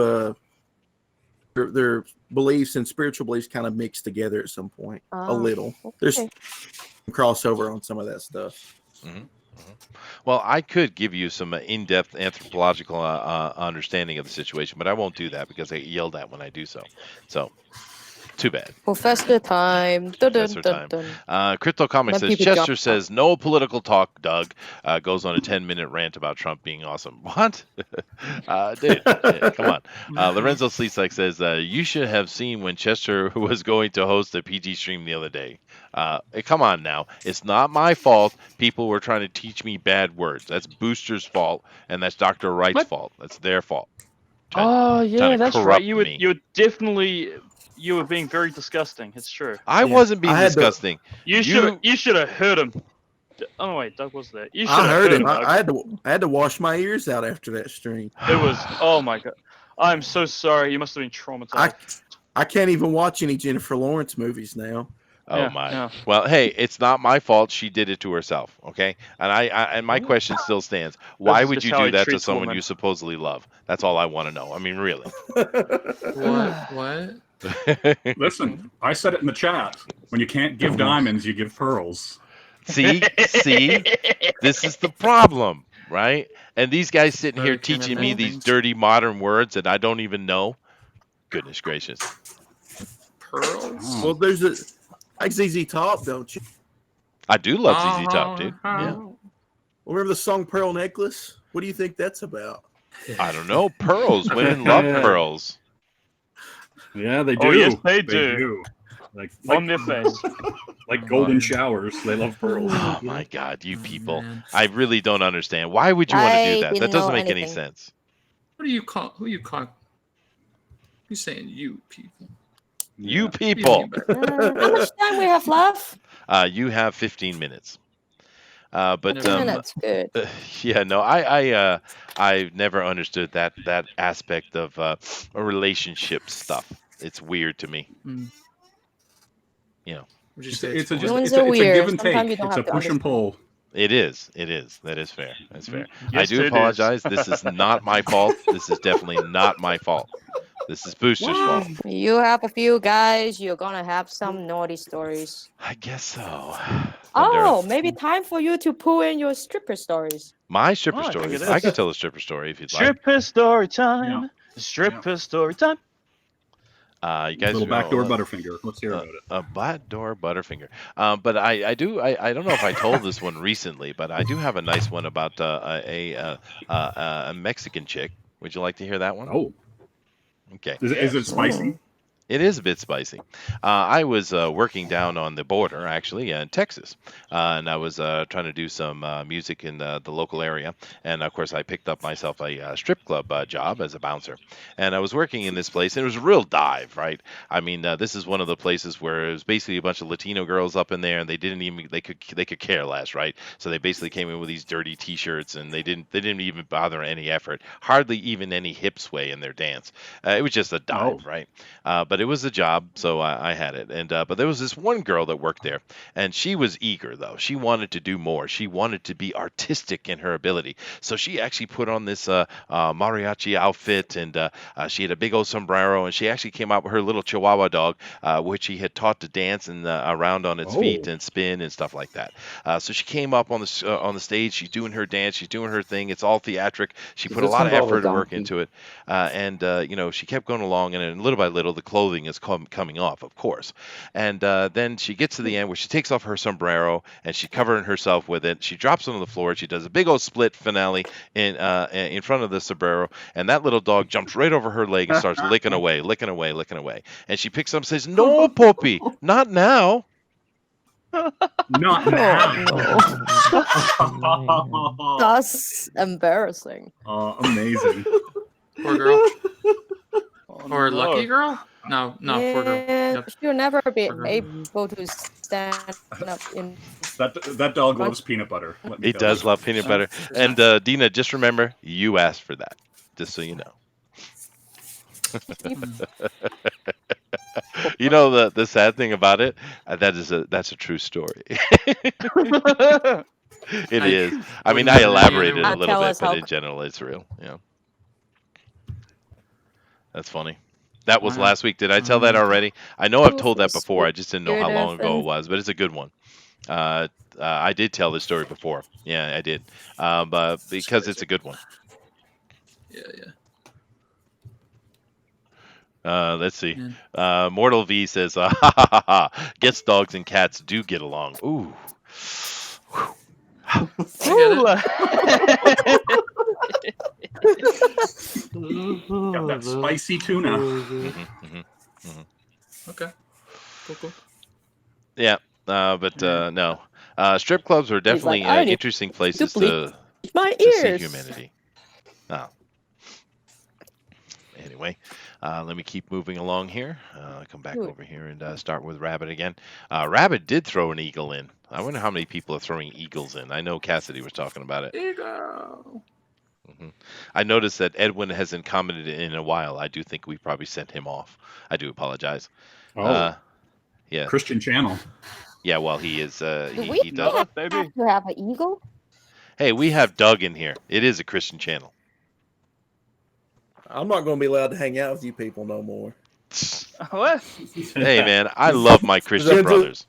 their beliefs and spiritual beliefs kind of mix together at some point a little. There's Okay. crossover on some of that stuff. Well, I could give you some in-depth anthropological understanding of the situation, but I won't do that because I get yelled at when I do so. So, too bad. Professor time. Dun, dun, Professor dun, time. dun. Crypto Comics Let says, people Chester jump says, no political talk, Doug. Goes on a 10-minute rant about Trump being awesome. What? Dude, come on. Lorenzo Sleetzak says, you should have seen when Chester was going to host a PG stream the other day. Come on now. It's not my fault people were trying to teach me bad words. That's Booster's fault, and that's Dr. Wright's What? fault. That's their fault. Oh yeah, trying to that's right. corrupt You were me. you were being very disgusting. It's true. I Yeah, wasn't being I had to- disgusting. You should have heard him. Oh wait, Doug was there. You should I have heard him. Doug. I had to wash my ears out after that stream. It was. Oh my god. I'm so sorry. You must have been traumatized. I can't even watch any Jennifer Lawrence movies now. Oh Yeah, my. yeah. Well, hey, it's not my fault. She did it to herself. Okay, and my question still stands. Why That's would just you how do he that to treats someone women. you supposedly love? That's all I want to know. I mean, really. What? Listen, I said it in the chat. When you can't give diamonds, you give pearls. see, this is the problem, right? And these guys sitting here American teaching me these Americans. dirty modern words that I don't even know. Goodness gracious. Pearls? Well, there's a like ZZ Top, don't you? I do love ZZ Top, dude. Yeah. Remember the song Pearl Necklace? What do you think that's about? I don't know. Pearls. Women love pearls. Yeah, they do. Oh, yes, they do. Like On their face. like golden showers. They love pearls. Oh my God, you people! man. I really don't understand. Why would you want to I do that? That didn't doesn't know make any anything. sense. What do you call? Who you call? Who's saying you people? You What do you people. mean by- How much time we have left? You have 15 minutes. But Never Yeah, seen that's good. yeah, no, I never understood that aspect of a relationship stuff. It's weird to me. Mm. You know, Would you It's say it's it's a just boring? Humans it's are a give weird. and Sometimes you take. don't It's a have to push and understand. pull. it is. It is. That is fair. That's fair. I Yes, do it is. apologize. This is not my fault. This is definitely not my fault. This is Booster's fault. You have a few guys, you're gonna have some naughty stories. I guess so. Oh, maybe time for you to pull in your stripper stories. My stripper Oh, I think stories. it I is. could tell a stripper story if you'd like. Stripper story time. Yeah. Stripper story time. You guys Little know, backdoor Butterfinger. Let's hear about it. a backdoor Butterfinger. But I don't know if I told this one recently, but I do have a nice one about a Mexican chick. Would you like to hear that one? Oh, Okay. is it spicy? It is a bit spicy. I was working down on the border, actually, in Texas, and I was trying to do some music in the local area. And of course, I picked up myself a strip club job as a bouncer. And I was working in this place, and it was a real dive, right? I mean, this is one of the places where it was basically a bunch of Latino girls up in there, and they could care less, right? So they basically came in with these dirty T-shirts, and they didn't even bother any effort, hardly even any hip sway in their dance. It was just a dive, right? But it was a job, so I had it. And but there was this one girl that worked there, and she was eager though. She wanted to do more. She wanted to be artistic in her ability. So she actually put on this mariachi outfit, and she had a big old sombrero, and she actually came out with her little Chihuahua dog, which she had taught to dance and around on its feet and spin and stuff like that. So she came up on the stage. She's doing her dance. She's doing her thing. It's all theatric. She Does put a this lot of involve a effort and work donkey? into it, and she kept going along, and then little by little, the clothing is coming off, of course. And then she gets to the end where she takes off her sombrero and she's covering herself with it. She drops it on the floor. She does a big old split finale in front of the sombrero, and that little dog jumps right over her leg and starts licking away, licking away, licking away. And she picks up and says, "No, Poppy, not now." Not now. Oh, That's embarrassing. Amazing. Poor girl. Oh, Or no. lucky girl? No, poor girl. Yeah, Yep. she'll never be Poor girl. able to stand up in. That dog loves peanut butter. let me He tell does you. love peanut butter. And Dina, just remember, you asked for that, just so you know. You know the sad thing about it, that's a true story. It I is. I mean, wouldn't I have it any elaborated other a way. little Tell bit, us but how- in general, it's real. Yeah, that's funny. That was Wow. last week. Did I tell that already? I know I've told that Ruthless, before. I just didn't know how weird, long ago it and- was, but it's a good one. I did tell this story before. Yeah, I did. But because it's a good one. Yeah. Let's see. Yeah. Mortal V says, ha ha ha ha. Guess dogs and cats do get along. Ooh. I get it. Got that spicy tuna. Okay. Cool. Yeah, but no. Strip clubs are definitely "I need interesting places bleach to my see ears." humanity. Oh. Anyway, let me keep moving along here. Come back Good. over here and start with Rabbit again. Rabbit did throw an eagle in. I wonder how many people are throwing eagles in. I know Cassidy was talking about it. Eagle. I noticed that Edwin hasn't commented in a while. I do think we probably sent him off. I do apologize. Oh, Yeah. Christian channel. Yeah, well, he is. Do He we does. have baby. to have an eagle? Hey, we have Doug in here. It is a Christian channel. I'm not going to be allowed to hang out with you people no more. What? Hey, man, I love my Christian There's a- brothers.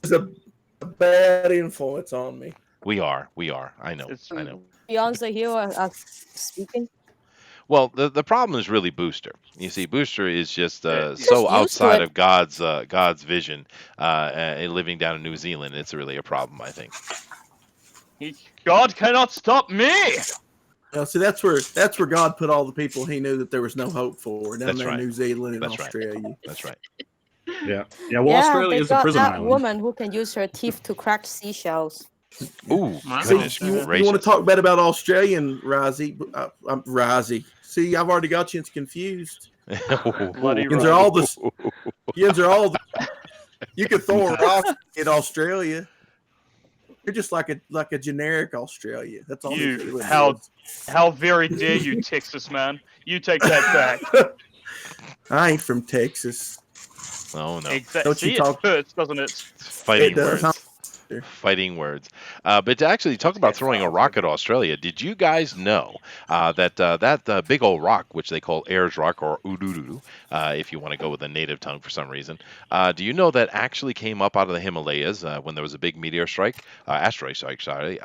It's a bad influence on me. We are. I know. It's- I know. Beyonce here speaking. Well, the problem is really Booster. You see, Booster is just so Just used to outside it. of God's vision, living down in New Zealand. It's really a problem, I think. God cannot stop me. See, that's where God put all the people he knew that there was no hope for down That's there right. in New Zealand and That's right. Australia. That's right. Yeah. Well, Australia they is a got prison that island. woman who can use her teeth to crack seashells. Ooh, Wow. See, goodness you want gracious. to talk bad about Australian, Rozzy? I'm Rozzy. See, I've already got you confused. Bloody Yins are all the. Yins are all the. You could throw a rock in Australia. You're just like a generic Australia. That's all. New Zealand How very dare you, Texas man? You take that back. I ain't from Texas. Oh no! Exactly. Don't you See, talk? it hurts, doesn't it? Fighting It does, huh? words. Fighting words. But to actually talk about throwing a rock at Australia, did you guys know that big old rock, which they call Ayers Rock or Uluru, if you want to go with a native tongue for some reason, do you know that actually came up out of the Himalayas when there was a big meteor strike, asteroid strike, sorry.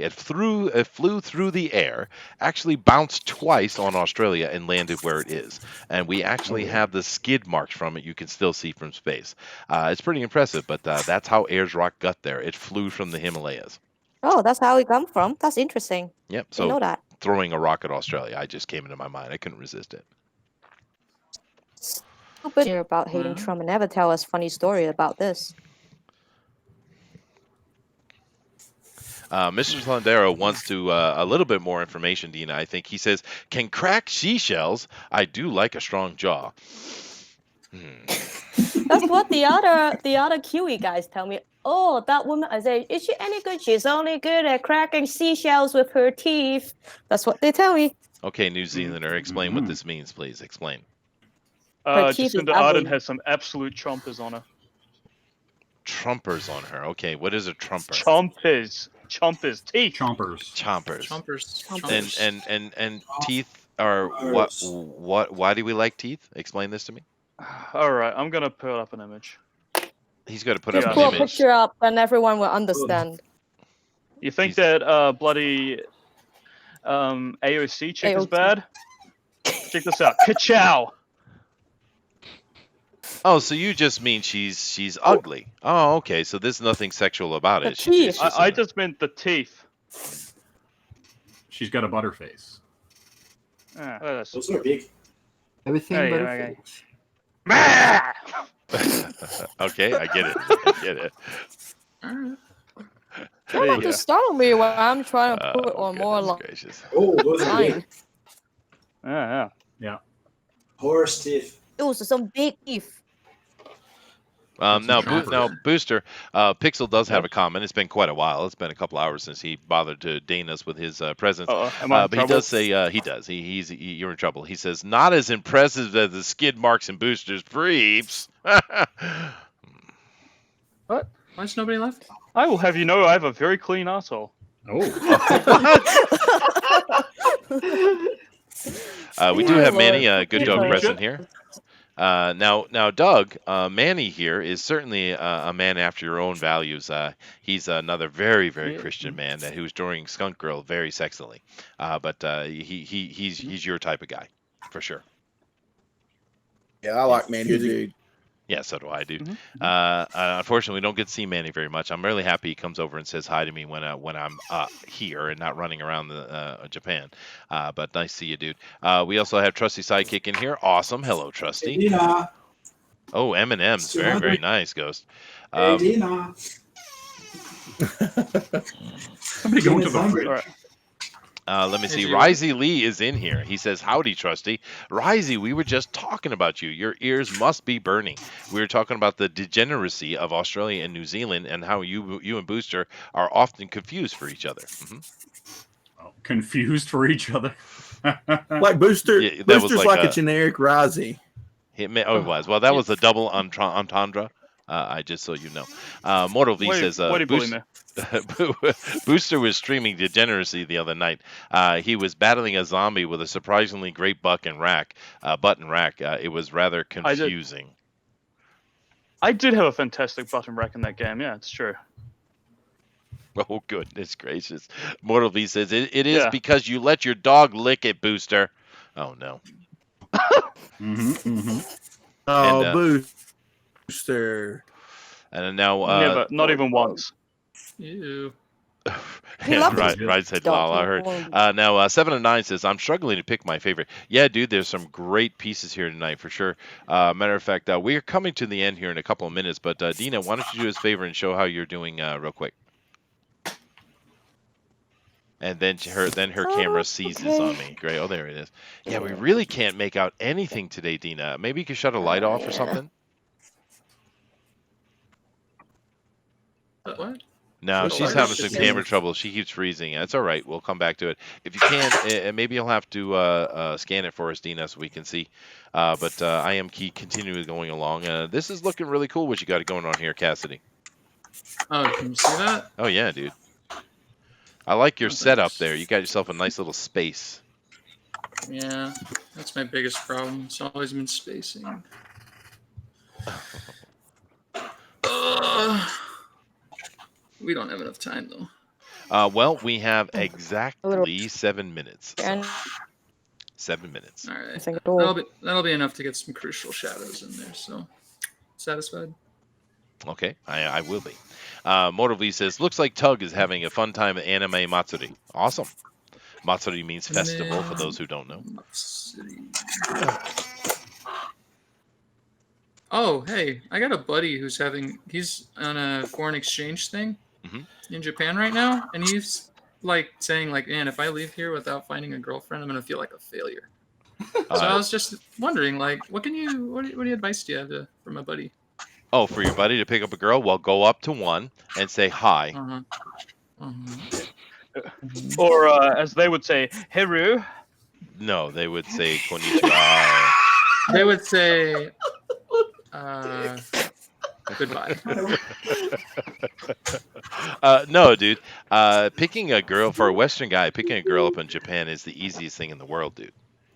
It flew through the air, actually bounced twice on Australia and landed where it is. And we actually have the skid marks from it you can still see from space. It's pretty impressive, but that's how Ayers Rock got there. It flew from the Himalayas. Oh, that's how it come from. That's interesting. Yep. I know So that. throwing a rock at Australia, I just came into my mind. I couldn't resist it. Stupid here about hating Trump and never tell us funny story about this. Mr. Slandero wants to a little bit more information, Dina. I think he says, "Can crack seashells? I do like a strong jaw." That's what the other Kiwi guys tell me. Oh, that woman, I say, is she any good? She's only good at cracking seashells with her teeth. That's what they tell me. Okay, New Zealander, explain what this means, please. Explain. Jacinda Ardern has some absolute chompers on her. Trumpers on her. Okay, what is a trumper? Chompers, teeth. Chompers. And teeth are what? Why do we like teeth? Explain this to me. All right, I'm gonna put up an image. He's got to put Just up pull an a image. picture up and everyone will understand. You think that bloody AOC chick is bad? Check this out. Ka-chow! Oh, so you just mean she's ugly. Oh, okay. So there's nothing sexual about it. I just meant the teeth. She's got a butterface. Those are big. Everything Hey, but a okay. face. Okay, I get it. Try not to startle me when I'm trying to put on more gracious. Oh, those are big. line. Yeah. Horse teeth. Those are some big teeth. Now, Booster, Pixel does have a comment. It's been quite a while. It's been a couple hours since he bothered to deign us with his presence. But he does say he does. You're in trouble. He says not as impressive as the skid marks and Booster's briefs. What? Why is nobody left? I will have you know I have a very clean asshole. Oh. We do have Manny, good dog, present here. Now, Doug, Manny here is certainly a man after your own values. He's another very, very Christian man who's during Skunk Girl very sexily. But he's your type of guy, for sure. Yeah, I like Manny, dude. Yeah, so do I, dude. Unfortunately, we don't get to see Manny very much. I'm really happy he comes over and says hi to me when I'm here and not running around Japan. But nice to see you, dude. We also have Trusty Sidekick in here. Awesome. Hello, Trusty. Hey, Dina. Oh, M&M's. Very, very nice, Ghost. Hey, Dina. Somebody go into the fridge. Let me see. Risey Lee is in here. He says, "Howdy, Trusty. Risey, we were just talking about you. Your ears must be burning. We were talking about the degeneracy of Australia and New Zealand and how you and Booster are often confused for each other." Confused for each other. Like Booster. Yeah, Booster's like a generic Risey. It was. Well, that was a double entendre. I just so you know. Mortal V says, Booster was streaming Degeneracy the other night. He was battling a zombie with a surprisingly great button rack. It was rather confusing. I did have a fantastic button rack in that game. Yeah, it's true. Oh, goodness gracious. Mortal V says, it is because you let your dog lick it, Booster. Oh, no. Oh, Booster. And now... Never, not even once. Ew. Right said lol, I heard. Now 7 and 9 says, I'm struggling to pick my favorite. Yeah, dude, there's some great pieces here tonight for sure. Matter of fact, we are coming to the end here in a couple of minutes, but Dina, why don't you do us a favor and show how you're doing real quick. And then her camera seizes on me. Great. Oh, there it is. Yeah, we really can't make out anything today, Dina. Maybe you could shut a light off or something. What? No, So she's I having should some say- camera trouble. She keeps freezing. That's all right. We'll come back to it. If you can, maybe you'll have to scan it for us, Dina, so we can see. But I am continuing going along. This is looking really cool. What you got going on here, Cassidy? Oh, can you see that? Oh yeah, dude. I like your Oh, setup thanks. there. You got yourself a nice little space. Yeah, that's my biggest problem. It's always been spacing. We don't have enough time though. Well, we have exactly 7 minutes. So And 7 minutes. All right, I think it'll- that'll be enough to get some crucial shadows in there. So, satisfied? Okay, I will be. Motorv says, looks like Tug is having a fun time at Anime Matsuri. Awesome. Matsuri means festival, for those who don't know. Oh, hey, I got a buddy he's on a foreign exchange thing Mhm. in Japan right now, and he's like saying like, man, if I leave here without finding a girlfriend, I'm gonna feel like a failure. So I was just wondering, like, what advice do you have for my buddy? Oh, for your buddy to pick up a girl? Well, go up to one and say hi. Or as they would say, Heru. No, they would say konnichiwa. They would say, goodbye. No, dude. Picking a girl for a Western guy, picking a girl up in Japan is the easiest thing in the world, dude.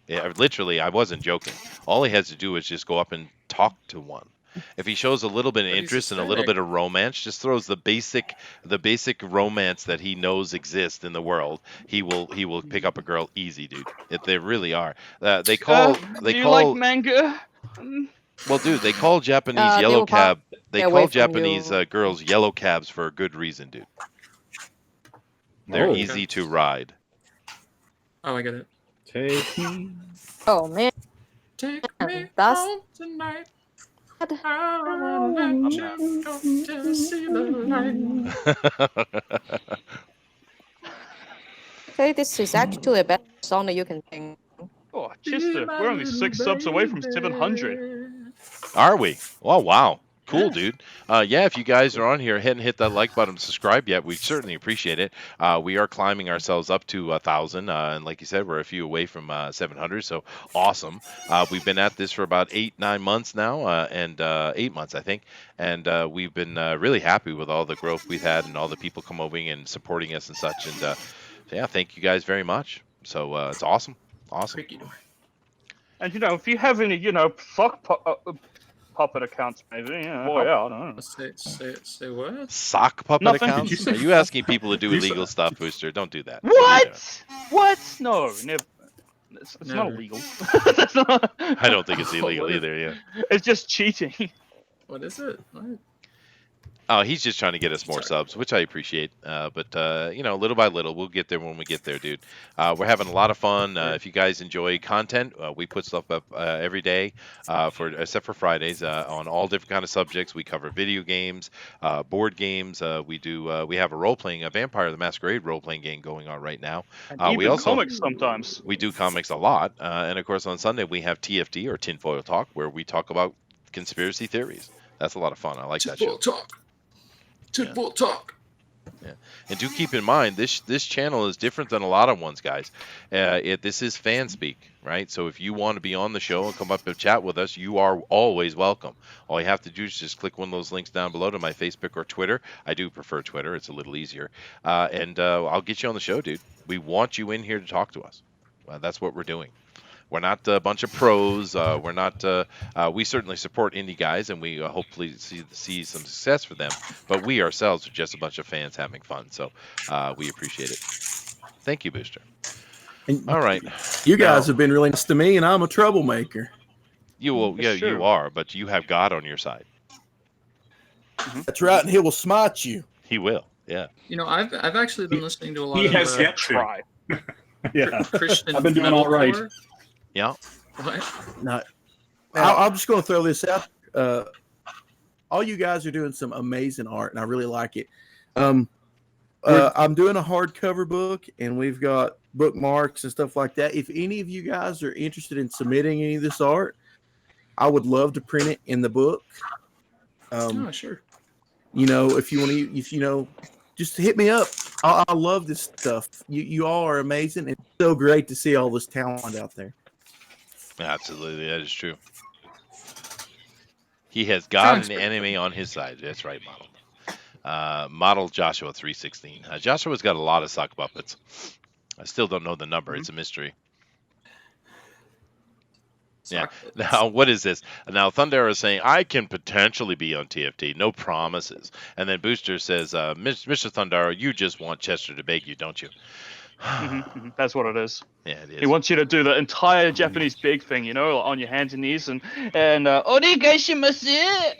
Yeah, literally, I wasn't joking. All he has to do is just go up and talk to one. If he shows a little bit of interest and a little bit of romance, just throws the basic romance that he knows exists in the world, he will pick up a girl easy, dude. They really are. They call like manga? Well, dude, they call Japanese They yellow will cab. They away call from Japanese you. girls yellow cabs for a good reason, dude. They're Oh. easy to ride. Oh, I get it. Take me. Oh man, Take me that's home tonight. I wanna let you go to see the light. okay. This is actually a better song that you can sing. Oh, Chester, we're only 6 subs away from 700. Are we? Oh, wow. Cool, Yeah. dude. Yeah, if you guys are on here, hit that like button, subscribe yet. We certainly appreciate it. We are climbing ourselves up to 1,000, and like you said, we're a few away from 700. So awesome. We've been at this for about 8-9 months now, and 8 months, I think. And we've been really happy with all the growth we've had and all the people come over and supporting us and such. And so yeah, thank you guys very much. So it's awesome. Awesome. And if you have any, puppet accounts, maybe, boy, yeah, I don't know. Say what? Sock puppet Nothing. accounts? Did you Are say you asking people to do You said- illegal stuff, Booster? Don't do that. What? What? No, never. It's not Never. illegal. That's not. I don't think it's illegal either, yeah. It's just cheating. What is it? What? Oh, he's just trying to get us more subs, which I appreciate. But little by little, we'll get there when we get there, dude. We're having a lot of fun. If you guys enjoy content, we put stuff up every day, except for Fridays, on all different kind of subjects. We cover video games, board games. We have a Vampire the Masquerade role-playing game going on right now. And We even also comics sometimes. we do comics a lot, and of course on Sunday we have TFT or Tinfoil Talk, where we talk about conspiracy theories. That's a lot of fun. I like that show. Tinfoil Talk. Yeah. And do keep in mind, this channel is different than a lot of ones, guys. This is fan speak, right? So if you want to be on the show and come up and chat with us, you are always welcome. All you have to do is just click one of those links down below to my Facebook or Twitter. I do prefer Twitter. It's a little easier. And I'll get you on the show, dude. We want you in here to talk to us. That's what we're doing. We're not a bunch of pros. We're not. We certainly support indie guys, and we hopefully see some success for them. But we ourselves are just a bunch of fans having fun. So we appreciate it. Thank you, Booster. And All right. you guys Now, have been really nice to me, and I'm a troublemaker. you will. Yeah, Sure. you are. But you have God on your side. That's right, and he will smite you. He will. Yeah. I've actually been listening to a lot He of has yet to. Try. Yeah. Christian I've been doing all right. metalcore. Yeah. What? No, I'm just going to throw this out. All you guys are doing some amazing art, and I really like it. I'm doing a hardcover book, and we've got bookmarks and stuff like that. If any of you guys are interested in submitting any of this art, I would love to print it in the book. Oh, sure. If you want to, just hit me up. I love this stuff. You all are amazing. It's so great to see all this talent out there. Absolutely, that is true. He has God and the enemy on his side. That's right, Model. Model Joshua 316. Joshua's got a lot of sock puppets. I still don't know the number. It's a mystery. Yeah. Now, what is this? Now, Thunder is saying, I can potentially be on TFT. No promises. And then Booster says, Mr. Thunder, you just want Chester to beg you, don't you? That's what it is. Yeah, it is. He wants you to do the entire Japanese big thing, you know, on your hands and knees and onegaishimasu.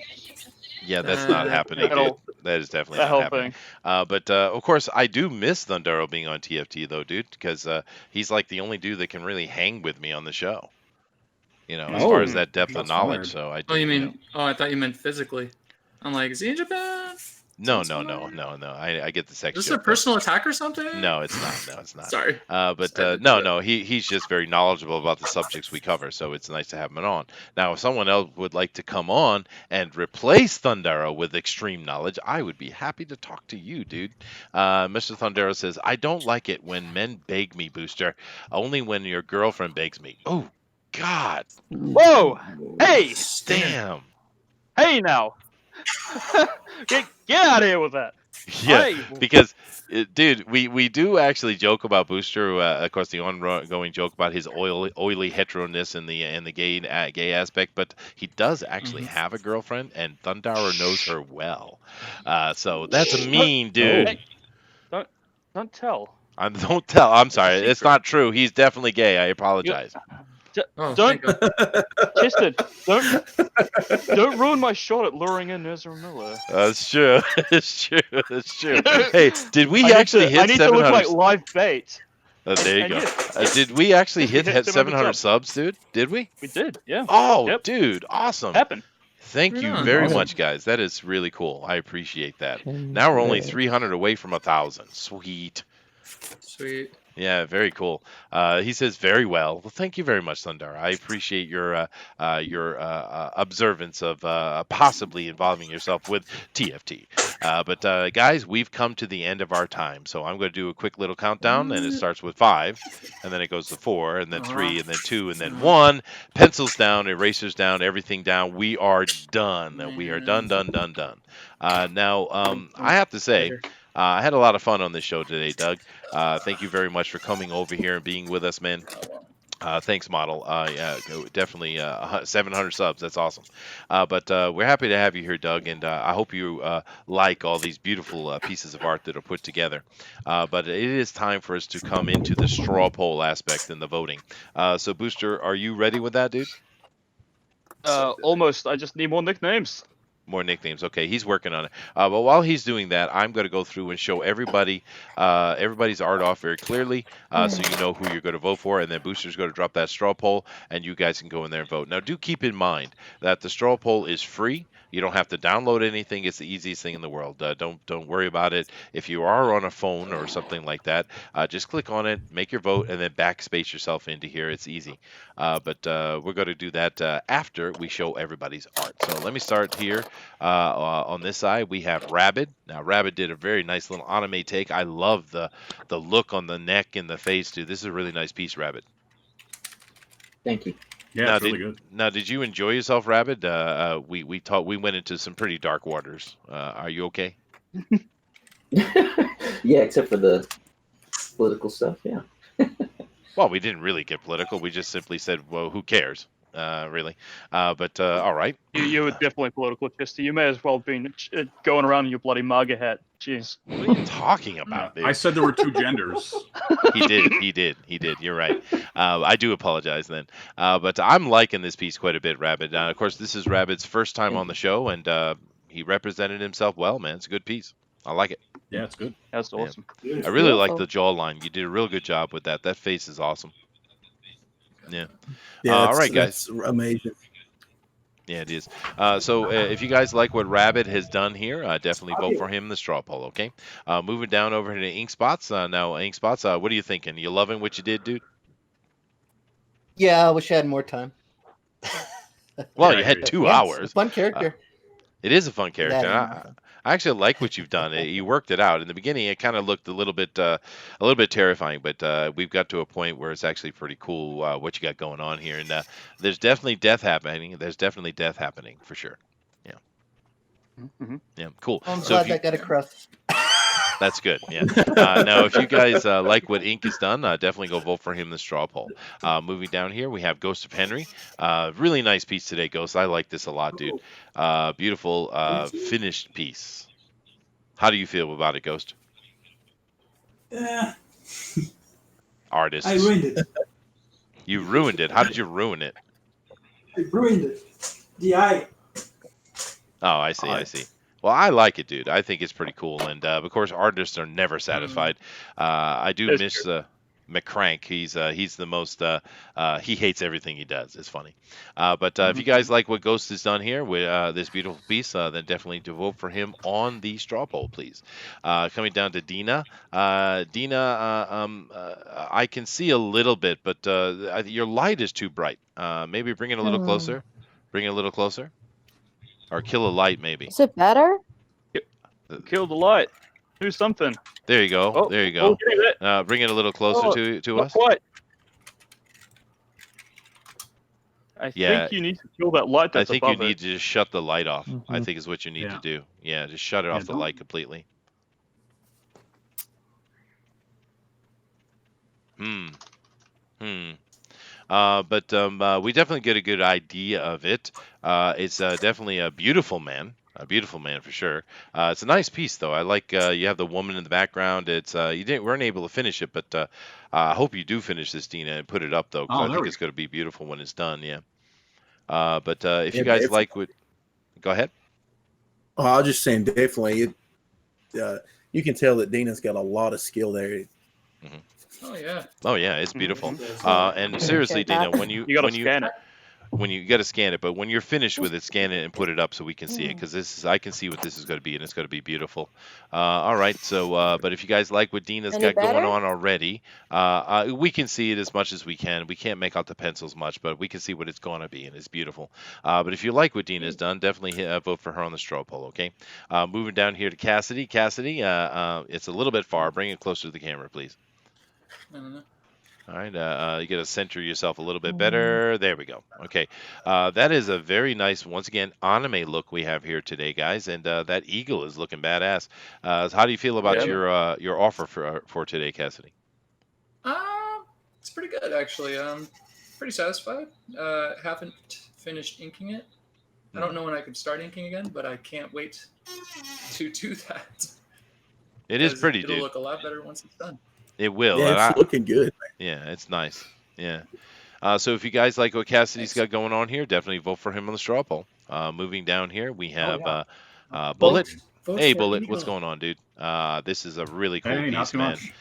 Yeah, that's not happening, dude. That is definitely not happening. But of course, I do miss Thundero being on TFT though, dude, because he's like the only dude that can really hang with me on the show. You know, as far as that depth of knowledge. So I do. Oh, you mean? know. Oh, I thought you meant physically. I'm like, is he in Japan? No. I get the sex. Is this a personal attack or something? No, it's not. No, it's not. Sorry. But no. He's just very knowledgeable about the subjects we cover, so it's nice to have him on. Now, if someone else would like to come on and replace Thundero with extreme knowledge, I would be happy to talk to you, dude. Mr. Thundero says, I don't like it when men beg me, Booster. Only when your girlfriend begs me. Oh, God. Whoa! Hey! Damn. Hey now! get out of here with that. Yeah, Hey. because, dude, we do actually joke about Booster. Of course, the ongoing joke about his oily hetero-ness in the gay aspect, but he does actually have a girlfriend, and Thundara knows her well. So that's a mean dude. Hey, don't tell. Don't tell. I'm sorry. It's not true. He's definitely gay. I apologize. Don't, Chester, don't ruin my shot at luring in Ezra Miller. That's true. It's true. It's true. Hey, did we actually hit 700? I need to look like live bait. There you go. Did we actually hit 700 subs, dude? Did we? We did, yeah. Oh, dude, awesome. Happened. Thank you very much, guys. That is really cool. I appreciate that. Now we're only 300 away from 1,000. Sweet. Yeah, very cool. He says very well. Well, thank you very much, Sundar. I appreciate your observance of possibly involving yourself with TFT. But guys, we've come to the end of our time, so I'm going to do a quick little countdown, and it starts with 5, and then it goes to 4, and then 3, and then 2, and then 1. Pencils down, erasers down, everything down. We are done. We are done. Now, I have to say, I had a lot of fun on this show today, Doug. Thank you very much for coming over here and being with us, man. Thanks, Model. Yeah, definitely 700 subs. That's awesome. But we're happy to have you here, Doug, and I hope you like all these beautiful pieces of art that are put together. But it is time for us to come into the straw poll aspect and the voting. So, Booster, are you ready with that, dude? Almost. I just need more nicknames. More nicknames. Okay, he's working on it. But while he's doing that, I'm going to go through and show everybody's art off very clearly, so you know who you're going to vote for. And then Booster's going to drop that straw poll, and you guys can go in there and vote. Now, do keep in mind that the straw poll is free. You don't have to download anything. It's the easiest thing in the world. Don't worry about it. If you are on a phone or something like that, just click on it, make your vote, and then backspace yourself into here. It's easy. But we're going to do that after we show everybody's art. So let me start here. On this side, we have Rabbit. Now, Rabbit did a very nice little anime take. I love the look on the neck and the face, too. This is a really nice piece, Rabbit. Thank you. Yeah, it's really good. Now, did you enjoy yourself, Rabbit? We went into some pretty dark waters. Are you okay? Yeah, except for the political stuff, yeah. Well, we didn't really get political. We just simply said, well, who cares? Really. But all right. You were definitely political, Chester. You may as well have been going around in your bloody MAGA hat. Jeez. What are you talking about, dude? I said there were 2 genders. He did. You're right. I do apologize then. But I'm liking this piece quite a bit, Rabbit. Of course, this is Rabbit's first time on the show, and he represented himself well, man. It's a good piece. I like it. Yeah, it's good. That's awesome. Yeah. I really like the jawline. You did a real good job with that. That face is awesome. Yeah. All right, guys. Amazing. Yeah, it is. So if you guys like what Rabbit has done here, definitely vote for him in the straw poll, okay? Moving down over to Ink Spots. Now, Ink Spots, what are you thinking? You loving what you did, dude? Yeah, I wish I had more time. Well, you had 2 hours. Fun character. It is a fun character. I actually like what you've done. You worked it out. In the beginning, it kind of looked a little bit terrifying, but we've got to a point where it's actually pretty cool what you got going on here. And there's definitely death happening. There's definitely death happening for sure. Yeah. Mm-hmm. Yeah. Cool. I'm So glad if you, that got across. that's good. Yeah. Now, if you guys like what Ink has done, definitely go vote for him in the straw poll. Moving down here, we have Ghost of Henry. Really nice piece today, Ghost. I like this a lot, dude. Beautiful finished piece. How do you feel about it, Ghost? Yeah, Artist. I ruined it. You ruined it. How did you ruin it? I ruined it. The eye. Oh, I see. I see. Well, I like it, dude. I think it's pretty cool, and of course, artists are never satisfied. I do That's miss McCrank. He's the most. He hates everything he does. It's funny. But if you guys like what Ghost has done here with this beautiful piece, then definitely to vote for him on the straw poll, please. Coming down to Dina. Dina, I can see a little bit, but your light is too bright. Maybe bring it a little closer. Bring it a little closer. Or kill a light, maybe. Is it better? Kill the light. Do something. There you go. Oh, there you go. getting it. Bring it a little closer to Not us. quite. I Yeah. think you need to kill that light I that's think you above need to just shut the light off. I Mhm. think is what you need Yeah. to do. Yeah, just shut it off the don't- light completely. Hmm. But we definitely get a good idea of it. It's definitely a beautiful man for sure. It's a nice piece though. I like you have the woman in the background. It's weren't able to finish it, but I hope you do finish this, Dina, and put it up though, because Oh, I there think we it's going to be beautiful when it's done. Yeah. But if Yeah, you guys definitely. like what, go ahead. Oh, I was just saying, definitely. You can tell that Dina's got a lot of skill there. Oh yeah. Oh yeah, it's beautiful. Mhm. And seriously, Appreciate Dina, that. You gotta scan it. when you got to scan it, but when you're finished with it, scan it and put it up so we can see it, because I can see what this is going to be, and it's going to be beautiful. All right, so but if you guys like what Dina's Any got going better? on already, we can see it as much as we can. We can't make out the pencils much, but we can see what it's going to be, and it's beautiful. But if you like what Dina's done, definitely vote for her on the straw poll. Okay. Moving down here to Cassidy. Cassidy, it's a little bit far. Bring it closer to the camera, please. No. All right, you got to center yourself a little bit better. There we go. Okay, that is a very nice, once again, anime look we have here today, guys, and that eagle is looking badass. So how do you feel about your offer for today, Cassidy? It's pretty good actually. Pretty satisfied. Haven't finished inking it. I don't know when I could start inking again, but I can't wait to do that. It is pretty, It'll dude. look a lot better once it's done. It will. Yeah, and it's looking good. Yeah, it's nice. Yeah. So if you guys like what Cassidy's got going on here, definitely vote for him on the straw poll. Moving down here, we have Bullet. Vote Hey, for Bullet, Eagle. what's going on, dude? This is a really cool Hey, not piece, too man. much.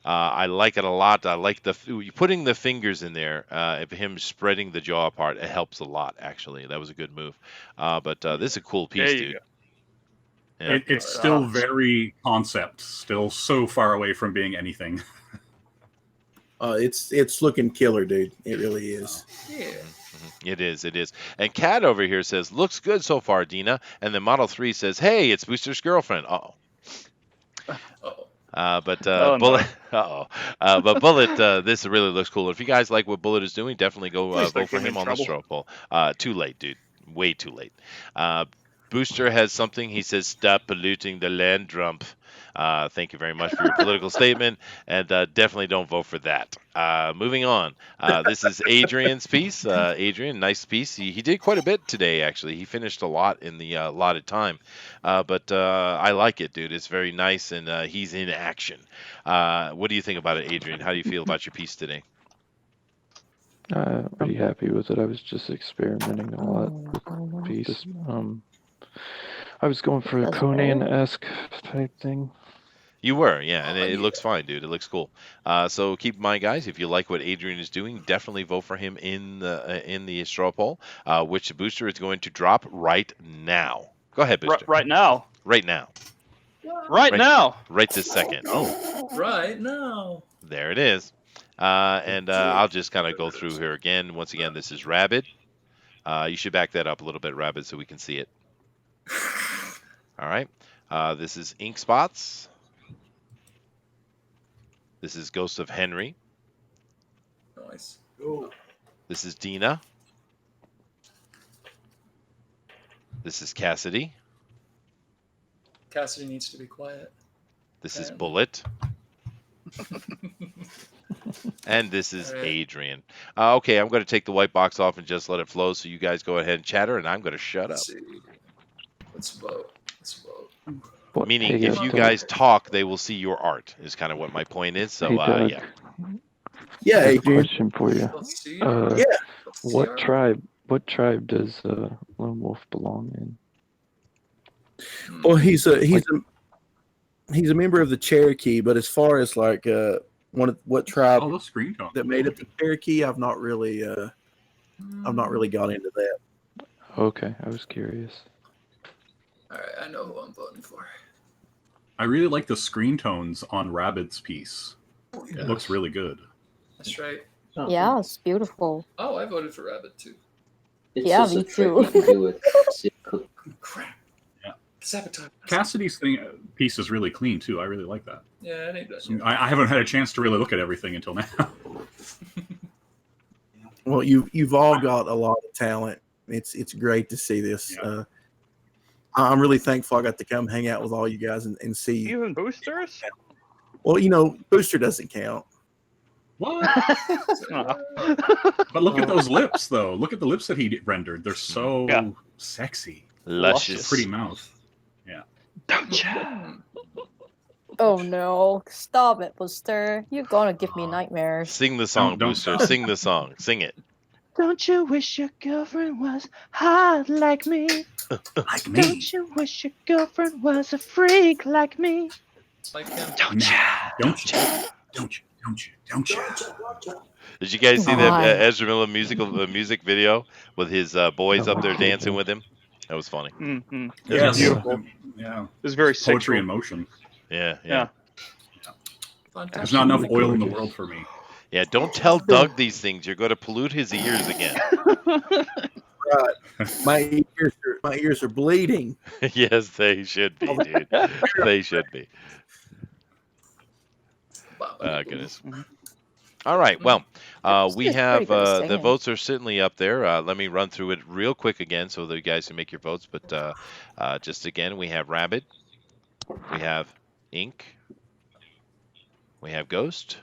I like it a lot. I like putting the fingers in there. Of him spreading the jaw apart, it helps a lot. Actually, that was a good move. But this is a cool piece, There you dude. go. Yeah. It's still very concept, still so far away from being anything. It's looking killer, dude. It really is. Yeah. It is. It is. And Kat over here says, "Looks good so far, Dina." And then Model 3 says, "Hey, it's Booster's girlfriend." Uh-oh. Uh-oh. But Oh, no. Bullet, but Bullet, this really looks cool. If you guys like what Bullet is doing, definitely go Please don't vote for get me him in on the trouble. straw poll. Too late, dude. Way too late. Booster has something. He says, "Stop polluting the land dump." Thank you very much for your political statement, and definitely don't vote for that. Moving on. This is Adrian's piece. Adrian, nice piece. He did quite a bit today, actually. He finished a lot in the allotted time. But I like it, dude. It's very nice, and he's in action. What do you think about it, Adrian? How do you feel about your piece today? Pretty happy with it. I was just experimenting a lot with the piece. I was going for a That's Conan-esque type thing. You were, yeah, and it looks fine, dude. It looks cool. So keep in mind, guys, if you like what Adrian is doing, definitely vote for him in the straw poll, which Booster is going to drop right now. Go ahead, Booster. Right now. Right now. Right now. Right this second. Right now. There it is. And I'll just kind of go through here again. Once again, this is Rabbit. You should back that up a little bit, Rabbit, so we can see it. All right. This is Ink Spots. This is Ghost of Henry. Nice. This is Dina. This is Cassidy. Cassidy needs to be quiet. This is And- Bullet. And this is Alright. Adrian. Okay, I'm going to take the white box off and just let it flow so you guys go ahead and chatter, and I'm going to shut up. Let's see. Let's vote. Let's vote. What, Meaning, hey, if you Doug, guys talk, they will see your art, is kind of what my point is. So, hey, Doug, yeah. Yeah, I have a Adrian. question for you. Let's see. Uh, Yeah. Let's see what our- tribe does Lone Wolf belong in? Well, he's a member of the Cherokee, but as far as like what tribe Oh, those screen tones. that made up the Cherokee, I've not really got into that. Okay, I was curious. All right, I know who I'm voting for. I really like the screen tones on Rabbit's piece. Yeah. It looks really good. That's right. Yeah, it's beautiful. Oh, I voted for Rabbit too. It's Yeah, just me a trick too. you can do with cook. Crap. Yeah. Sabotage. Cassidy's piece is really clean too. I really like that. Yeah, it ain't that. So I haven't had a chance to really look at everything until now. Well, you've all got a lot of talent. It's great to see this. Yeah. I'm really thankful I got to come hang out with all you guys and see. Even boosters? Well, Booster doesn't count. What? Aw. But look at those lips, though. Look at the lips that he rendered. They're so Yeah. sexy. Luscious. Pretty mouth. Don't ya? Oh no! Stop it, Booster. You're gonna give me nightmares. Sing the song, Don't Booster. stop. Sing the song. Sing it. Don't you wish your girlfriend was hot like me? Like me. Don't you wish your girlfriend was a freak like me? It's like him. Don't you? Don't you? Don't you? Don't you? Don't you? Did you guys see that Why? Ezra Miller music video with his boys up there dancing with him? That was funny. Mm-hmm. Yes. beautiful. Yeah. It was very Poetry sexual. in motion. Yeah. Yeah. Fantastic. There's not enough oil in the world for me. Yeah, don't tell Doug these things. You're going to pollute his ears again. My ears are bleeding. Yes, they should be, dude. They should be. Goodness. All right. Well, we It's have pretty good the singing. votes are certainly up there. Let me run through it real quick again so that you guys can make your votes. But just again, we have Rabbit, we have Ink, we have Ghost,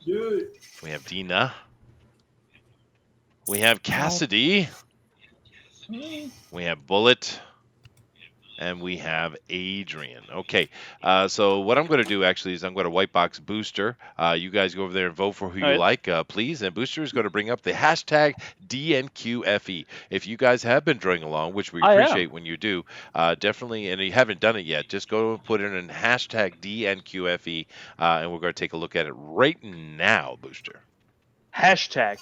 we have Dina, we have Cassidy, we have Bullet, and we have Adrian. Okay, so what I'm going to do actually is I'm going to white box Booster. You guys go over there and vote for who you Alright. like, please. And Booster is going to bring up the hashtag DNQFE. If you guys have been drawing along, which we I am. appreciate when you do, definitely, and you haven't done it yet, just go put in hashtag DNQFE, and we're going to take a look at it right now, Booster. Hashtag.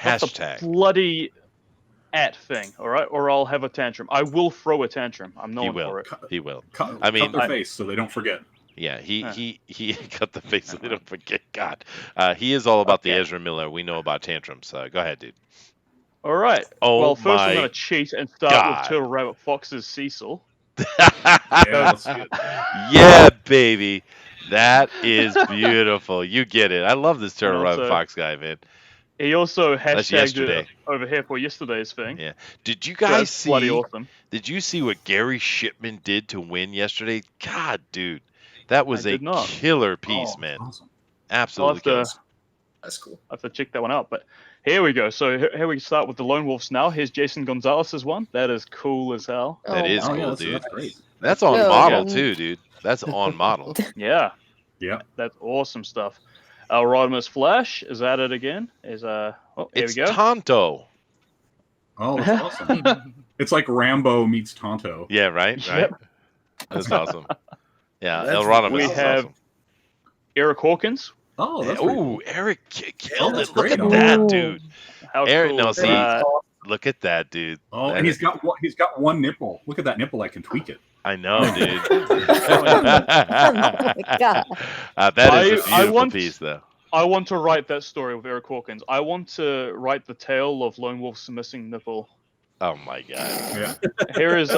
Not the Hashtag. bloody at thing, all right? Or I'll have a tantrum. I will throw a tantrum. I'm He known will. for it. He will. Cut, I mean, cut their face so they don't forget. Yeah, he Huh. he cut the face so they don't forget. God, he is all about the Okay. Ezra Miller. We know about tantrums. Go ahead, dude. All right. Oh well, first my I'm going to cheat and start God. with Turtle Rabbit Fox's Cecil. Yeah, let's see it. Yeah, baby, that is beautiful. You get it. I love this Turtle And Rabbit also- Fox guy, man. He also That's hashtagged yesterday. it over here for yesterday's thing. Yeah. Did you So guys that's bloody see? awesome. Did you see what Gary Shipman did to win yesterday? God, dude, that was I a did not. killer piece, Oh, man. awesome. Absolutely I'll killer. have to- That's cool. I have to check that one out. But here we go. So here we start with the Lone Wolves now. Here's Jason Gonzalez's one. That is cool as hell. That Oh is my Oh, yeah, cool, that's, dude. that's great. That's on No, model no. too, dude. That's on model. Yeah, Yeah. that's awesome stuff. Rodimus Flash is at it again. Is oh, here It's we go. Tonto. Oh, that's awesome. It's like Rambo meets Tonto. Yeah, right. Right. Yep. That's awesome. Yeah, That's- El Rodimus we is have- awesome. Eric Hawkins. Oh, that's pretty Ooh, cool. Eric killed that's it. Look at great. that, Ooh. dude. How Eric- cool no, is see, that? Look at that, dude. Oh, That and is- he's got one nipple. Look at that nipple. I can tweak it. I know, dude. Oh my God. That is a I beautiful want- piece, though. I want to write that story with Eric Hawkins. I want to write the tale of Lone Wolf's missing nipple. Oh my god. Yeah. Here is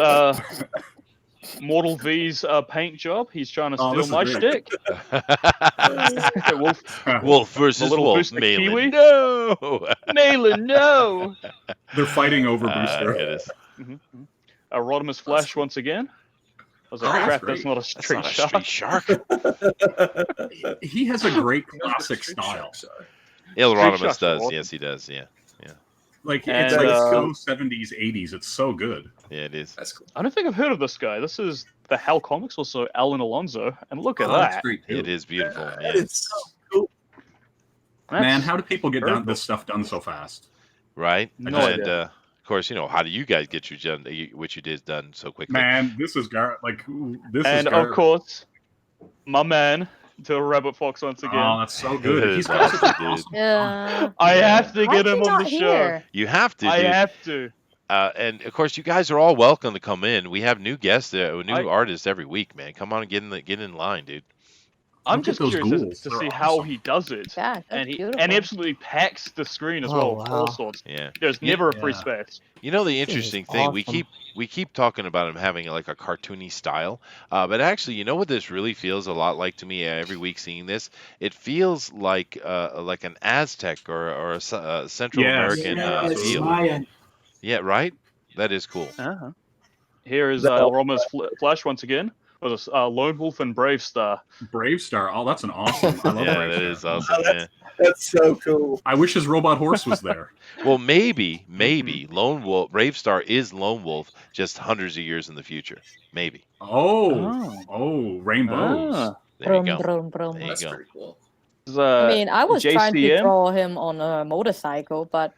Mortal V's paint job. He's trying to Oh, steal this is my great. shtick. Wolf, Wolf versus little Wolf. booster Malin. Kiwi. No. Malin, no. They're fighting over Booster. Goodness. Rodimus Flash once again. I was like, Oh, crap, that's that's not a That's street not a shark. street shark. He has a great classic style. Rodimus sharks are does. awesome. Yes, he does. Yeah. Like And, it's like uh, so 70s, 80s. It's so good. Yeah, it is. That's cool. I don't think I've heard of this guy. This is the Hal Comics, also Alan Alonso. And look at Oh, that's that. great too. It is beautiful. That Yeah. is so cool. Man, how do people get very done cool. this stuff done so fast? Right. No and idea. of course, how do you guys get what you did done so quickly? Man, this is Garrett. Like this is And of Garrett. course, my man, the Rabbit Fox once again. Oh, that's so It good. is He's got such an awesome, dude. awesome. Yeah. I have to Why get is him he on not the show. here? You have to, I dude. have to. And of course, you guys are all welcome to come in. We have new guests, new I- artists every week, man. Come on and get in line, dude. I'm Look at just those curious ghouls. to They're see how awesome. he does it. Yeah, that's And he beautiful. absolutely packs the screen as Oh, well, with all wow. sorts. Yeah. There's Yeah. never a free Yeah. space. You know the This is interesting thing, we awesome. keep talking about him having like a cartoony style, but actually, you know what this really feels a lot like to me every week seeing this? It feels like an Aztec or a Central Yes. American Yes, feel. Mayan. Yeah, right. That is cool. Uh-huh. Here is That- Roma's Flash once again with a Lone Wolf and Brave Star. Brave Star. Oh, that's an awesome. I love Yeah, Brave that Star. is awesome. Yeah. That's so cool. I wish his robot horse was there. Well, maybe Lone Wolf, Brave Star is Lone Wolf, just hundreds of years in the future. Maybe. Rainbows. Ah. There you Brum, go. brum, brum. There you That's go. pretty cool. This is, I mean, I was trying to JCM. draw him on a motorcycle, but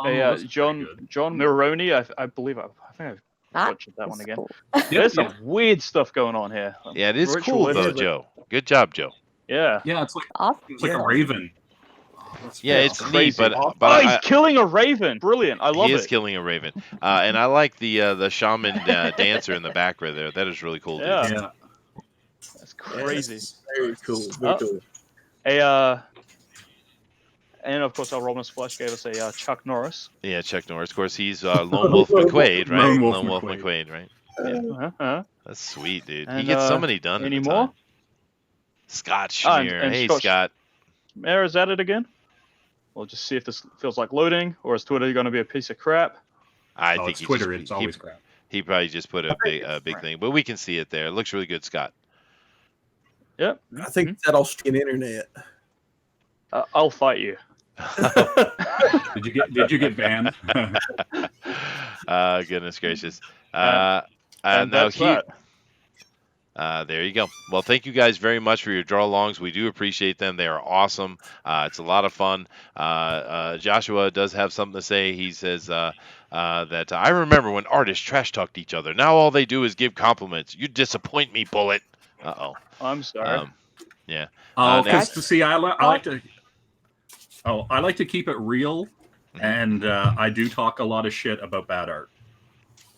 That's pretty John good. Mironi, I believe I think I butchered that one it's again. cool. There's some weird stuff going on here. Yeah, it is Ritual cool though, imagery. Joe. Good job, Joe. Yeah. Yeah, it's like Awesome. a raven. Oh, that's Yeah, it's awesome. neat, Crazy. but Oh, he's I, killing a raven. Brilliant. I love he is it. killing a raven, and I like the shaman dancer in the back right there. That is really cool, dude. Yeah. Yeah. That's crazy. Yes, very cool. Very Oh. cool. And of course, our Roma's Flash gave us a Chuck Norris. Yeah, Chuck Norris. Of course, he's Lone Wolf McQuaid, right? Lone Wolf McQuaid. McQuaid, right? Uh-huh. That's sweet, dude. He And, gets so many done. any at a more? time. Scott Ah, and- Schmear. and Hey, Scott Scott. Mayor is at it again. We'll just see if this feels like loading, or is Twitter going to be a piece of crap? I Oh, think it's he Twitter. just, It's always crap. he probably just put a big thing, but we can see it there. It looks really good, Scott. Yep. I think it's that Australian internet. I'll fight you. Did you get banned? Goodness gracious. And Now that's that. there you go. Well, thank you guys very much for your draw-alongs. We do appreciate them. They are awesome. It's a lot of fun. Joshua does have something to say. He says that I remember when artists trash-talked each other. Now all they do is give compliments. You disappoint me, Bullet. Uh-oh. I'm sorry. Yeah. Oh, now- because to see, I like to. Oh, I like to keep it real, and I do talk a lot of shit about bad art.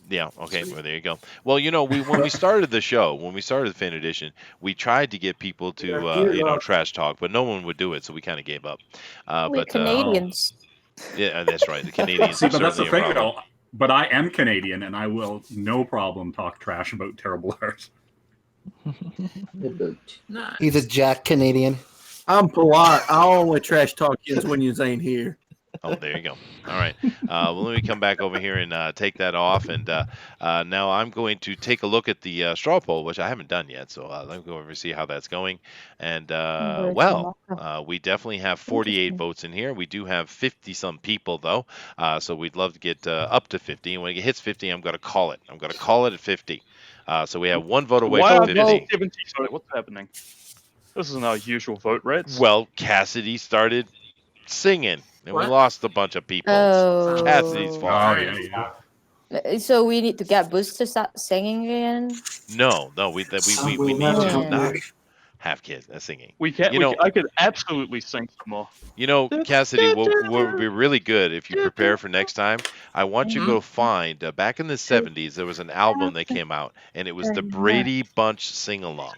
Yeah. Okay. Well, there you go. Well, when we started the show, when we started the Fan Edition, we tried to get people to, trash talk, but no one would do it, so we kind of gave up. We're But Canadians. yeah, that's right. The Canadians. See, are but that's the certainly a thing, problem. though. But I am Canadian, and I will no problem talk trash about terrible art. Nice. He's a Jack Canadian. I'm polite. I only trash talk yous when you ain't here. Oh, there you go. All right. Well, let me come back over here and take that off. And now I'm going to take a look at the straw poll, which I haven't done yet. So let me go over and see how that's going. And, we definitely have 48 votes in here. We do have 50-some people, though. So we'd love to get up to 50. And when it hits 50, I'm going to call it. I'm going to call it at 50. So we have one vote away Why from are 50. they 70? Sorry, what's happening? This isn't our usual vote rates. Well, Cassidy started singing, and we What? lost a bunch of people. Oh. Cassidy's fault. Oh, yeah. So we need to get Boost to start singing again. No, we need to not have kids singing. We can't. I could absolutely sing some more. Cassidy, what would be really good if you prepare for next time? I want you to go find back in the 70s there was an album that came out, and it was the Brady Bunch Sing Along.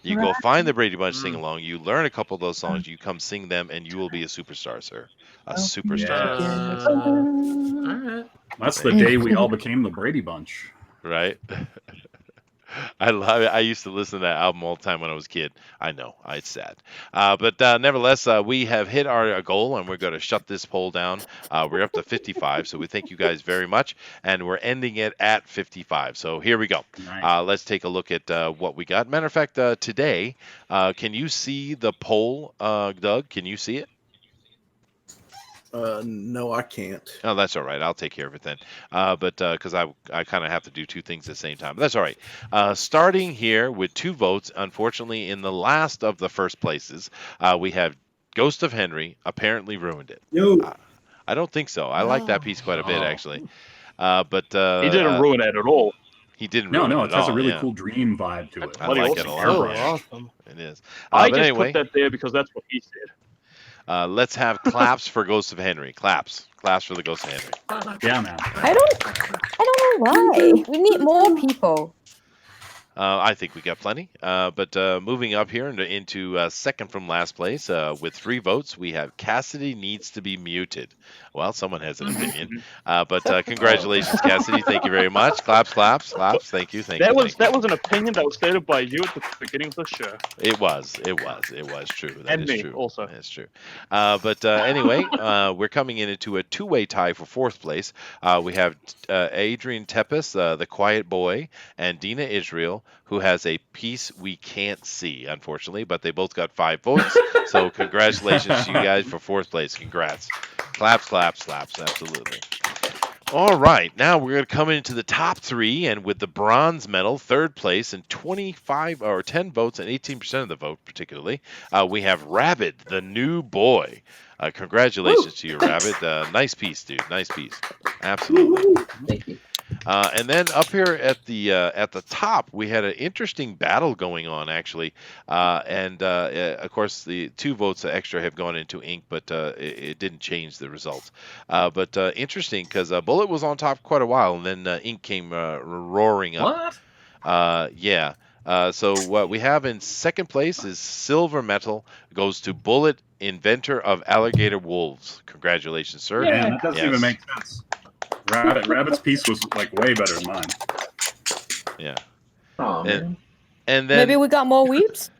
You go find the Brady Bunch Sing Along, you learn a couple of those songs, you come sing them, and you will be a superstar, sir. A superstar. All right. That's the day we all became the Brady Bunch. Right? I love it. I used to listen to that album all the time when I was a kid. I know, it's sad. But nevertheless, we have hit our goal, and we're going to shut this poll down. We're up to 55, so we thank you guys very much, and we're ending it at 55. So here we go. Nice. Let's take a look at what we got. Matter of fact, today, can you see the poll, Doug? Can you see it? No, I can't. Oh, that's all right. I'll take care of it then. But because I kind of have to do two things at the same time. But that's all right. Starting here with 2 votes, unfortunately, in the last of the first places, we have Ghost of Henry apparently ruined it. Yo. I don't think so. I like that piece quite a bit, actually. But He didn't ruin it at all. he didn't No, ruin no, it it at has a all. really Yeah, cool dream vibe to it. I Bloody like it a awesome. lot. Oh, Yeah, awesome. it is. I But just anyway, put that there because that's what he said. let's have claps for Ghost of Henry. Claps for the Ghost of Henry. Yeah, man. I don't know why. We need more people. I think we got plenty. But moving up here into second from last place with 3 votes, we have Cassidy needs to be muted. Well, someone has an opinion. But congratulations, Cassidy. Thank you very much. Claps. Thank you. That was an opinion that was stated by you at the beginning of the show. It was true. That And is me true. also. That's true. But anyway, we're coming into a 2-way tie for 4th place. We have Adrian Tepes, the quiet boy, and Dina Israel, who has a piece we can't see, unfortunately, but they both got 5 votes. So congratulations to you guys for 4th place. Congrats. Claps. Absolutely. All right, now we're going to come into the top 3, and with the bronze medal, 3rd place, and 25 or 10 votes and 18% of the vote, particularly, we have Rabbit, the new boy. Congratulations to you, Rabbit. Nice piece, dude. Nice piece. Absolutely. Thank you. And then up here at the top, we had an interesting battle going on, actually. And of course, the 2 votes extra have gone into Ink, but it didn't change the results. But interesting, because Bullet was on top quite a while, and then Ink came roaring up. What? Yeah. So what we have in second place is silver medal goes to Bullet, inventor of alligator wolves. Congratulations, sir. Man, that doesn't Yes. even make sense. Rabbit's piece was like way better than mine. Yeah. Oh man. And then Maybe we got more weeps.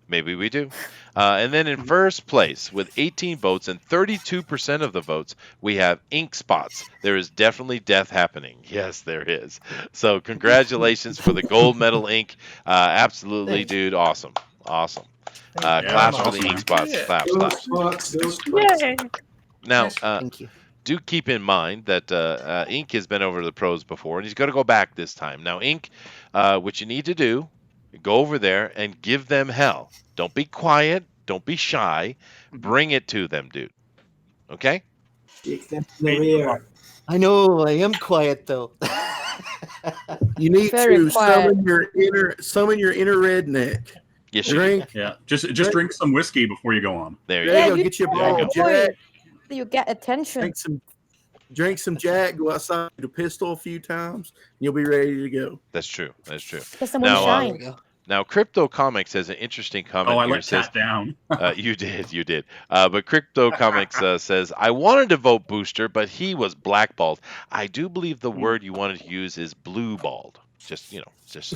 maybe we do. And then in first place with 18 votes and 32% of the votes, we have Ink Spots. There is definitely death happening. Yes, there is. So congratulations for the gold medal, Ink. Absolutely, dude. Awesome. Claps for the awesome, Ink man. Spots. Yeah. Claps. Yay. Now, Thank you. do keep in mind that Ink has been over to the pros before, and he's going to go back this time. Now, Ink, what you need to do, go over there and give them hell. Don't be quiet. Don't be shy. Bring it to them, dude. Okay? Take them to the rear. I know I am quiet though. You need Very to quiet. summon your inner redneck. Yes, you Drink. Yeah, just drink some whiskey before you go on. There you There go. you go. you- Get your There you ball go. jack. You get attention. Drink some Jack. Go outside with a pistol a few times. And you'll be ready to go. That's true. Get someone Now, There we shine. go. Now, Crypto Comics has an interesting comment Oh, I here. let It says, that down. you did. But Crypto Comics says, I wanted to vote Booster, but he was blackballed. I do believe the word you wanted to use is blue-balled. Just so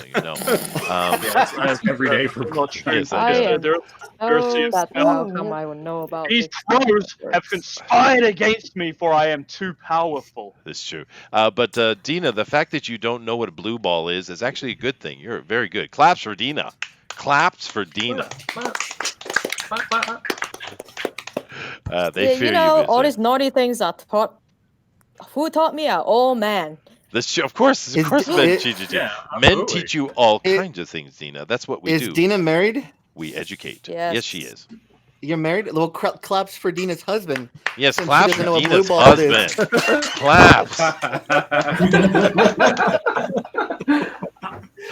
you know. That's every day for I'm not sure. Yes, I am There- Oh, That's how come I would know about These this? pros have conspired against me, for I am too powerful. That's true. But Dina, the fact that you don't know what a blue ball is actually a good thing. You're very good. Claps for Dina. Claps for Dina. They Yeah, fear you know, you. all mister. these naughty things are taught. Who taught me? Oh man. Of course, Is- men is- teach you. Yeah, Men absolutely. teach you all It- kinds of things, Dina. That's what we Is do. Dina married? We educate. Yes. Yes, she is. You're married? Well, claps for Dina's husband. Yes, Since she claps doesn't for know what Dina's blue ball is. husband. Claps.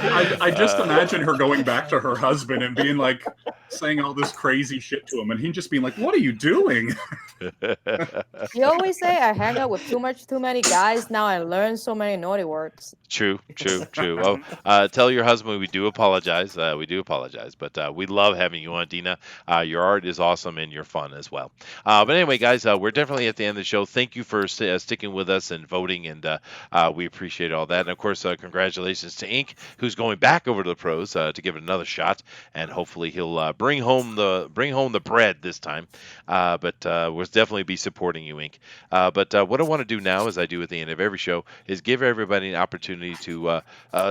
I just imagine her going back to her husband and being like, saying all this crazy shit to him, and him just being like, "What are you doing?" You always say I hang out with too many guys. Now I learn so many naughty words. True. Oh, tell your husband we do apologize. We do apologize, but we love having you on, Dina. Your art is awesome and you're fun as well. But anyway, guys, we're definitely at the end of the show. Thank you for sticking with us and voting, and we appreciate all that. And of course, congratulations to Ink, who's going back over to the pros to give it another shot, and hopefully he'll bring home the bread this time. But we'll definitely be supporting you, Ink. But what I want to do now, as I do at the end of every show, is give everybody an opportunity to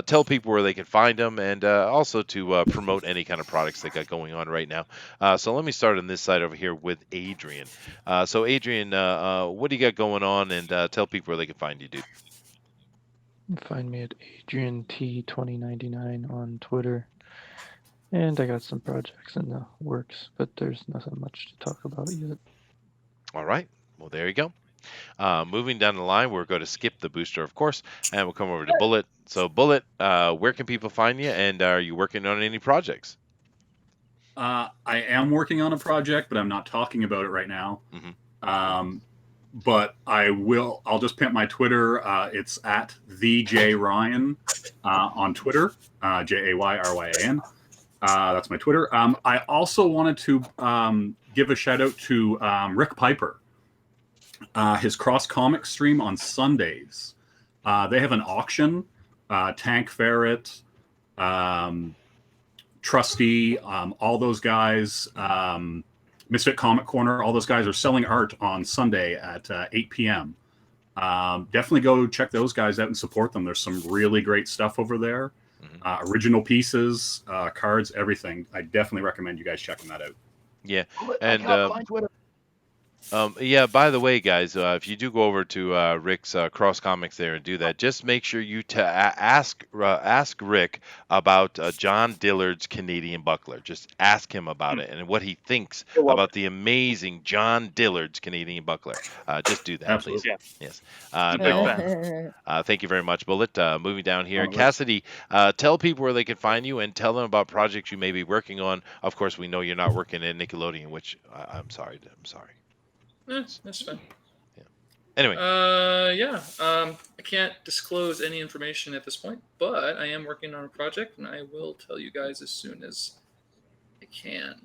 tell people where they can find them, and also to promote any kind of products they got going on right now. So let me start on this side over here with Adrian. So Adrian, what do you got going on, and tell people where they can find you, dude. You can find me at AdrianT2099 on Twitter. And I got some projects in the works, but there's nothing much to talk about yet. All right. Well, there you go. Moving down the line, we're going to skip the booster, of course, and we'll come over to Bullet. So, Bullet, where can people find you, and are you working on any projects? I am working on a project, but I'm not talking about it right now. Mm-hmm. But I will. I'll just pimp my Twitter. It's at @thejryan on Twitter. JAYRYAN. That's my Twitter. I also wanted to give a shout out to Rick Piper. His Cross Comics stream on Sundays. They have an auction. Tank Ferret, Trusty, all those guys, Misfit Comic Corner, all those guys are selling art on Sunday at 8 p.m. Definitely go check those guys out and support them. There's some really great stuff over there. Mm-hmm. Original pieces, cards, everything. I definitely recommend you guys checking that out. Yeah, and yeah, by the way, guys, if you do go over to Rick's Cross Comics there and do that, just make sure you ask Rick about John Dillard's Canadian Buckler. Just ask him about it and what he thinks about the amazing John Dillard's Canadian Buckler. Just do that, Absolutely. please. Yes. Thank you very much, Bullet. Moving down here, Cassidy, tell people where they can find you and tell them about projects you may be working on. Of course, we know you're not working at Nickelodeon, which I'm sorry. That's fine. Yeah. Anyway. I can't disclose any information at this point, but I am working on a project, and I will tell you guys as soon as I can.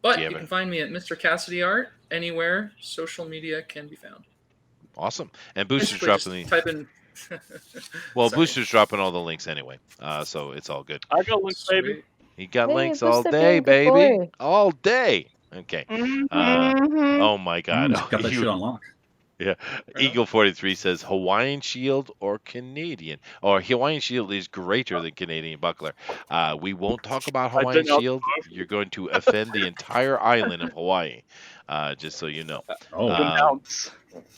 But you can find me at Mr. Cassidy Art anywhere social media can be found. Awesome. And Booster's dropping type in. Well, Booster's dropping all the links anyway, so it's all good. I got links, baby. He got links all day, baby. All day. Okay. Oh my God. Got that shit on lock. Yeah. Eagle 43 says Hawaiian Shield or Canadian. Or Hawaiian Shield is greater than Canadian Buckler. We won't talk about Hawaiian Shield. You're going to offend the entire island of Hawaii. Just so you know.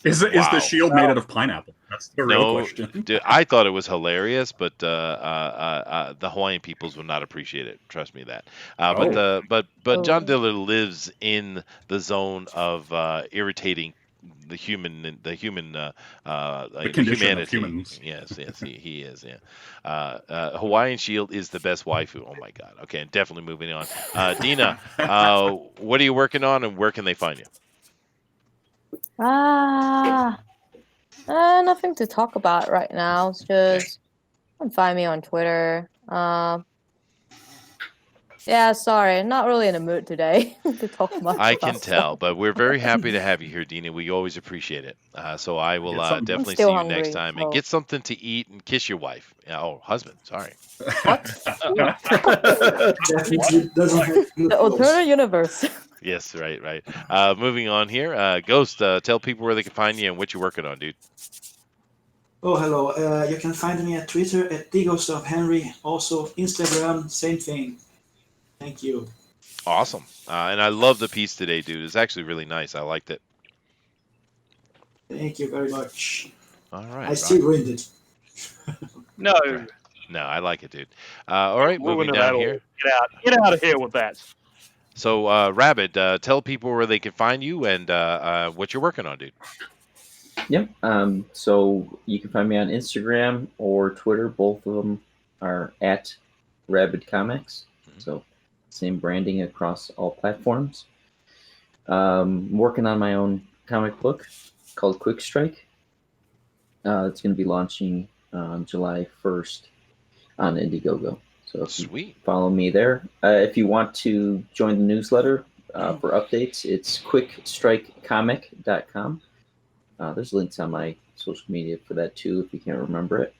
Is the shield made out of pineapple? That's the real question. Dude, I thought it was hilarious, but the Hawaiian peoples would not appreciate it. Trust me that. But John Dillard lives in the zone of irritating the humanity. Of humans. Yes, he is. Yeah. Hawaiian Shield is the best waifu. Oh my God. Okay, definitely moving on. Dina, what are you working on, and where can they find you? Nothing to talk about right now. It's just you can find me on Twitter. Yeah, sorry, not really in the mood today to talk much. I can tell, but we're very happy to have you here, Dina. We always appreciate it. So I will definitely see you next time, and get something to eat and kiss your wife. Oh, husband. Sorry. What? The alternate universe. Yes, right. Moving on here, Ghost. Tell people where they can find you and what you're working on, dude. Oh, hello. You can find me at Twitter at @theghost_of_Henry. Also, Instagram, same thing. Thank you. Awesome. And I love the piece today, dude. It's actually really nice. I liked it. Thank you very much. All right. I still ruined it. No. No, I like it, dude. All right, moving down here. Get out of here with that. So, Rabbit, tell people where they can find you and what you're working on, dude. Yep. So you can find me on Instagram or Twitter, both of them. are at Rabid Comics. So same branding across all platforms. I'm working on my own comic book called Quick Strike. It's going to be launching on July 1st on Indiegogo. So if you follow me there. If you want to join the newsletter for updates, it's quickstrikecomic.com. There's links on my social media for that too, if you can't remember it.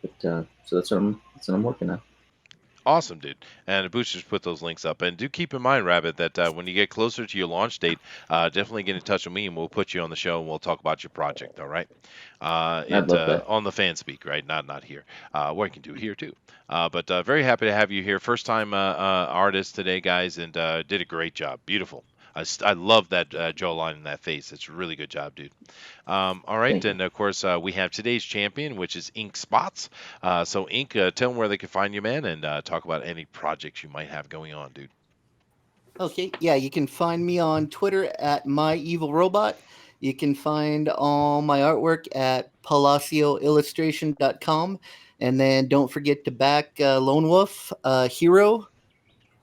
But so that's what I'm working on. Awesome, dude. And the boosters put those links up. And do keep in mind, Rabbit, that when you get closer to your launch date, definitely get in touch with me and we'll put you on the show and we'll talk about your project, all right? I'd love that. On the fan speak, right? Not here. What you can do here, too. But very happy to have you here. First time artist today, guys, and did a great job. Beautiful. I love that jawline in that face. It's a really good job, dude. All right, and of course, we have today's champion, which is Ink Spots. So, Ink, tell them where they can find you, man, and talk about any projects you might have going on, dude. Okay, yeah, you can find me on Twitter at myevilrobot. You can find all my artwork at palacioillustration.com. And then don't forget to back Lone Wolf, Hero,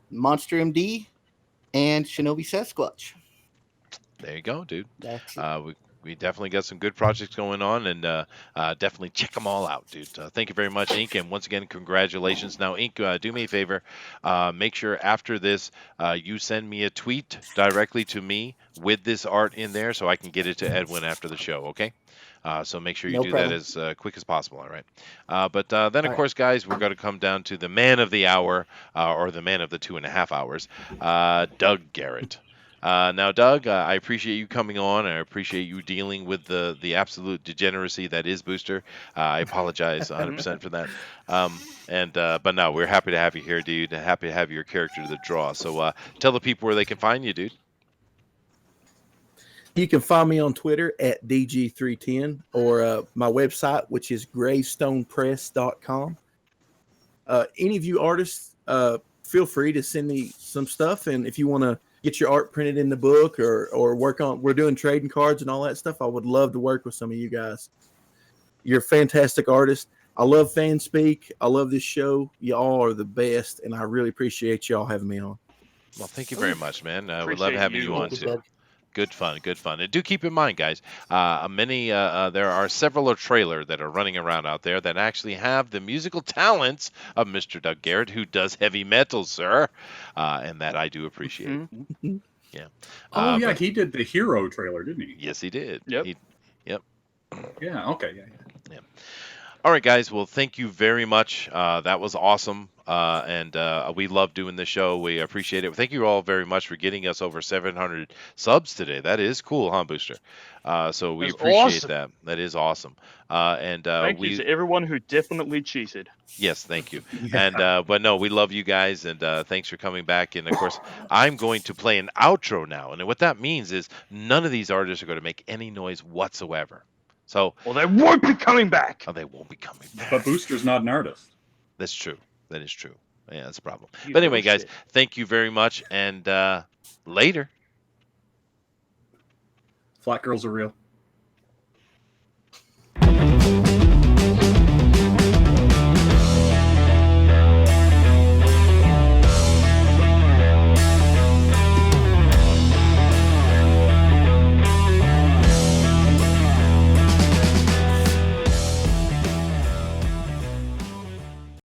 Monster MD, and Shinobi Sasquatch. There you go, dude. That's it. We definitely got some good projects going on, and definitely check them all out, dude. Thank you very much, Ink, and once again, congratulations. Now, Ink, do me a favor. Make sure after this, you send me a tweet directly to me with this art in there so I can get it to Edwin after the show, okay? So make sure you do that as quick as possible, all right? But then, of course, guys, we're going to come down to the man of the hour, or the man of the 2.5 hours, Doug Garrett. Now, Doug, I appreciate you coming on. I appreciate you dealing with the absolute degeneracy that is Booster. I apologize 100% for that. But no, we're happy to have you here, dude. Happy to have your character to the draw. So tell the people where they can find you, dude. You can find me on Twitter at DG310 or my website, which is gravestonepress.com. Any of you artists, feel free to send me some stuff. And if you want to get your art printed in the book or work on, we're doing trading cards and all that stuff, I would love to work with some of you guys. You're a fantastic artist. I love fan speak. I love this show. Y'all are the best, and I really appreciate y'all having me on. Well, thank you very much, man. We love having you on too. Good fun, good fun. And do keep in mind, guys, there are several trailers that are running around out there that actually have the musical talents of Mr. Doug Garrett, who does heavy metal, sir, and that I do appreciate. Yeah. Oh, yeah, he did the Hero trailer, didn't he? Yes, he did. Yep. Yep. Yeah, okay, yeah. All right, guys. Well, thank you very much. That was awesome. And we love doing the show. We appreciate it. Thank you all very much for getting us over 700 subs today. That is cool, huh, Booster? So we appreciate that. That is awesome. Thank you to everyone who definitely cheated. Yes, thank you. And but no, we love you guys, and thanks for coming back. And of course, I'm going to play an outro now. And what that means is none of these artists are going to make any noise whatsoever. So, well, they won't be coming back. Oh, they won't be coming back. But Booster's not an artist. That's true. That is true. Yeah, that's a problem. But anyway, guys, thank you very much, and later. Flat girls are real.